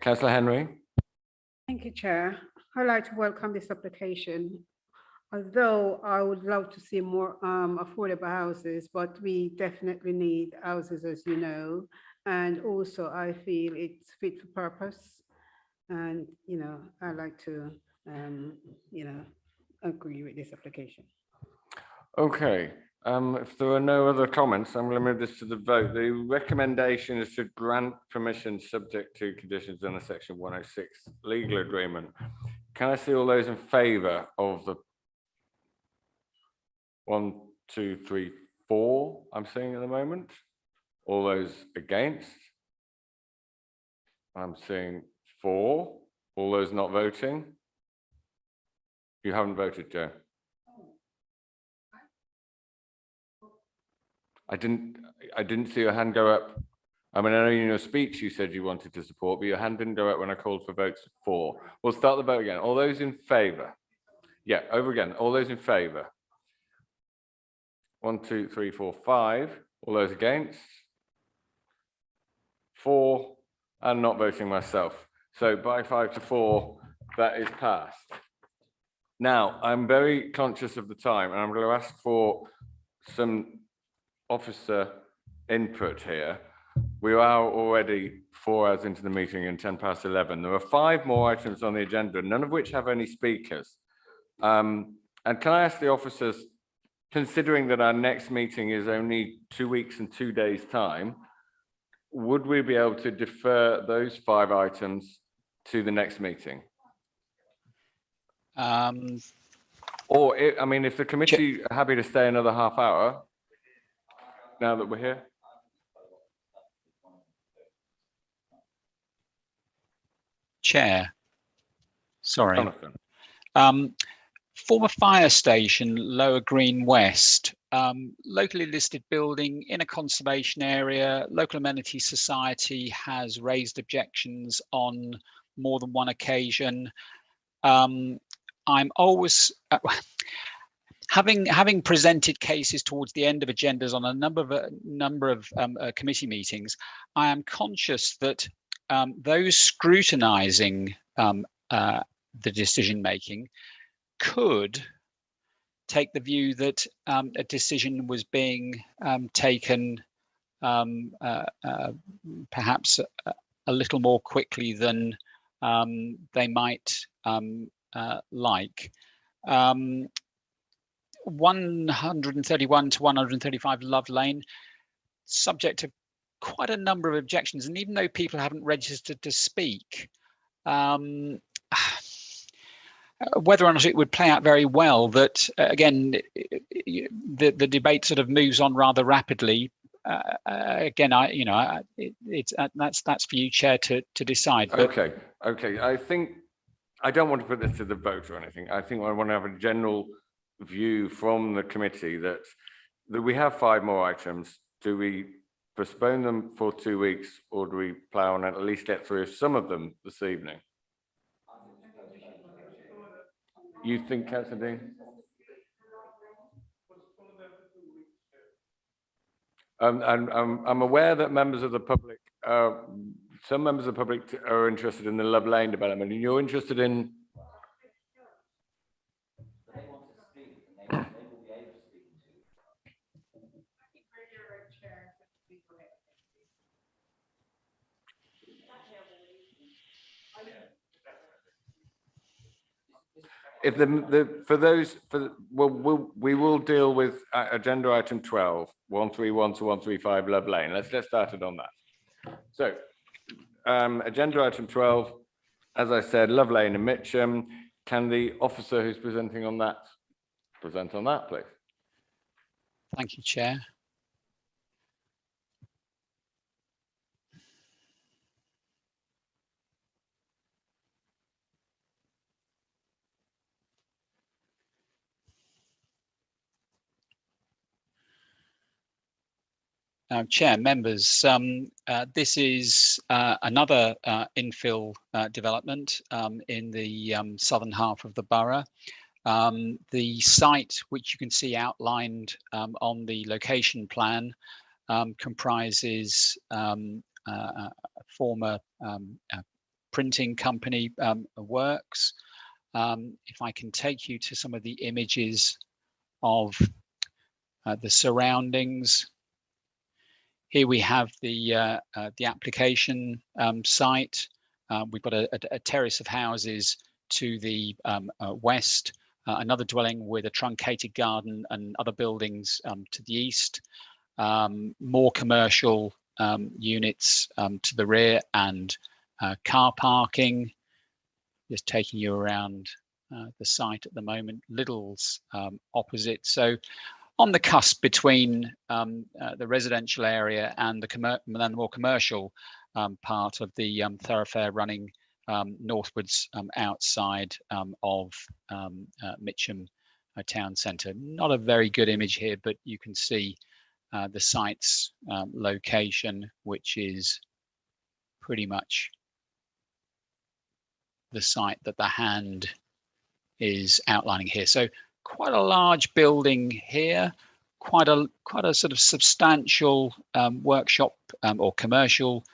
Councillor Henry. Thank you, Chair. I'd like to welcome this application. Although I would love to see more affordable houses, but we definitely need houses, as you know. And also I feel it's fit for purpose. And, I'd like to, agree with this application. Okay. If there are no other comments, I'm going to move this to the vote. The recommendation is to grant permission subject to conditions under section 106 legal agreement. Can I see all those in favour of the 1, 2, 3, 4 I'm seeing at the moment? All those against? I'm seeing 4. All those not voting? You haven't voted, Joe. I didn't see your hand go up. I mean, I know in your speech you said you wanted to support, but your hand didn't go up when I called for votes for. We'll start the vote again. All those in favour? Yeah, over again. All those in favour? 1, 2, 3, 4, 5. All those against? 4, and not voting myself. So by 5 to 4, that is passed. Now, I'm very conscious of the time, and I'm going to ask for some officer input here. We are already 4 hours into the meeting and 10 past 11. There are 5 more items on the agenda, none of which have any speakers. And can I ask the officers, considering that our next meeting is only 2 weeks and 2 days' time, would we be able to defer those 5 items to the next meeting? Or, I mean, if the committee are happy to stay another half hour, now that we're here. Chair, sorry. Jonathan. Former fire station, Lower Green West, locally listed building in a conservation area. Local Amenity Society has raised objections on more than one occasion. I'm always having presented cases towards the end of agendas on a number of committee meetings. I am conscious that those scrutinising the decision making could take the view that a decision was being taken perhaps a little more quickly than they might like. 131 to 135 Love Lane, subject to quite a number of objections, and even though people haven't registered to speak, whether or not it would play out very well, that again, the debate sort of moves on rather rapidly. Again, that's for you, Chair, to decide. But... Okay. I think I don't want to put this to the vote or anything. I think I want to have a general view from the committee that we have 5 more items. Do we postpone them for 2 weeks, or do we plough on and at least get through some of them this evening? You think, Councillor Dean? I'm aware that members of the public, some members of the public are interested in the Love Lane development, and you're interested in. If we will deal with agenda item 12, 131 to 135 Love Lane. Let's get started on that. So, agenda item 12, as I said, Love Lane and Mitcham. Can the officer who's presenting on that present on that, please? Thank you, Chair. Chair, members, this is another infill development in the southern half of the borough. The site, which you can see outlined on the location plan, comprises a former printing company works. If I can take you to some of the images of the surroundings. Here we have the application site. We've got a terrace of houses to the west, another dwelling with a truncated garden and other buildings to the east, more commercial units to the rear, and car parking. Just taking you around the site at the moment. Lidl's opposite. So on the cusp between the residential area and the more commercial part of the thoroughfare running northwards outside of Mitcham town centre. Not a very good image here, but you can see the site's location, which is pretty much the site that the hand is outlining here. So quite a large building here, quite a sort of substantial workshop or commercial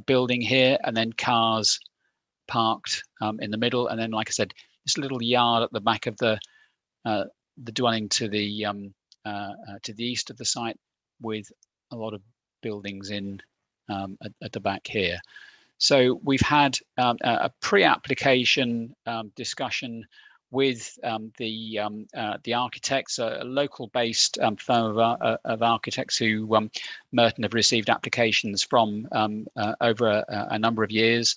building here, and then cars parked in the middle, and then, like I said, this little yard at the back of the dwelling to the east of the site, with a lot of buildings in at the back here. So we've had a pre-application discussion with the architects, a local-based firm of architects who Merton have received applications from over a number of years.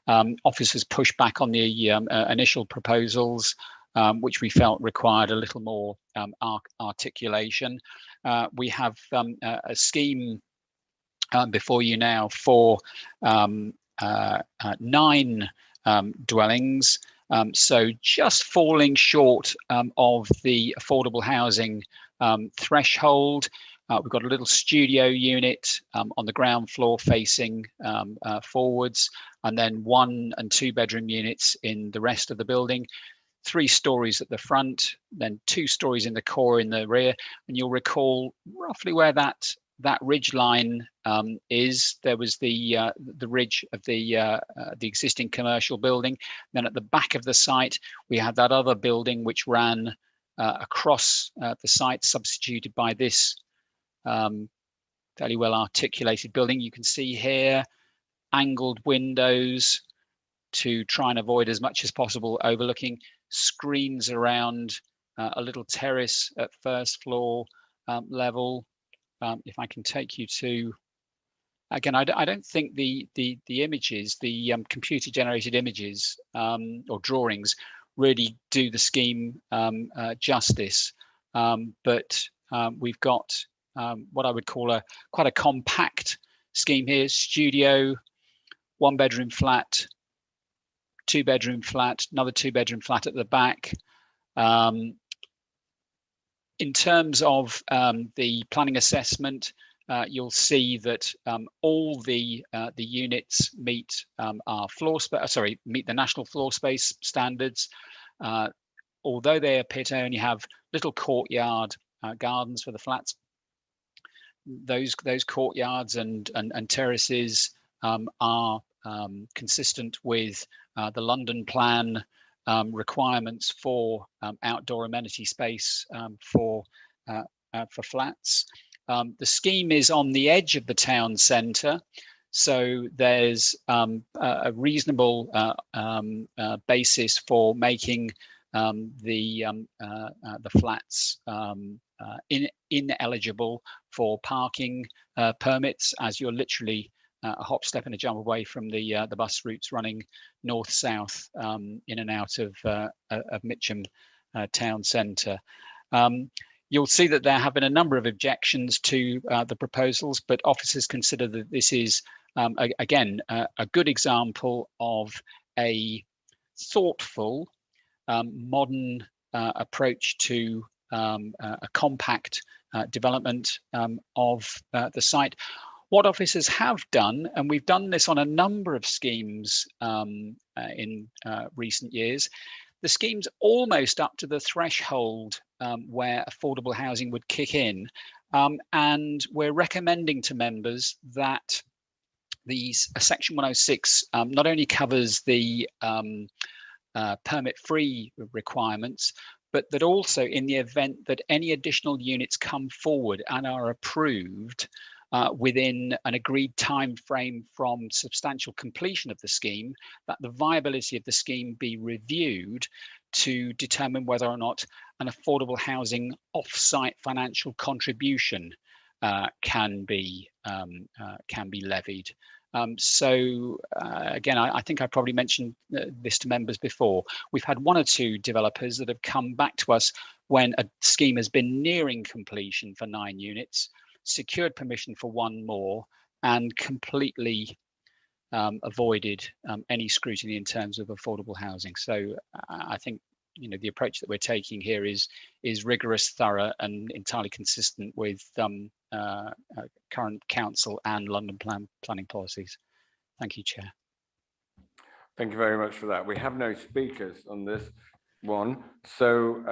Officers pushed back on the initial proposals, which we felt required a little more articulation. We have a scheme before you now for 9 dwellings, so just falling short of the affordable housing threshold. We've got a little studio unit on the ground floor facing forwards, and then 1 and 2 bedroom units in the rest of the building. 3 stories at the front, then 2 stories in the core in the rear. And you'll recall roughly where that ridge line is. There was the ridge of the existing commercial building. Then at the back of the site, we had that other building which ran across the site, substituted by this fairly well articulated building. You can see here angled windows to try and avoid as much as possible overlooking, screens around a little terrace at first floor level. If I can take you to, again, I don't think the images, the computer generated images or drawings really do the scheme justice, but we've got what I would call quite a compact scheme here: studio, 1 bedroom flat, 2 bedroom flat, another 2 bedroom flat at the back. In terms of the planning assessment, you'll see that all the units meet our meet the national floor space standards. Although they appear to only have little courtyard gardens for the flats, those courtyards and terraces are consistent with the London plan requirements for outdoor amenity space for flats. The scheme is on the edge of the town centre, so there's a reasonable basis for making the flats ineligible for parking permits, as you're literally a hop, step and a jump away from the bus routes running north-south in and out of Mitcham town centre. You'll see that there have been a number of objections to the proposals, but officers consider that this is, again, a good example of a thoughtful, modern approach to a compact development of the site. What officers have done, and we've done this on a number of schemes in recent years, the scheme's almost up to the threshold where affordable housing would kick in, and we're recommending to members that Section 106 not only covers the permit-free requirements, but that also, in the event that any additional units come forward and are approved within an agreed time frame from substantial completion of the scheme, that the viability of the scheme be reviewed to determine whether or not an affordable housing off-site financial contribution can be levied. Again, I think I probably mentioned this to members before. We've had 1 or 2 developers that have come back to us when a scheme has been nearing completion for 9 units, secured permission for 1 more, and completely avoided any scrutiny in terms of affordable housing. So I think, you know, the approach that we're taking here is rigorous, thorough, and entirely consistent with current council and London planning policies. Thank you, Chair. Thank you very much for that. We have no speakers on this one, so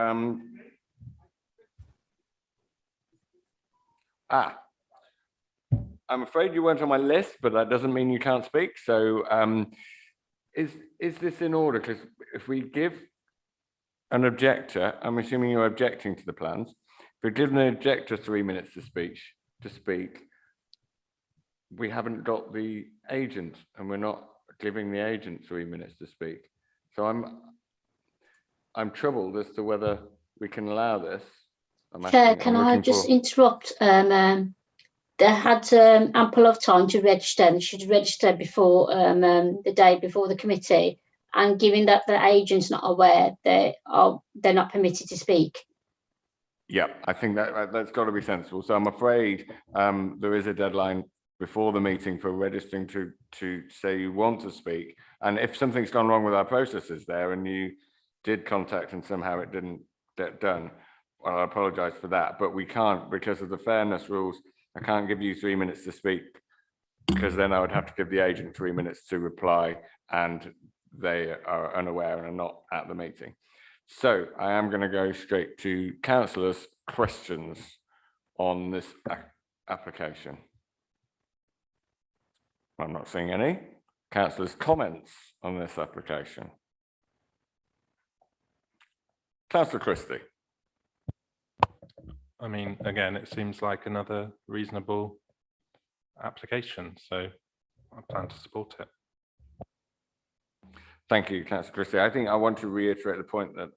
I'm afraid you weren't on my list, but that doesn't mean you can't speak. So is this in order? Because if we give an objector, I'm assuming you're objecting to the plans. If we give an objector 3 minutes to speak, we haven't got the agent, and we're not giving the agent 3 minutes to speak. So I'm troubled as to whether we can allow this. Chair, can I just interrupt? They had ample of time to register. They should register before the day before the committee. And given that the agent's not aware, they're not permitted to speak. Yeah, I think that's got to be sensible. So I'm afraid there is a deadline before the meeting for registering to say you want to speak. And if something's gone wrong with our processes there and you did contact and somehow it didn't get done, well, I apologize for that, but we can't, because of the fairness rules, I can't give you 3 minutes to speak, because then I would have to give the agent 3 minutes to reply, and they are unaware and are not at the meeting. So I am going to go straight to councillors' questions on this application. I'm not seeing any. Councillors' comments on this application. Councillor Christie. I mean, again, it seems like another reasonable application, so I plan to support it. Thank you, Councillor Christie. I think I want to reiterate the point that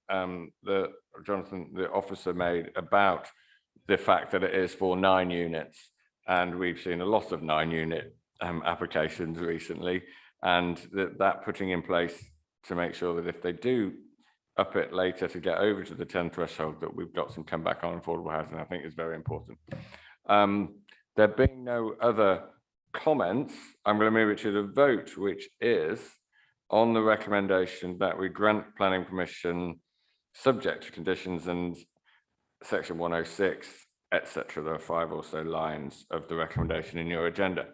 Jonathan, the officer, made about the fact that it is for 9 units, and we've seen a lot of 9-unit applications recently, and that putting in place to make sure that if they do up it later to get over to the 10 threshold, that we've got some comeback on affordable housing, I think is very important. There being no other comments, I'm going to move it to the vote, which is on the recommendation that we grant planning permission subject to conditions and section 106, etc. There are 5 or so lines of the recommendation in your agenda.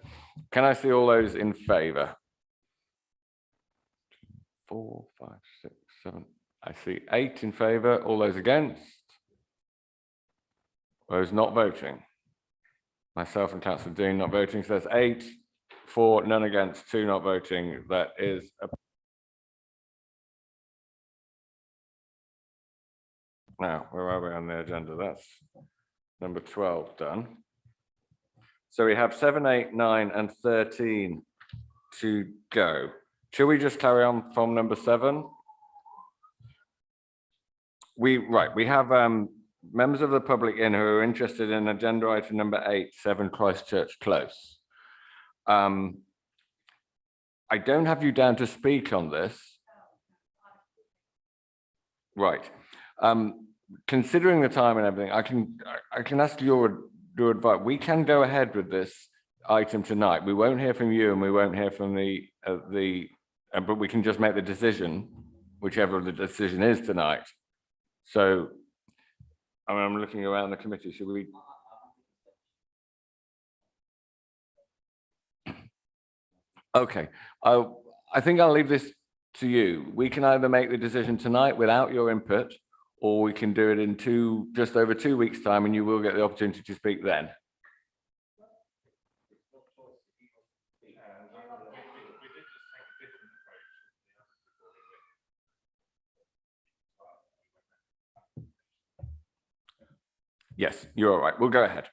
Can I see all those in favour? 4, 5, 6, 7. I see 8 in favour. All those against? Those not voting? Myself and Councillor Dean not voting. So that's 8 for, none against, 2 not voting. That is now, where are we on the agenda? That's number 12 done. So we have 7, 8, 9 and 13 to go. Shall we just carry on from number 7? We have members of the public in who are interested in agenda item number 8, 7 Christchurch Close. I don't have you down to speak on this. Right. Considering the time and everything, I can ask your advice. We can go ahead with this item tonight. We won't hear from you, and we won't hear from but we can just make the decision, whichever the decision is tonight. So, I mean, I'm looking around the committee. Should we? Okay, I think I'll leave this to you. We can either make the decision tonight without your input, or we can do it in just over 2 weeks' time, and you will get the opportunity to speak then. Yes, you're all right. We'll go ahead.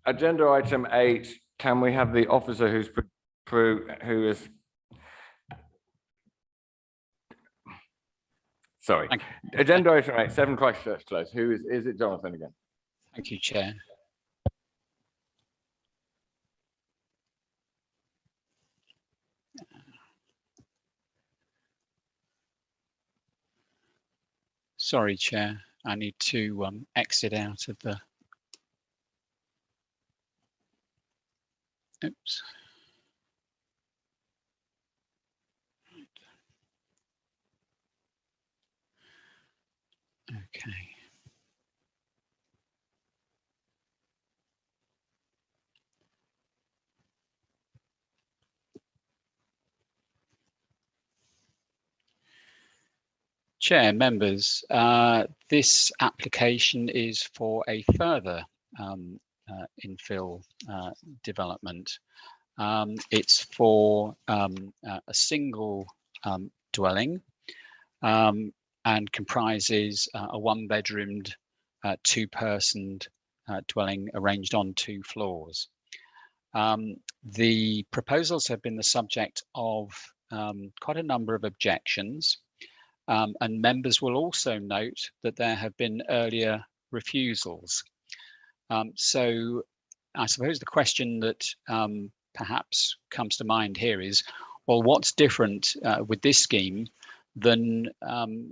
Agenda item 8. Can we have the officer who is sorry. Agenda item 8, 7 Christchurch Close. Who is it? Jonathan again. Thank you, Chair. Sorry, Chair. I need to exit out of the. Oops. Okay. Chair, members, this application is for a further infill development. It's for a single dwelling and comprises a one-bedroomed, two-personed dwelling arranged on 2 floors. The proposals have been the subject of quite a number of objections, and members will also note that there have been earlier refusals. So I suppose the question that perhaps comes to mind here is, well, what's different with this scheme than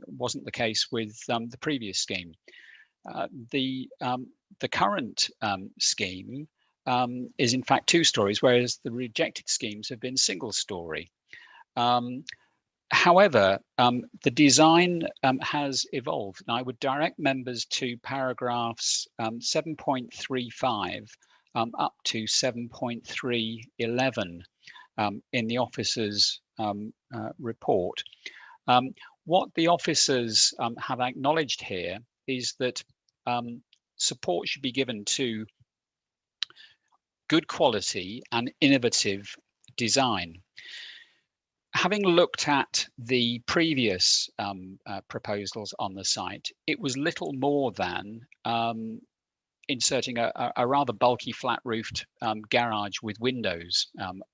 wasn't the case with the previous scheme? The current scheme is in fact 2 stories, whereas the rejected schemes have been single story. However, the design has evolved, and I would direct members to paragraphs 7.35 up to 7.311 in the officers' report. What the officers have acknowledged here is that support should be given to good quality and innovative design. Having looked at the previous proposals on the site, it was little more than inserting a rather bulky flat-roofed garage with windows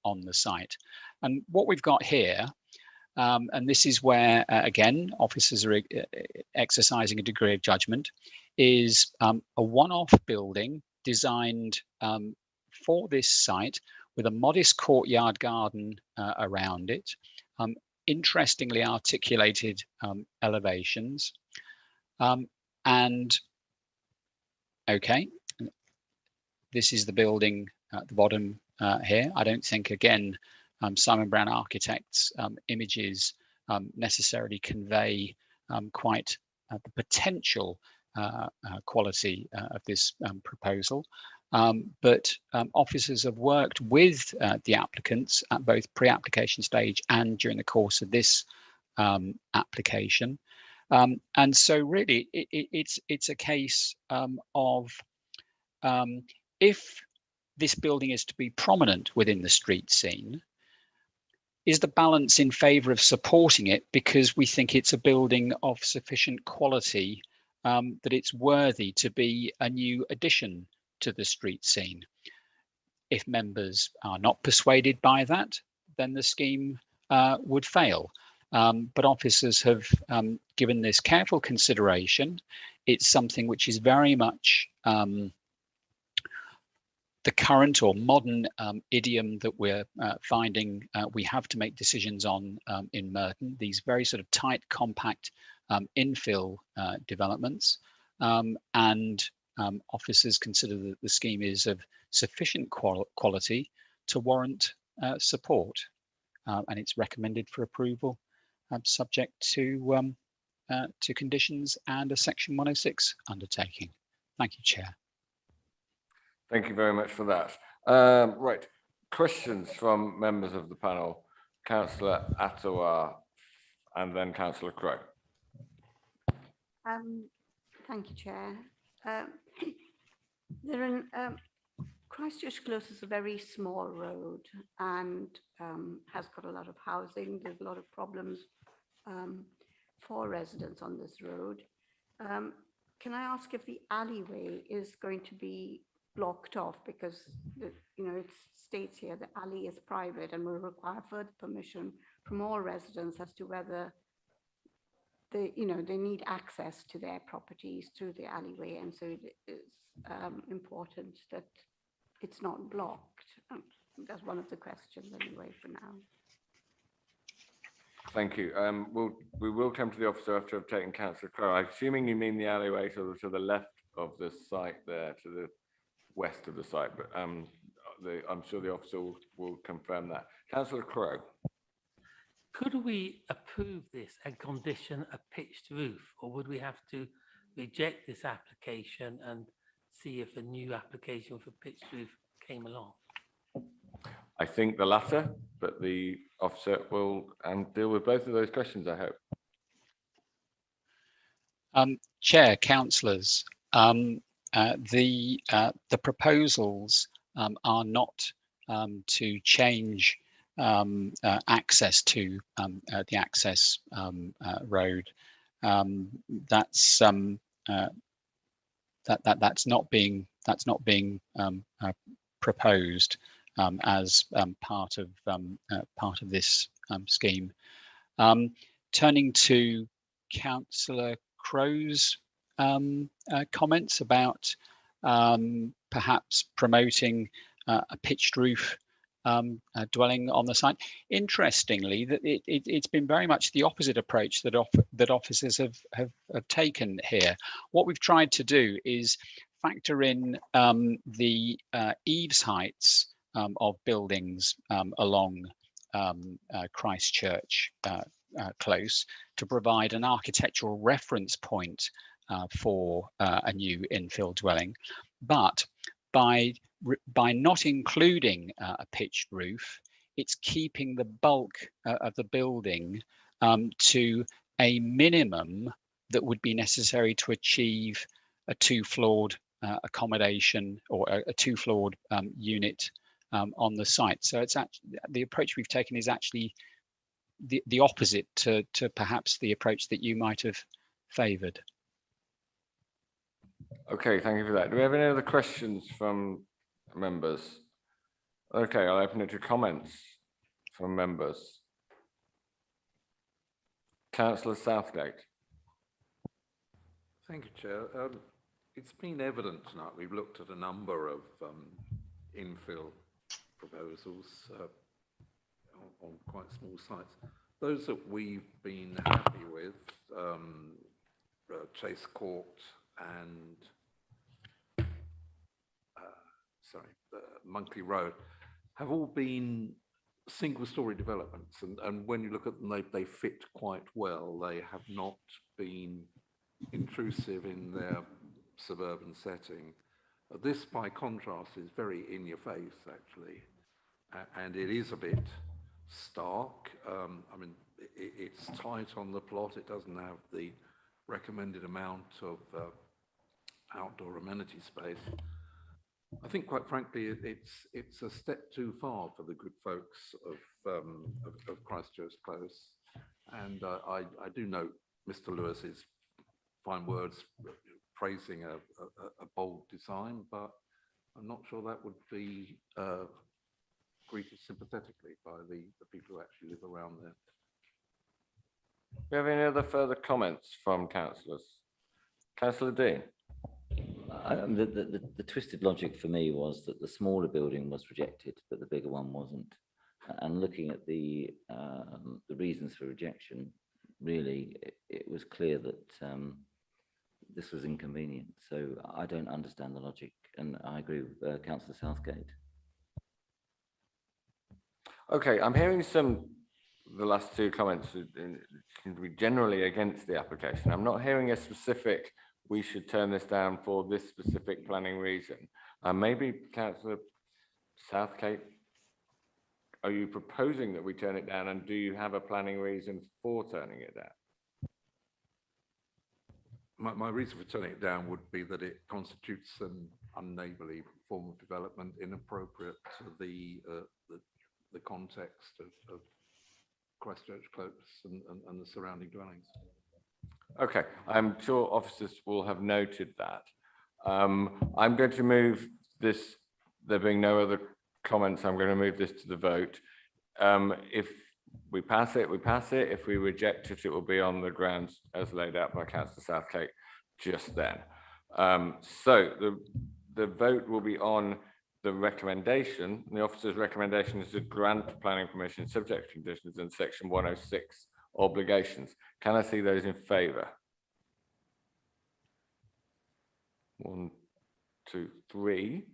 on the site. And what we've got here, and this is where, again, officers are exercising a degree of judgment, is a one-off building designed for this site with a modest courtyard garden around it, interestingly articulated elevations, and okay, this is the building at the bottom here. I don't think, again, Simon Brown Architects images necessarily convey quite the potential quality of this proposal. But officers have worked with the applicants at both pre-application stage and during the course of this application. And so really it's a case of if this building is to be prominent within the street scene, is the balance in favour of supporting it because we think it's a building of sufficient quality that it's worthy to be a new addition to the street scene. If members are not persuaded by that, then the scheme would fail. But officers have given this careful consideration. It's something which is very much the current or modern idiom that we're finding we have to make decisions on in Merton, these very sort of tight, compact infill developments. And officers consider that the scheme is of sufficient quality to warrant support. And it's recommended for approval subject to conditions and a Section 106 undertaking. Thank you, Chair. Thank you very much for that. Right, questions from members of the panel. Councillor Attawar and then Councillor Crowe. Thank you, Chair. Christchurch Close is a very small road and has got a lot of housing. There's a lot of problems for residents on this road. Can I ask if the alleyway is going to be blocked off, because it states here the alley is private and will require further permission from all residents as to whether they need access to their properties through the alleyway, and so it is important that it's not blocked. That's one of the questions anyway for now. Thank you. We will come to the officer after I've taken Councillor Crowe. I'm assuming you mean the alleyway to the left of the site there, to the west of the site, but I'm sure the officer will confirm that. Councillor Crowe. Could we approve this and condition a pitched roof, or would we have to reject this application and see if a new application for pitched roof came along? I think the latter, but the officer will deal with both of those questions, I hope. Chair, councillors, the proposals are not to change access to the access road. That's that's not being proposed as part of this scheme. Turning to Councillor Crow's comments about perhaps promoting a pitched roof dwelling on the site. Interestingly, that it's been very much the opposite approach that officers have taken here. What we've tried to do is factor in the eaves heights of buildings along Christchurch Close to provide an architectural reference point for a new infill dwelling, but by not including a pitched roof, it's keeping the bulk of the building to a minimum that would be necessary to achieve a two-floored accommodation or a two-floored unit on the site. So it's actually the approach we've taken is actually the opposite to perhaps the approach that you might have favoured. Okay, thank you for that. Do we have any other questions from members? Okay, I'll open it to comments from members. Councillor Southgate. Thank you, Chair. It's been evident tonight, we've looked at a number of infill proposals on quite small sites. Those that we've been happy with, Chase Court and Monkley Road, have all been single-story developments, and when you look at them, they fit quite well. They have not been intrusive in their suburban setting. This, by contrast, is very in your face, actually, and it is a bit stark. I mean, it's tight on the plot. It doesn't have the recommended amount of outdoor amenity space. I think, quite frankly, it's a step too far for the good folks of Christchurch Close, and I do note Mr. Lewis's fine words praising a bold design, but I'm not sure that would be greeted sympathetically by the people who actually live around there. Do you have any other further comments from councillors? Councillor Dean. The twisted logic for me was that the smaller building was rejected, but the bigger one wasn't. And looking at the reasons for rejection, really, it was clear that this was inconvenient. So I don't understand the logic, and I agree with Councillor Southgate. Okay, I'm hearing the last two comments can be generally against the application. I'm not hearing a specific, we should turn this down for this specific planning reason. Maybe Councillor Southgate, are you proposing that we turn it down, and do you have a planning reason for turning it down? My reason for turning it down would be that it constitutes an unneighbourly form of development, inappropriate to the context of Christchurch Close and the surrounding dwellings. Okay, I'm sure officers will have noted that. I'm going to move this, there being no other comments, I'm going to move this to the vote. If we pass it, we pass it. If we reject it, it will be on the grounds as laid out by Councillor Southgate just then. So the vote will be on the recommendation. The officer's recommendation is to grant planning permission subject to conditions in section 106 obligations. Can I see those in favour? 1, 2, 3.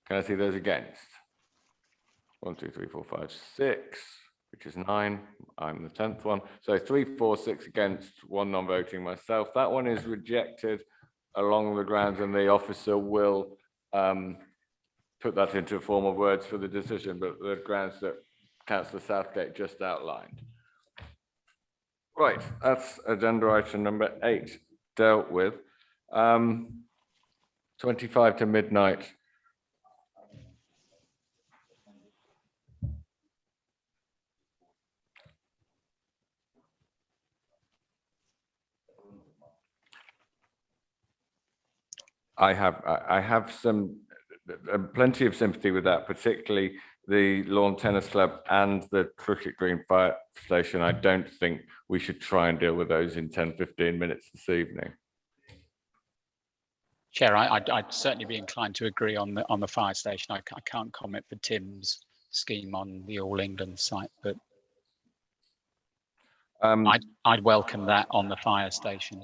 Can I see those against? 1, 2, 3, 4, 5, 6, which is 9. I'm the 10th one. So 3, 4, 6 against, 1 non-voting myself. That one is rejected along the grounds, and the officer will put that into a form of words for the decision, but the grounds that Councillor Southgate just outlined. Right, that's agenda item number 8 dealt with. 25 to midnight. I have some plenty of sympathy with that, particularly the lawn tennis club and the cricket green fire station. I don't think we should try and deal with those in 10-15 minutes this evening. Chair, I'd certainly be inclined to agree on the fire station. I can't comment for Tim's scheme on the All England site, but I'd welcome that on the fire station.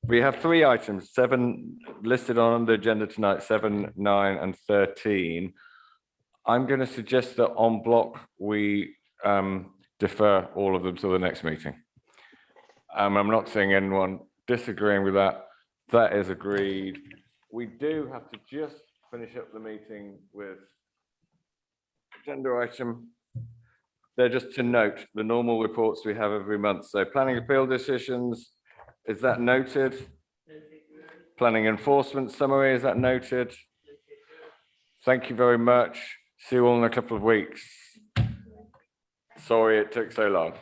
We have 3 items, 7 listed on the agenda tonight, 7, 9, and 13. I'm going to suggest that en bloc we defer all of them to the next meeting. I'm not seeing anyone disagreeing with that. That is agreed. We do have to just finish up the meeting with agenda item. They're just to note the normal reports we have every month. So planning appeal decisions, is that noted? Planning enforcement summary, is that noted? Thank you very much. See you all in a couple of weeks. Sorry it took so long.